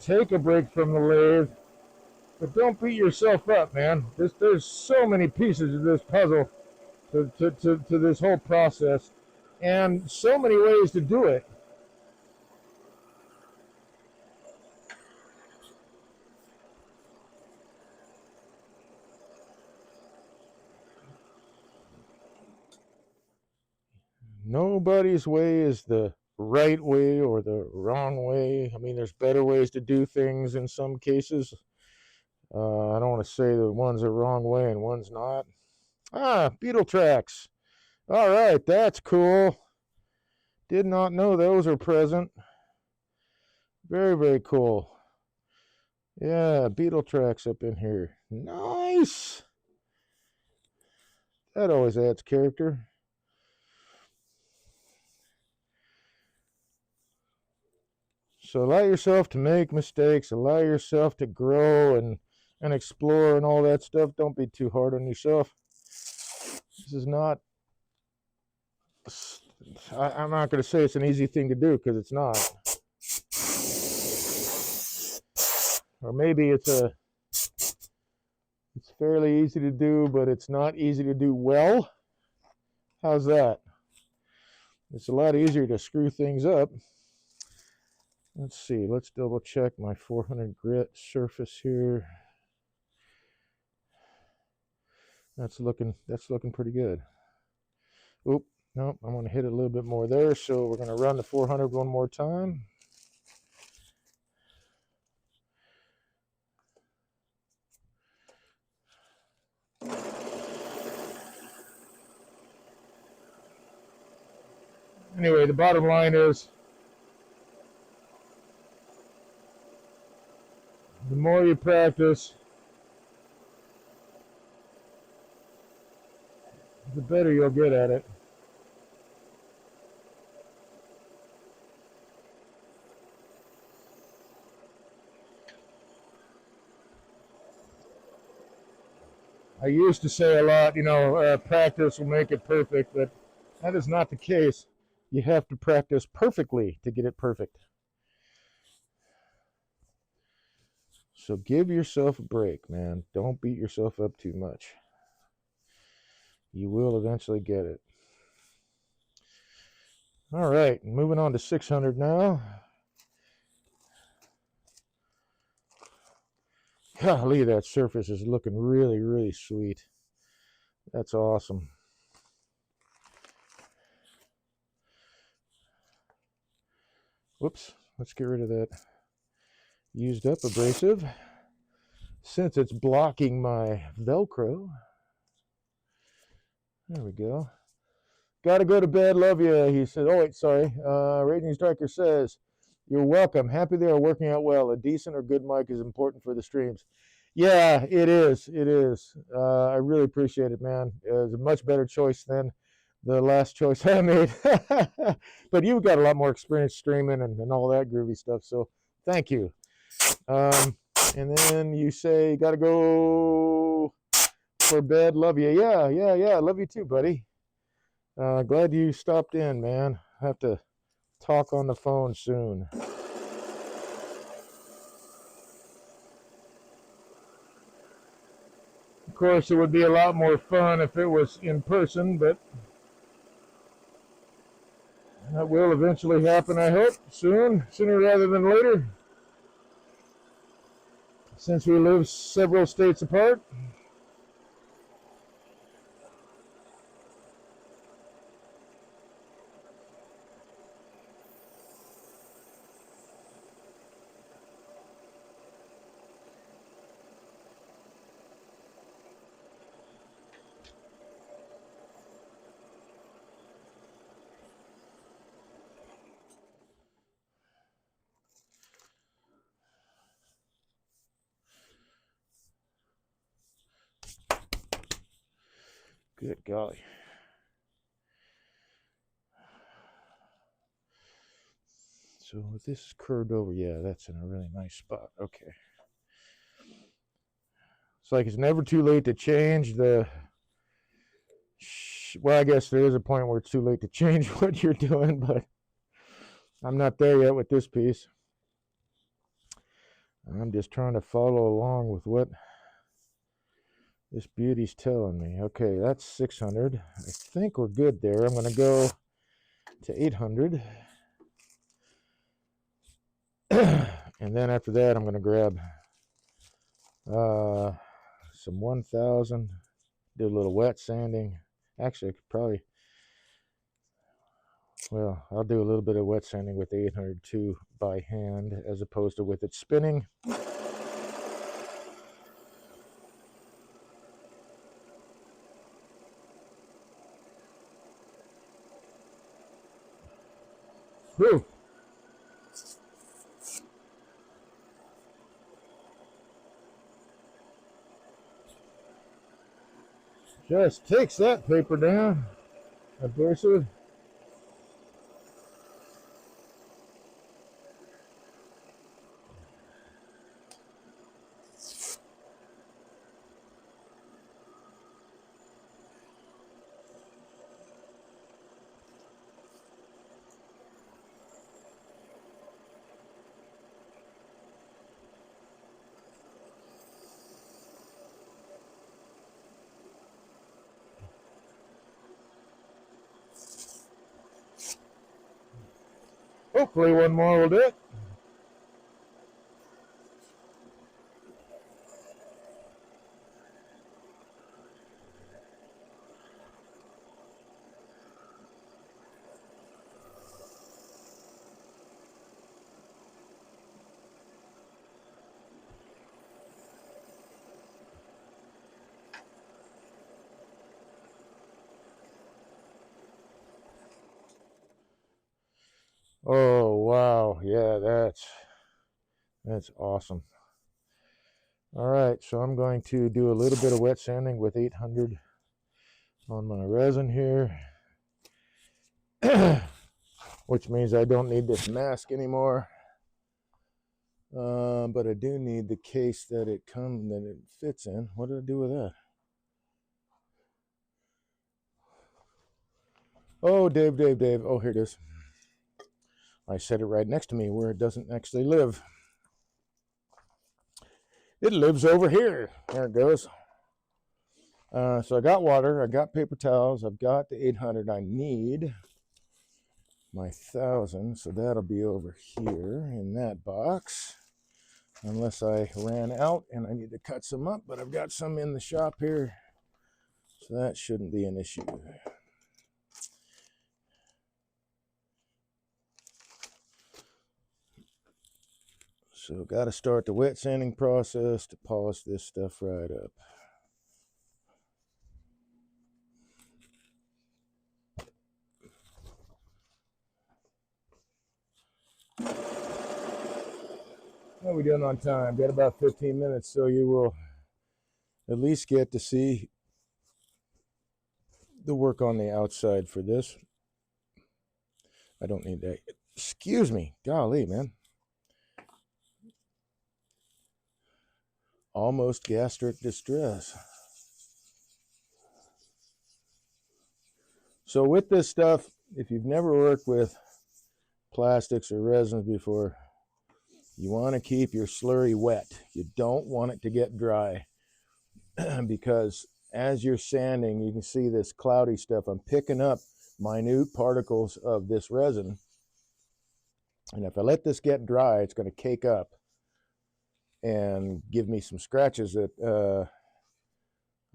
take a break from the lathe. But don't beat yourself up, man. There's so many pieces of this puzzle to this whole process. And so many ways to do it. Nobody's way is the right way or the wrong way. I mean, there's better ways to do things in some cases. I don't want to say that one's the wrong way and one's not. Ah, beetle tracks. All right, that's cool. Did not know those are present. Very, very cool. Yeah, beetle tracks up in here. Nice. That always adds character. So allow yourself to make mistakes. Allow yourself to grow and explore and all that stuff. Don't be too hard on yourself. This is not. I'm not going to say it's an easy thing to do because it's not. Or maybe it's fairly easy to do, but it's not easy to do well. How's that? It's a lot easier to screw things up. Let's see. Let's double check my 400 grit surface here. That's looking pretty good. Oop, nope, I'm going to hit it a little bit more there. So we're going to run the 400 one more time. Anyway, the bottom line is the more you practice, the better you'll get at it. I used to say a lot, practice will make it perfect, but that is not the case. You have to practice perfectly to get it perfect. So give yourself a break, man. Don't beat yourself up too much. You will eventually get it. All right, moving on to 600 now. Golly, that surface is looking really, really sweet. That's awesome. Whoops, let's get rid of that used up abrasive since it's blocking my Velcro. There we go. Gotta go to bed, love you. He said, oh wait, sorry. Raging Striker says, you're welcome. Happy they are working out well. A decent or good mic is important for the streams. Yeah, it is. It is. I really appreciate it, man. It was a much better choice than the last choice I made. But you've got a lot more experience streaming and all that groovy stuff. So thank you. And then you say, gotta go for bed. Love you. Yeah. Love you too, buddy. Glad you stopped in, man. I have to talk on the phone soon. Of course, it would be a lot more fun if it was in person, but that will eventually happen, I hope, sooner rather than later, since we live several states apart. Good golly. So if this is curved over, yeah, that's in a really nice spot. Okay. It's like it's never too late to change the. Well, I guess there is a point where it's too late to change what you're doing, but I'm not there yet with this piece. I'm just trying to follow along with what this beauty's telling me. Okay, that's 600. I think we're good there. I'm going to go to 800. And then after that, I'm going to grab some 1000, do a little wet sanding. Actually, I could probably, well, I'll do a little bit of wet sanding with the 802 by hand as opposed to with it spinning. Whew. Just takes that paper down. Abrasive. Hopefully one more will do it. Oh wow, yeah, that's awesome. All right, so I'm going to do a little bit of wet sanding with 800 on my resin here, which means I don't need this mask anymore. But I do need the case that it fits in. What did I do with that? Oh, Dave. Oh, here it is. I set it right next to me where it doesn't actually live. It lives over here. There it goes. So I got water, I got paper towels, I've got the 800. I need my 1000, so that'll be over here in that box. Unless I ran out and I need to cut some up, but I've got some in the shop here, so that shouldn't be an issue. So got to start the wet sanding process to polish this stuff right up. How are we doing on time? Got about 15 minutes, so you will at least get to see the work on the outside for this. I don't need that. Excuse me. Golly, man. Almost gastric distress. So with this stuff, if you've never worked with plastics or resins before, you want to keep your slurry wet. You don't want it to get dry because as you're sanding, you can see this cloudy stuff. I'm picking up minute particles of this resin. And if I let this get dry, it's going to cake up and give me some scratches that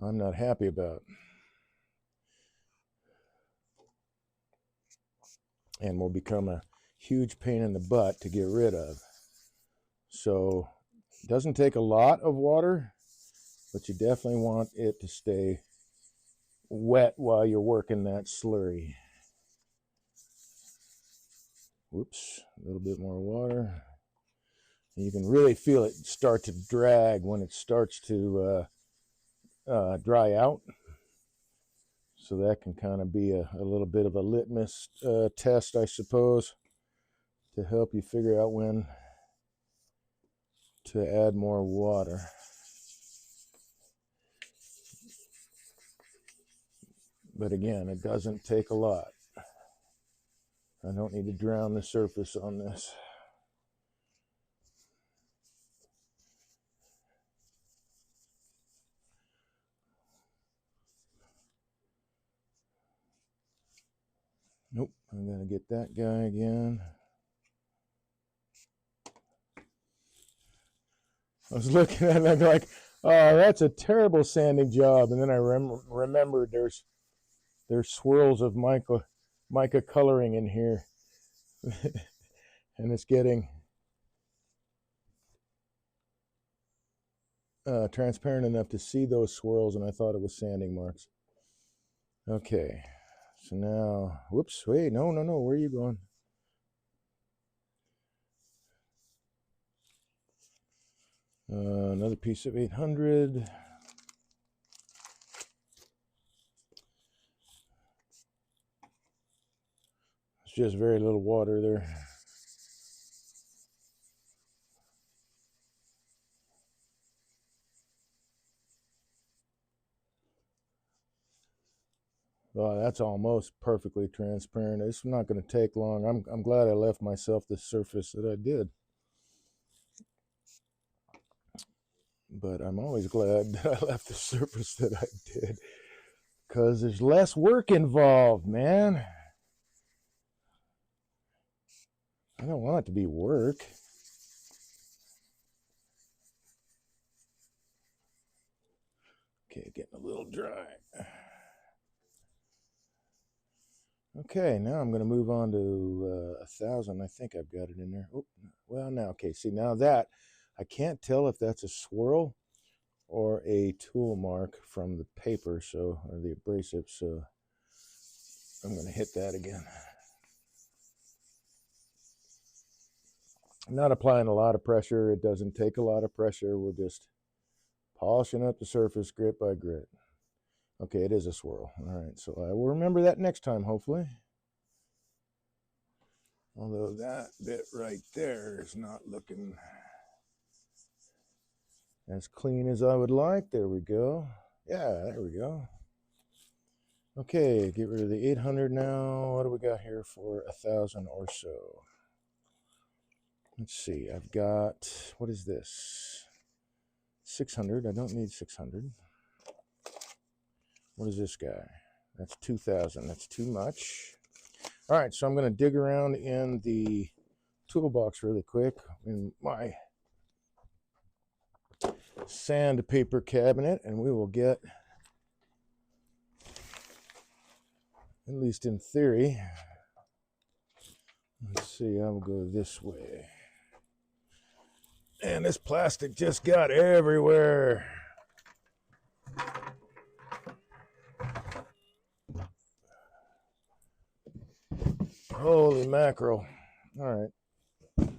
I'm not happy about. And will become a huge pain in the butt to get rid of. So it doesn't take a lot of water, but you definitely want it to stay wet while you're working that slurry. Whoops, a little bit more water. And you can really feel it start to drag when it starts to dry out. So that can kind of be a little bit of a litmus test, I suppose, to help you figure out when to add more water. But again, it doesn't take a lot. I don't need to drown the surface on this. Nope, I'm gonna get that guy again. I was looking at it and I'm like, oh, that's a terrible sanding job. And then I remembered there's swirls of mica coloring in here. And it's getting transparent enough to see those swirls, and I thought it was sanding marks. Okay, so now, whoops, wait, no, where are you going? Another piece of 800. It's just very little water there. Oh, that's almost perfectly transparent. It's not going to take long. I'm glad I left myself the surface that I did. But I'm always glad that I left the surface that I did, because there's less work involved, man. I don't want it to be work. Okay, getting a little dry. Okay, now I'm going to move on to 1,000. I think I've got it in there. Oh, well, now, okay, see, now that, I can't tell if that's a swirl or a tool mark from the paper, so, or the abrasive, so I'm going to hit that again. I'm not applying a lot of pressure. It doesn't take a lot of pressure. We're just polishing up the surface grit by grit. Okay, it is a swirl. All right, so I will remember that next time, hopefully. Although that bit right there is not looking as clean as I would like. There we go. Yeah, there we go. Okay, get rid of the 800 now. What do we got here for 1,000 or so? Let's see, I've got, what is this? 600, I don't need 600. What is this guy? That's 2,000, that's too much. All right, so I'm gonna dig around in the toolbox really quick in my sandpaper cabinet, and we will get, at least in theory, let's see, I'll go this way. And this plastic just got everywhere. Holy mackerel. All right.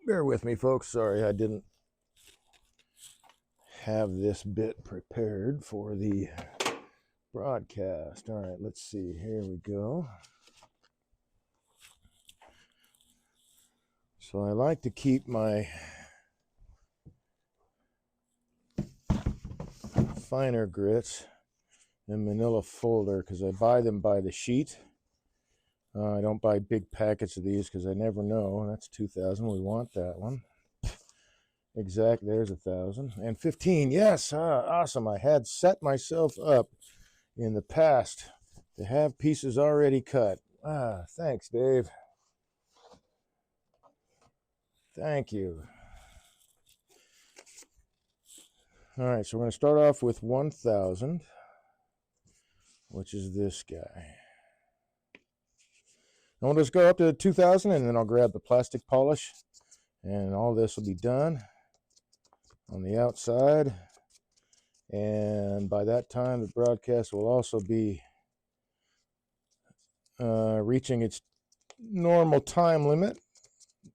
Bear with me, folks. Sorry, I didn't have this bit prepared for the broadcast. All right, let's see. Here we go. So I like to keep my finer grits in manila folder because I buy them by the sheet. I don't buy big packets of these because I never know. That's 2,000. We want that one. Exact. There's 1,000 and 15. Yes, awesome. I had set myself up in the past to have pieces already cut. Thanks, Dave. Thank you. All right, so we're going to start off with 1,000, which is this guy. And we'll just go up to 2,000, and then I'll grab the plastic polish, and all this will be done on the outside. And by that time, the broadcast will also be reaching its normal time limit.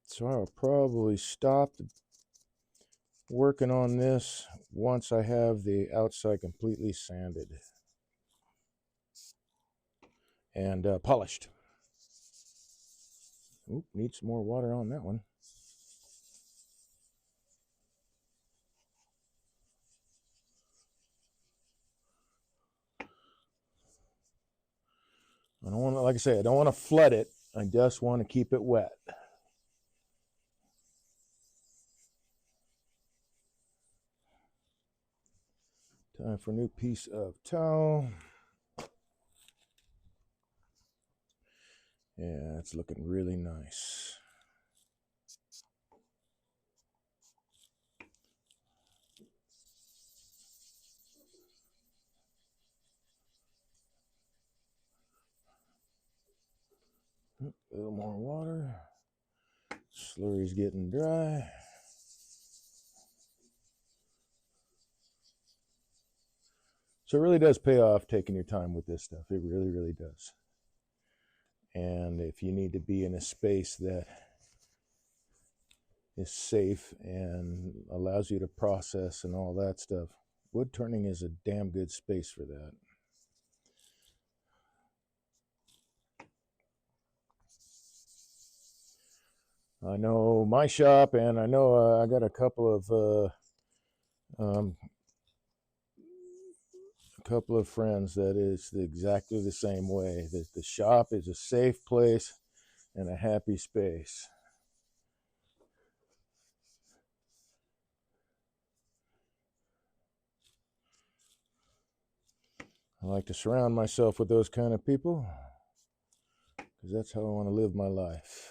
So I'll probably stop working on this once I have the outside completely sanded and polished. Oop, need some more water on that one. I don't want to, like I say, I don't want to flood it. I just want to keep it wet. Time for a new piece of towel. Yeah, it's looking really nice. A little more water. Slurry's getting dry. So it really does pay off taking your time with this stuff. It really, really does. And if you need to be in a space that is safe and allows you to process and all that stuff, wood turning is a damn good space for that. I know my shop, and I know I got a couple of friends that is exactly the same way. That the shop is a safe place and a happy space. I like to surround myself with those kind of people because that's how I want to live my life.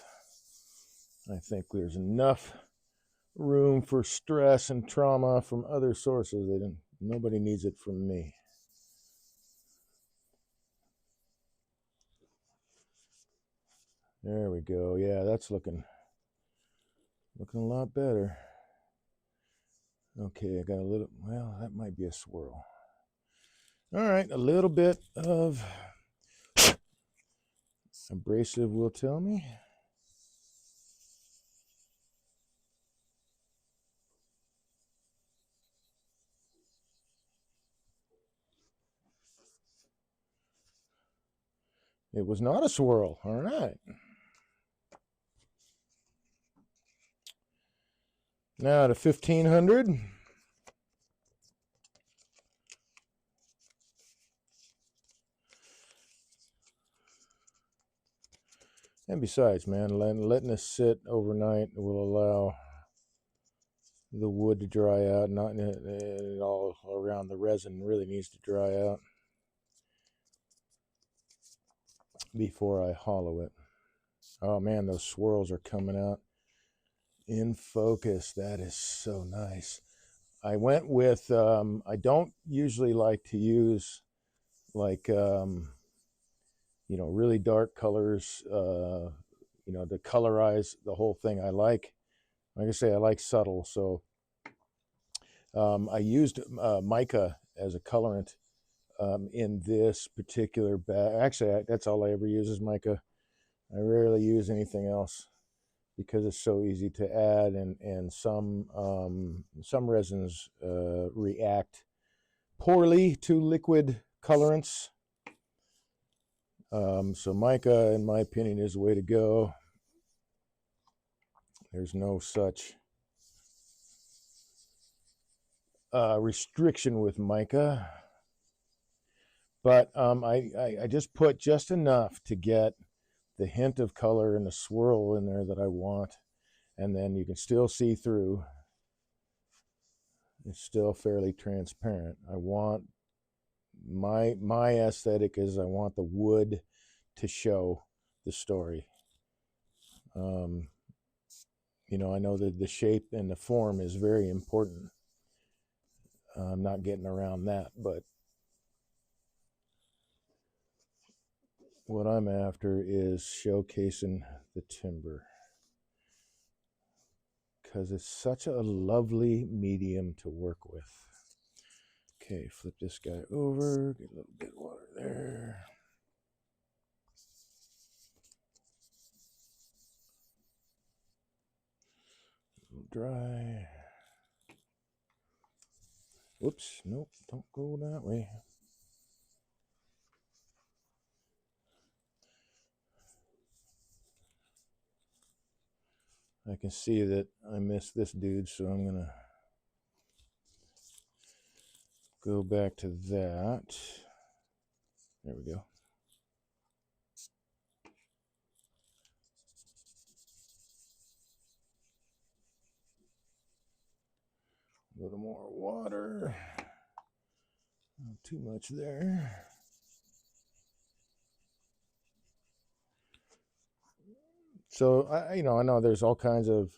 I think there's enough room for stress and trauma from other sources. Nobody needs it from me. There we go. Yeah, that's looking a lot better. Okay, I got a little, well, that might be a swirl. All right, a little bit of abrasive will tell me. It was not a swirl. All right. Now to 1500. And besides, man, letting this sit overnight will allow the wood to dry out. Not all around the resin really needs to dry out before I hollow it. Oh man, those swirls are coming out in focus. That is so nice. I went with, I don't usually like to use like, really dark colors, to colorize the whole thing. Like I say, I like subtle. So I used mica as a colorant in this particular bag. Actually, that's all I ever use is mica. I rarely use anything else because it's so easy to add, and some resins react poorly to liquid colorants. So mica, in my opinion, is the way to go. There's no such restriction with mica, but I just put just enough to get the hint of color and the swirl in there that I want, and then you can still see through. It's still fairly transparent. I want my aesthetic is I want the wood to show the story. I know that the shape and the form is very important. I'm not getting around that, but what I'm after is showcasing the timber because it's such a lovely medium to work with. Okay, flip this guy over, get a little bit of water there. A little dry. Whoops, nope, don't go that way. I can see that I missed this dude, so I'm gonna go back to that. There we go. A little more water. Not too much there. So I know there's all kinds of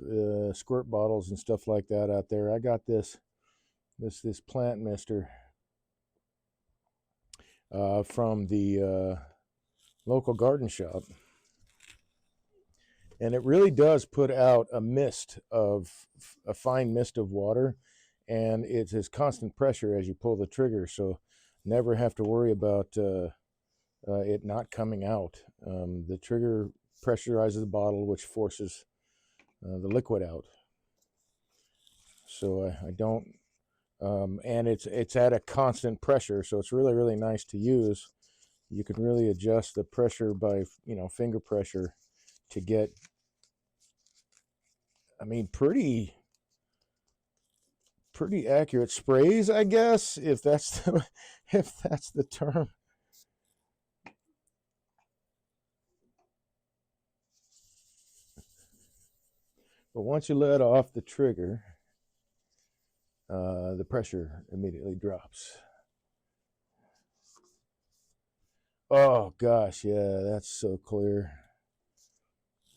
squirt bottles and stuff like that out there. I got this plant mister from the local garden shop, and it really does put out a fine mist of water, and it's as constant pressure as you pull the trigger, so never have to worry about it not coming out. The trigger pressurizes the bottle, which forces the liquid out. So I don't, and it's at a constant pressure, so it's really, really nice to use. You can really adjust the pressure by finger pressure to get, I mean, pretty accurate sprays, I guess, if that's if that's the term. But once you let off the trigger, the pressure immediately drops. Oh gosh, yeah, that's so clear.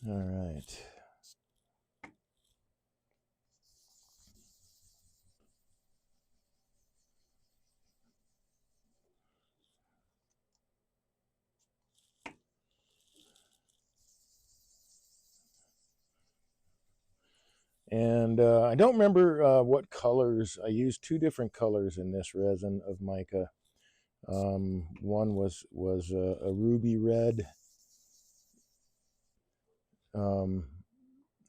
All right. And I don't remember what colors. I used two different colors in this resin of mica. One was a ruby red, and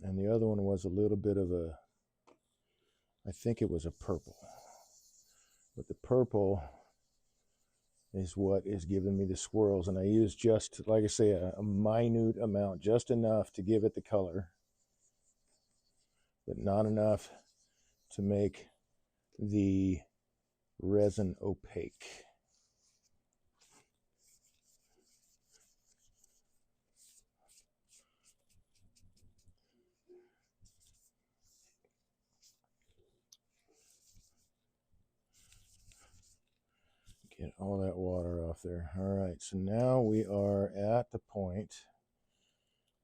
the other one was a little bit of a, I think it was a purple. But the purple is what is giving me the swirls, and I use just, like I say, a minute amount, just enough to give it the color, but not enough to make the resin opaque. Get all that water off there. All right, so now we are at the point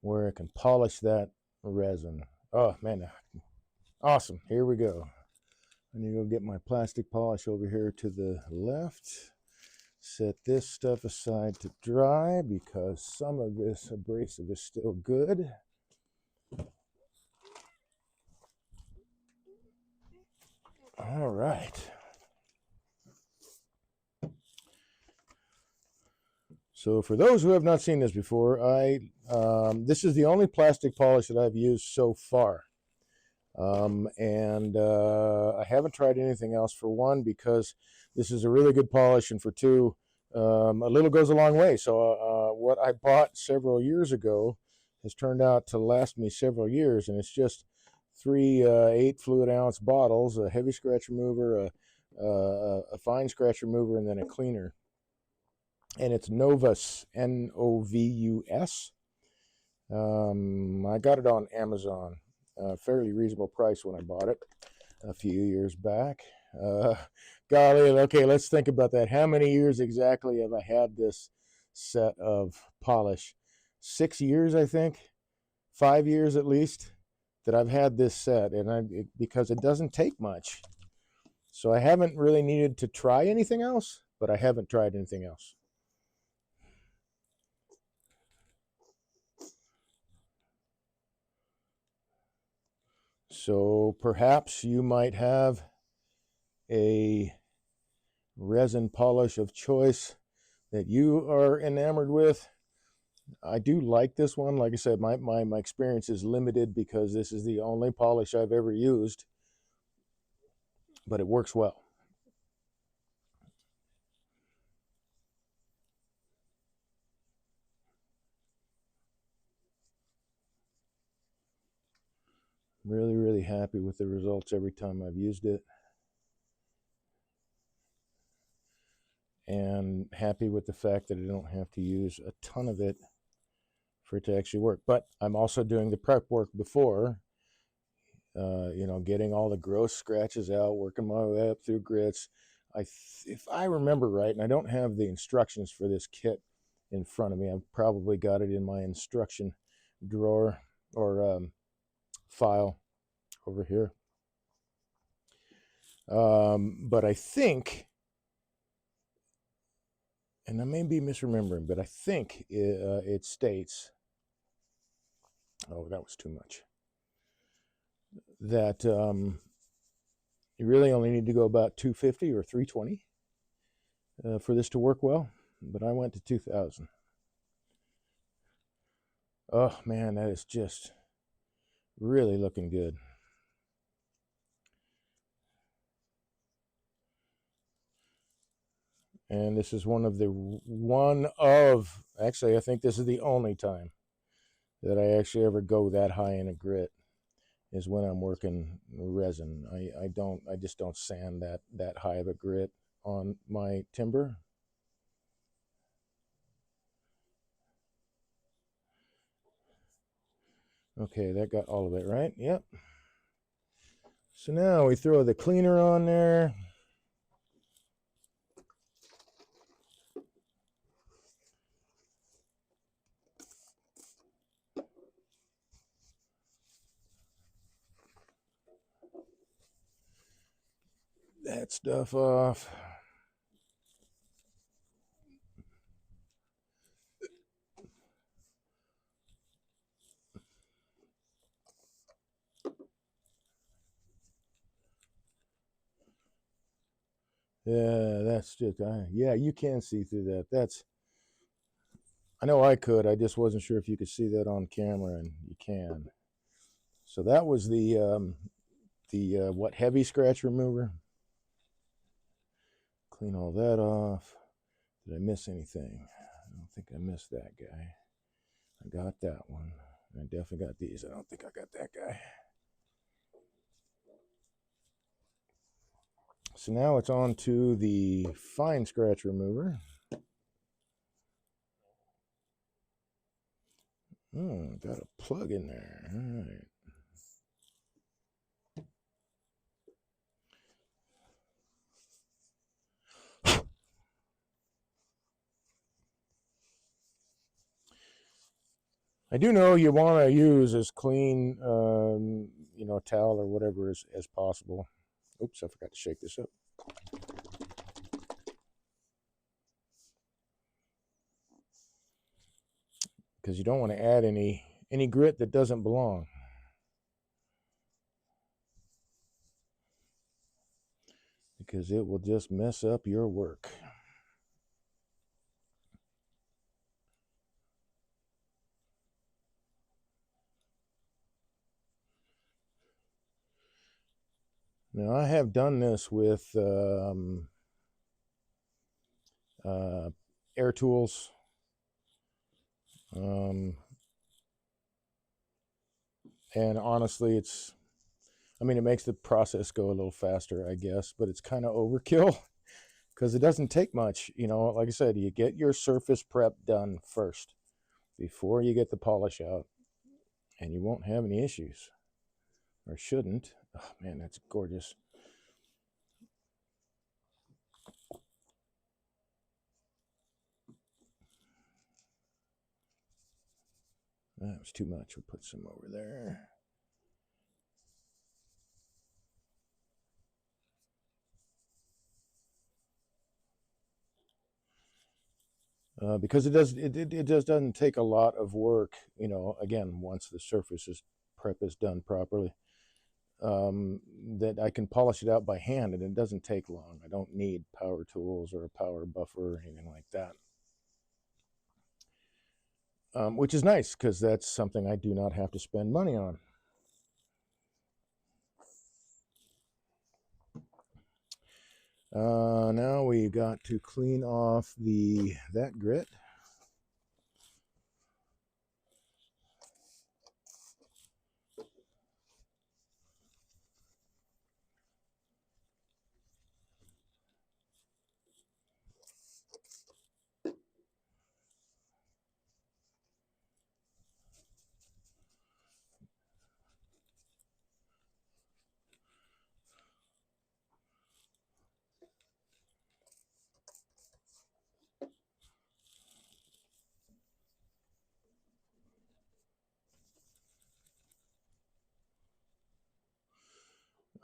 where I can polish that resin. Oh man, awesome. Here we go. I need to go get my plastic polish over here to the left. Set this stuff aside to dry because some of this abrasive is still good. All right. So for those who have not seen this before, this is the only plastic polish that I've used so far. And I haven't tried anything else, for one, because this is a really good polish, and for two, a little goes a long way. So what I bought several years ago has turned out to last me several years, and it's just three 8 fluid ounce bottles, a heavy scratch remover, a fine scratch remover, and then a cleaner. And it's Novus, Novus. I got it on Amazon. Fairly reasonable price when I bought it a few years back. Golly, okay, let's think about that. How many years exactly have I had this set of polish? 6 years, I think. 5 years at least that I've had this set, and because it doesn't take much. So I haven't really needed to try anything else, but I haven't tried anything else. So perhaps you might have a resin polish of choice that you are enamored with. I do like this one. Like I said, my experience is limited because this is the only polish I've ever used, but it works well. Really, really happy with the results every time I've used it. And happy with the fact that I don't have to use a ton of it for it to actually work. But I'm also doing the prep work before, getting all the gross scratches out, working my way up through grits. If I remember right, and I don't have the instructions for this kit in front of me, I've probably got it in my instruction drawer or file over here. But I think, and I may be misremembering, but I think it states, oh, that was too much, that you really only need to go about 250 or 320 for this to work well, but I went to 2000. Oh man, that is just really looking good. And this is actually, I think this is the only time that I actually ever go that high in a grit, is when I'm working resin. I just don't sand that high of a grit on my timber. Okay, that got all of it, right? Yep. So now we throw the cleaner on there. That stuff off. Yeah, that's just, yeah, you can see through that. I know I could. I just wasn't sure if you could see that on camera, and you can. So that was the what, heavy scratch remover. Clean all that off. Did I miss anything? I don't think I missed that guy. I got that one. I definitely got these. I don't think I got that guy. So now it's on to the fine scratch remover. Got a plug in there. All right. I do know you want to use as clean, towel or whatever as possible. Oops, I forgot to shake this up. Because you don't want to add any grit that doesn't belong. Because it will just mess up your work. Now I have done this with air tools. And honestly, it makes the process go a little faster, I guess, but it's kind of overkill because it doesn't take much. Like I said, you get your surface prep done first before you get the polish out, and you won't have any issues, or shouldn't. Oh man, that's gorgeous. That was too much. We'll put some over there. Because it just doesn't take a lot of work, again, once the surface prep is done properly, that I can polish it out by hand, and it doesn't take long. I don't need power tools or a power buffer or anything like that, which is nice because that's something I do not have to spend money on. Now we got to clean off that grit.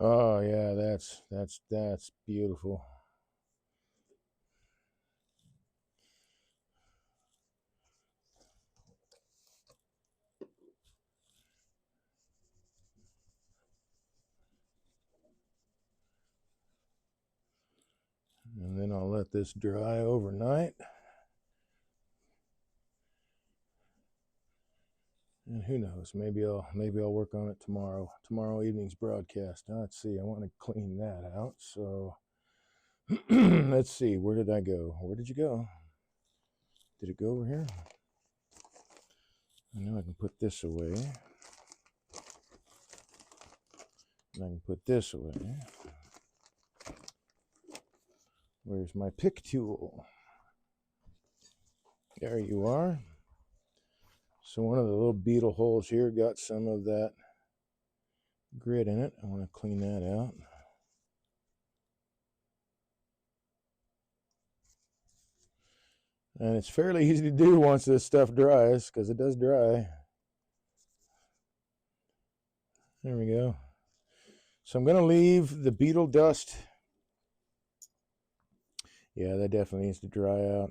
Oh yeah, that's beautiful. And then I'll let this dry overnight. And who knows? Maybe I'll work on it tomorrow. Tomorrow evening's broadcast. Let's see. I want to clean that out. So let's see. Where did I go? Where did you go? Did it go over here? I know I can put this away. And I can put this away. Where's my pick tool? There you are. So one of the little beetle holes here got some of that grit in it. I want to clean that out. And it's fairly easy to do once this stuff dries, because it does dry. There we go. So I'm going to leave the beetle dust. Yeah, that definitely needs to dry out.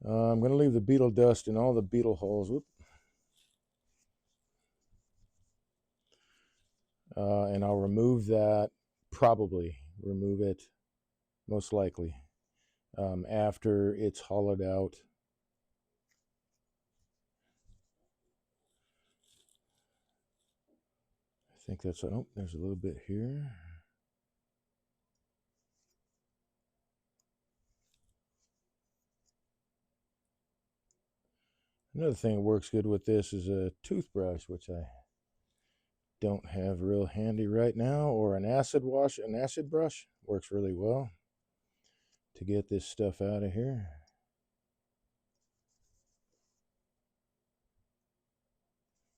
I'm going to leave the beetle dust in all the beetle holes. Whoop. And I'll remove that, probably remove it, most likely, after it's hollowed out. I think that's, oh, there's a little bit here. Another thing that works good with this is a toothbrush, which I don't have real handy right now, or an acid brush works really well to get this stuff out of here.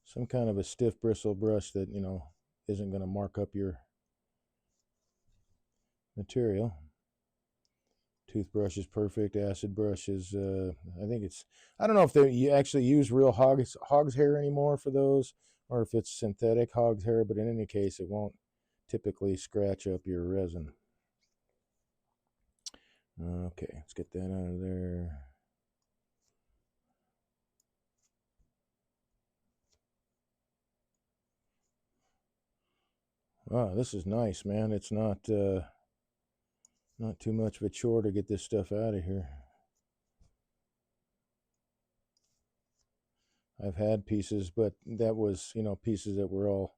Some kind of a stiff bristle brush that, you know, isn't going to mark up your material. Toothbrush is perfect. Acid brush is, I think it's, I don't know if you actually use real hog's hair anymore for those, or if it's synthetic hog's hair, but in any case, it won't typically scratch up your resin. Okay, let's get that out of there. Wow, this is nice, man. It's not too much of a chore to get this stuff out of here. I've had pieces, but that was, you know, pieces that were all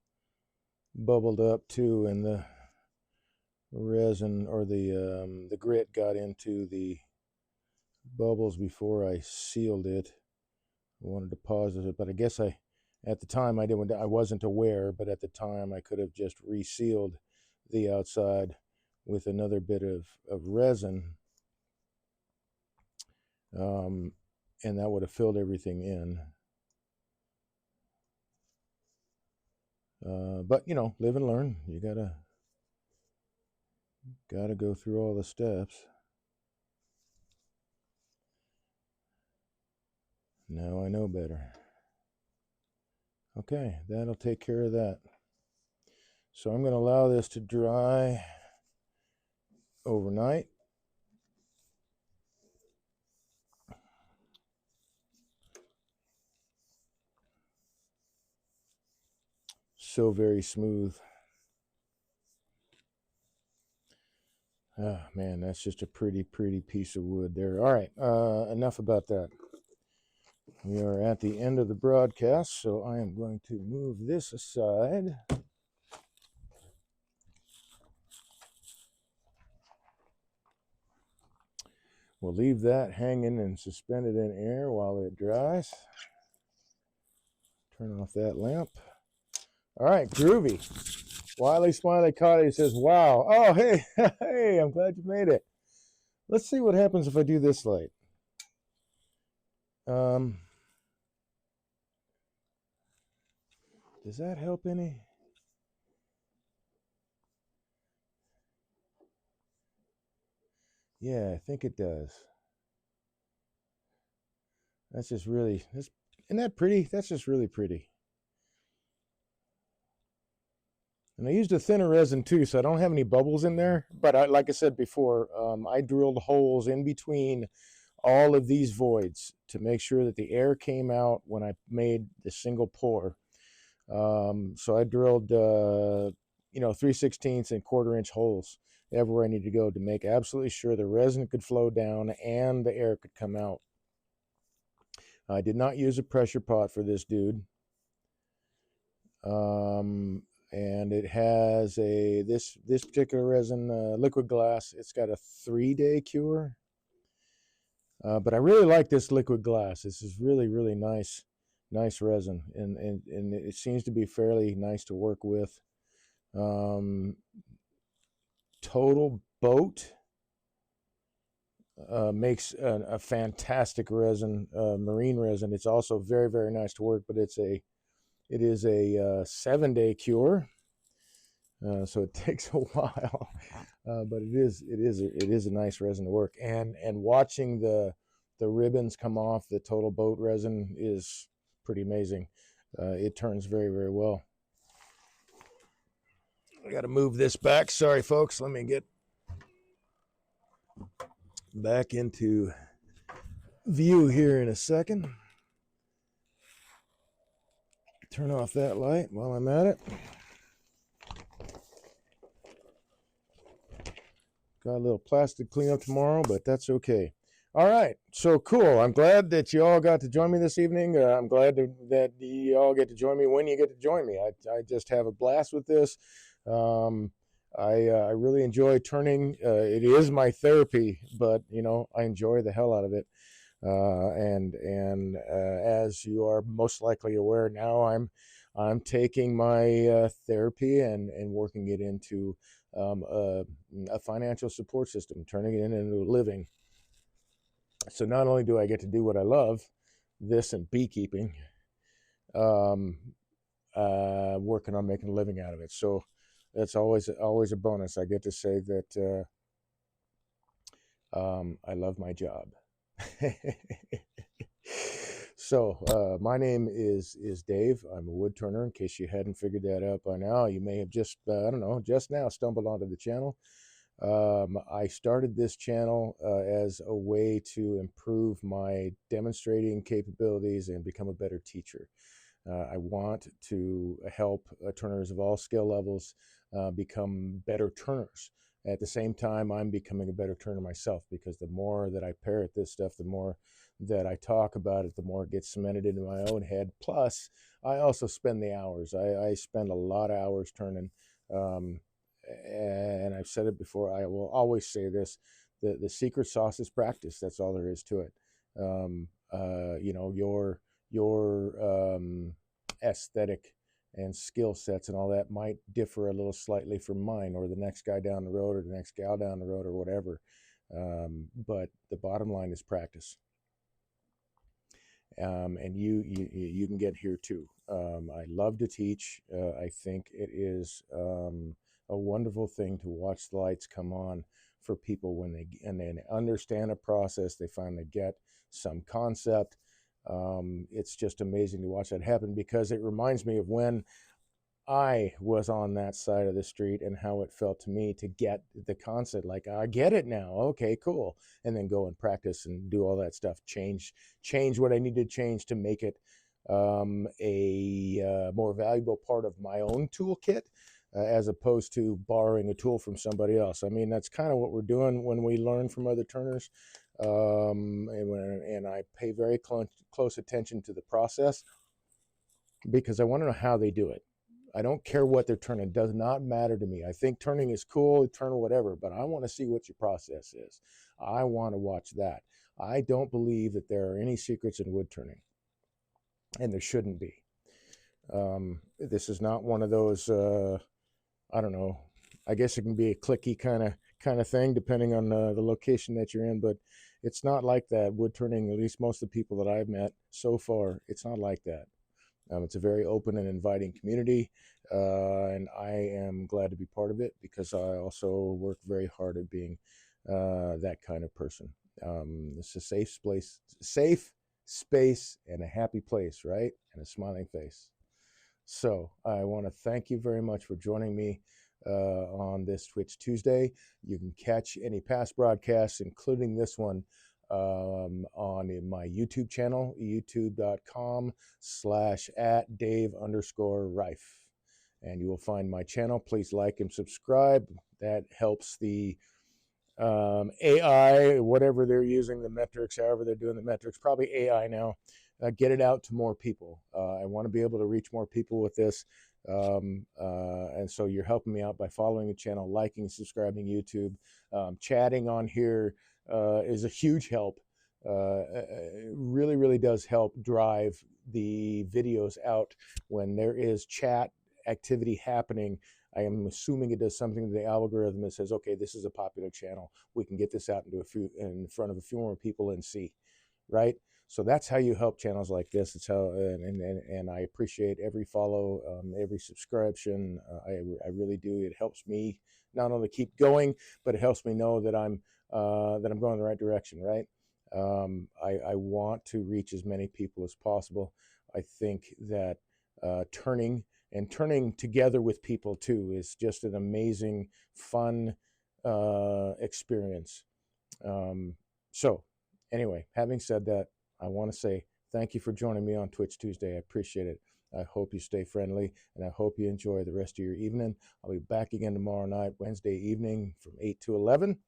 bubbled up too, and the resin or the grit got into the bubbles before I sealed it. I wanted to deposit it, but I guess at the time I wasn't aware, but at the time I could have just resealed the outside with another bit of resin, and that would have filled everything in. But you know, live and learn. You gotta go through all the steps. Now I know better. Okay, that'll take care of that. So I'm going to allow this to dry overnight. So very smooth. Ah, man, that's just a pretty piece of wood there. All right, enough about that. We are at the end of the broadcast, so I am going to move this aside. We'll leave that hanging and suspended in air while it dries. Turn off that lamp. All right, groovy. Wiley Smiley Cotty says, wow. Oh, hey, hey, I'm glad you made it. Let's see what happens if I do this light. Does that help any? Yeah, I think it does. That's just really, isn't that pretty? That's just really pretty. And I used a thinner resin too, so I don't have any bubbles in there. But like I said before, I drilled holes in between all of these voids to make sure that the air came out when I made the single pour. So I drilled, 3/16 and 1/4 inch holes everywhere I needed to go to make absolutely sure the resin could flow down and the air could come out. I did not use a pressure pot for this dude. And it has this particular resin, liquid glass. It's got a 3-day cure. But I really like this liquid glass. This is really, really nice resin, and it seems to be fairly nice to work with. Total Boat makes a fantastic resin, marine resin. It's also very, very nice to work, but it is a 7-day cure, so it takes a while. But it is a nice resin to work, and watching the ribbons come off the Total Boat resin is pretty amazing. It turns very, very well. I got to move this back. Sorry, folks. Let me get back into view here in a second. Turn off that light while I'm at it. Got a little plastic cleanup tomorrow, but that's okay. All right, so cool. I'm glad that you all got to join me this evening. I'm glad that you all get to join me when you get to join me. I just have a blast with this. I really enjoy turning. It is my therapy, but I enjoy the hell out of it. And as you are most likely aware now, I'm taking my therapy and working it into a financial support system, turning it into a living. So not only do I get to do what I love, this and beekeeping, working on making a living out of it. So that's always a bonus. I get to say that I love my job. So my name is Dave. I'm a wood turner. In case you hadn't figured that out by now, you may have just just now stumbled onto the channel. I started this channel as a way to improve my demonstrating capabilities and become a better teacher. I want to help turners of all skill levels become better turners. At the same time, I'm becoming a better turner myself, because the more that I parrot this stuff, the more that I talk about it, the more it gets cemented into my own head. Plus, I also spend the hours. I spend a lot of hours turning. And I've said it before, I will always say this: the secret sauce is practice. That's all there is to it. Your aesthetic and skill sets and all that might differ a little slightly from mine, or the next guy down the road, or the next gal down the road, or whatever. But the bottom line is practice. And you can get here too. I love to teach. I think it is a wonderful thing to watch the lights come on for people when they understand a process. They finally get some concept. It's just amazing to watch that happen, because it reminds me of when I was on that side of the street and how it felt to me to get the concept. Like, I get it now. Okay, cool. And then go and practice and do all that stuff. Change what I need to change to make it a more valuable part of my own toolkit, as opposed to borrowing a tool from somebody else. I mean, that's kind of what we're doing when we learn from other turners. And I pay very close attention to the process, because I want to know how they do it. I don't care what they're turning. It does not matter to me. I think turning is cool, turn whatever, but I want to see what your process is. I want to watch that. I don't believe that there are any secrets in wood turning, and there shouldn't be. This is not one of those, I don't know, I guess it can be a clicky kind of thing depending on the location that you're in, but it's not like that. Wood turning, at least most of the people that I've met so far, it's not like that. It's a very open and inviting community, and I am glad to be part of it, because I also work very hard at being that kind of person. It's a safe space, and a happy place, right? And a smiling face. So I want to thank you very much for joining me on this Twitch Tuesday. You can catch any past broadcasts, including this one, on my YouTube channel, youtube.com/@Dave_Rife. And you will find my channel. Please like and subscribe. That helps the AI, whatever they're using, the metrics, however they're doing the metrics, probably AI now, get it out to more people. I want to be able to reach more people with this. And so you're helping me out by following the channel, liking, subscribing YouTube, chatting on here is a huge help. It really, really does help drive the videos out when there is chat activity happening. I am assuming it does something to the algorithm that says, okay, this is a popular channel. We can get this out in front of a few more people and see, right? So that's how you help channels like this. It's how, and I appreciate every follow, every subscription. I really do. It helps me not only keep going, but it helps me know that I'm going in the right direction, right? I want to reach as many people as possible. I think that turning together with people too is just an amazing, fun experience. So anyway, having said that, I want to say thank you for joining me on Twitch Tuesday. I appreciate it. I hope you stay friendly, and I hope you enjoy the rest of your evening. I'll be back again tomorrow night, Wednesday evening from 8 to 11.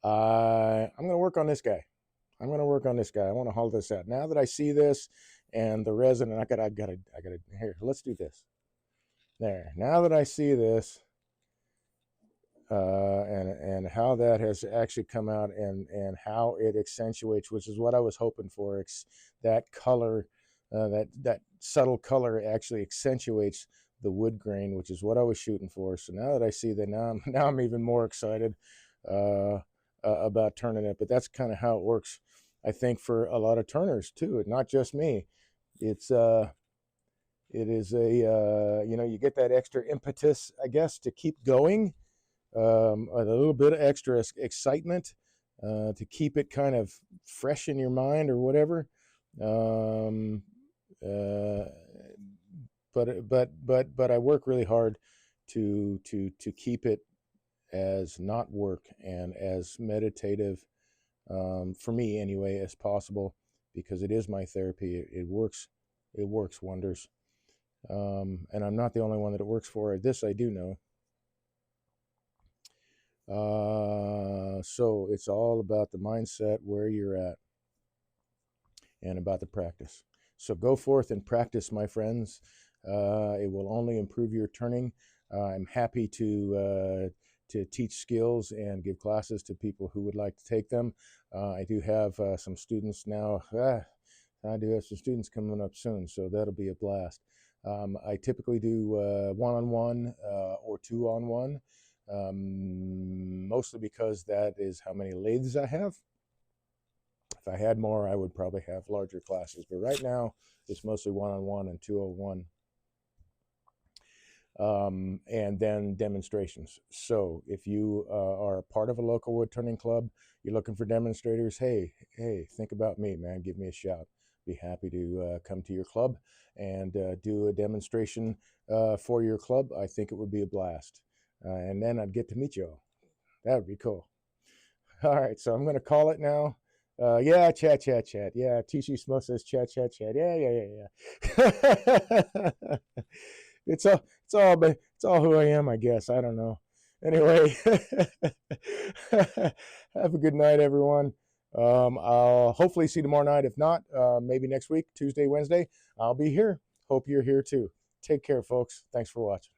I'm going to work on this guy. I want to haul this out. Now that I see this and the resin, and I gotta, here, let's do this. There, now that I see this, and how that has actually come out, and how it accentuates, which is what I was hoping for. That color, that subtle color actually accentuates the wood grain, which is what I was shooting for. So now that I see that, now I'm even more excited about turning it. But that's kind of how it works, I think, for a lot of turners too, not just me. It is a you get that extra impetus, I guess, to keep going, a little bit of extra excitement to keep it kind of fresh in your mind or whatever. But I work really hard to keep it as not work and as meditative, for me anyway, as possible, because it is my therapy. It works wonders. And I'm not the only one that it works for. This I do know. So it's all about the mindset, where you're at, and about the practice. So go forth and practice, my friends. It will only improve your turning. I'm happy to teach skills and give classes to people who would like to take them. I do have some students now. I do have some students coming up soon, so that'll be a blast. I typically do one-on-one or two-on-one, mostly because that is how many lathes I have. If I had more, I would probably have larger classes, but right now it's mostly one-on-one and 201. And then demonstrations. So if you are a part of a local wood turning club, you're looking for demonstrators, hey, think about me, man. Give me a shout. Be happy to come to your club and do a demonstration for your club. I think it would be a blast. And then I'd get to meet you all. That would be cool. All right, so I'm going to call it now. Yeah, chat. Yeah, TC Smoke says chat. Yeah. It's all who I am, I guess. I don't know. Anyway, have a good night, everyone. I'll hopefully see you tomorrow night. If not, maybe next week, Tuesday, Wednesday, I'll be here. Hope you're here too. Take care, folks. Thanks for watching.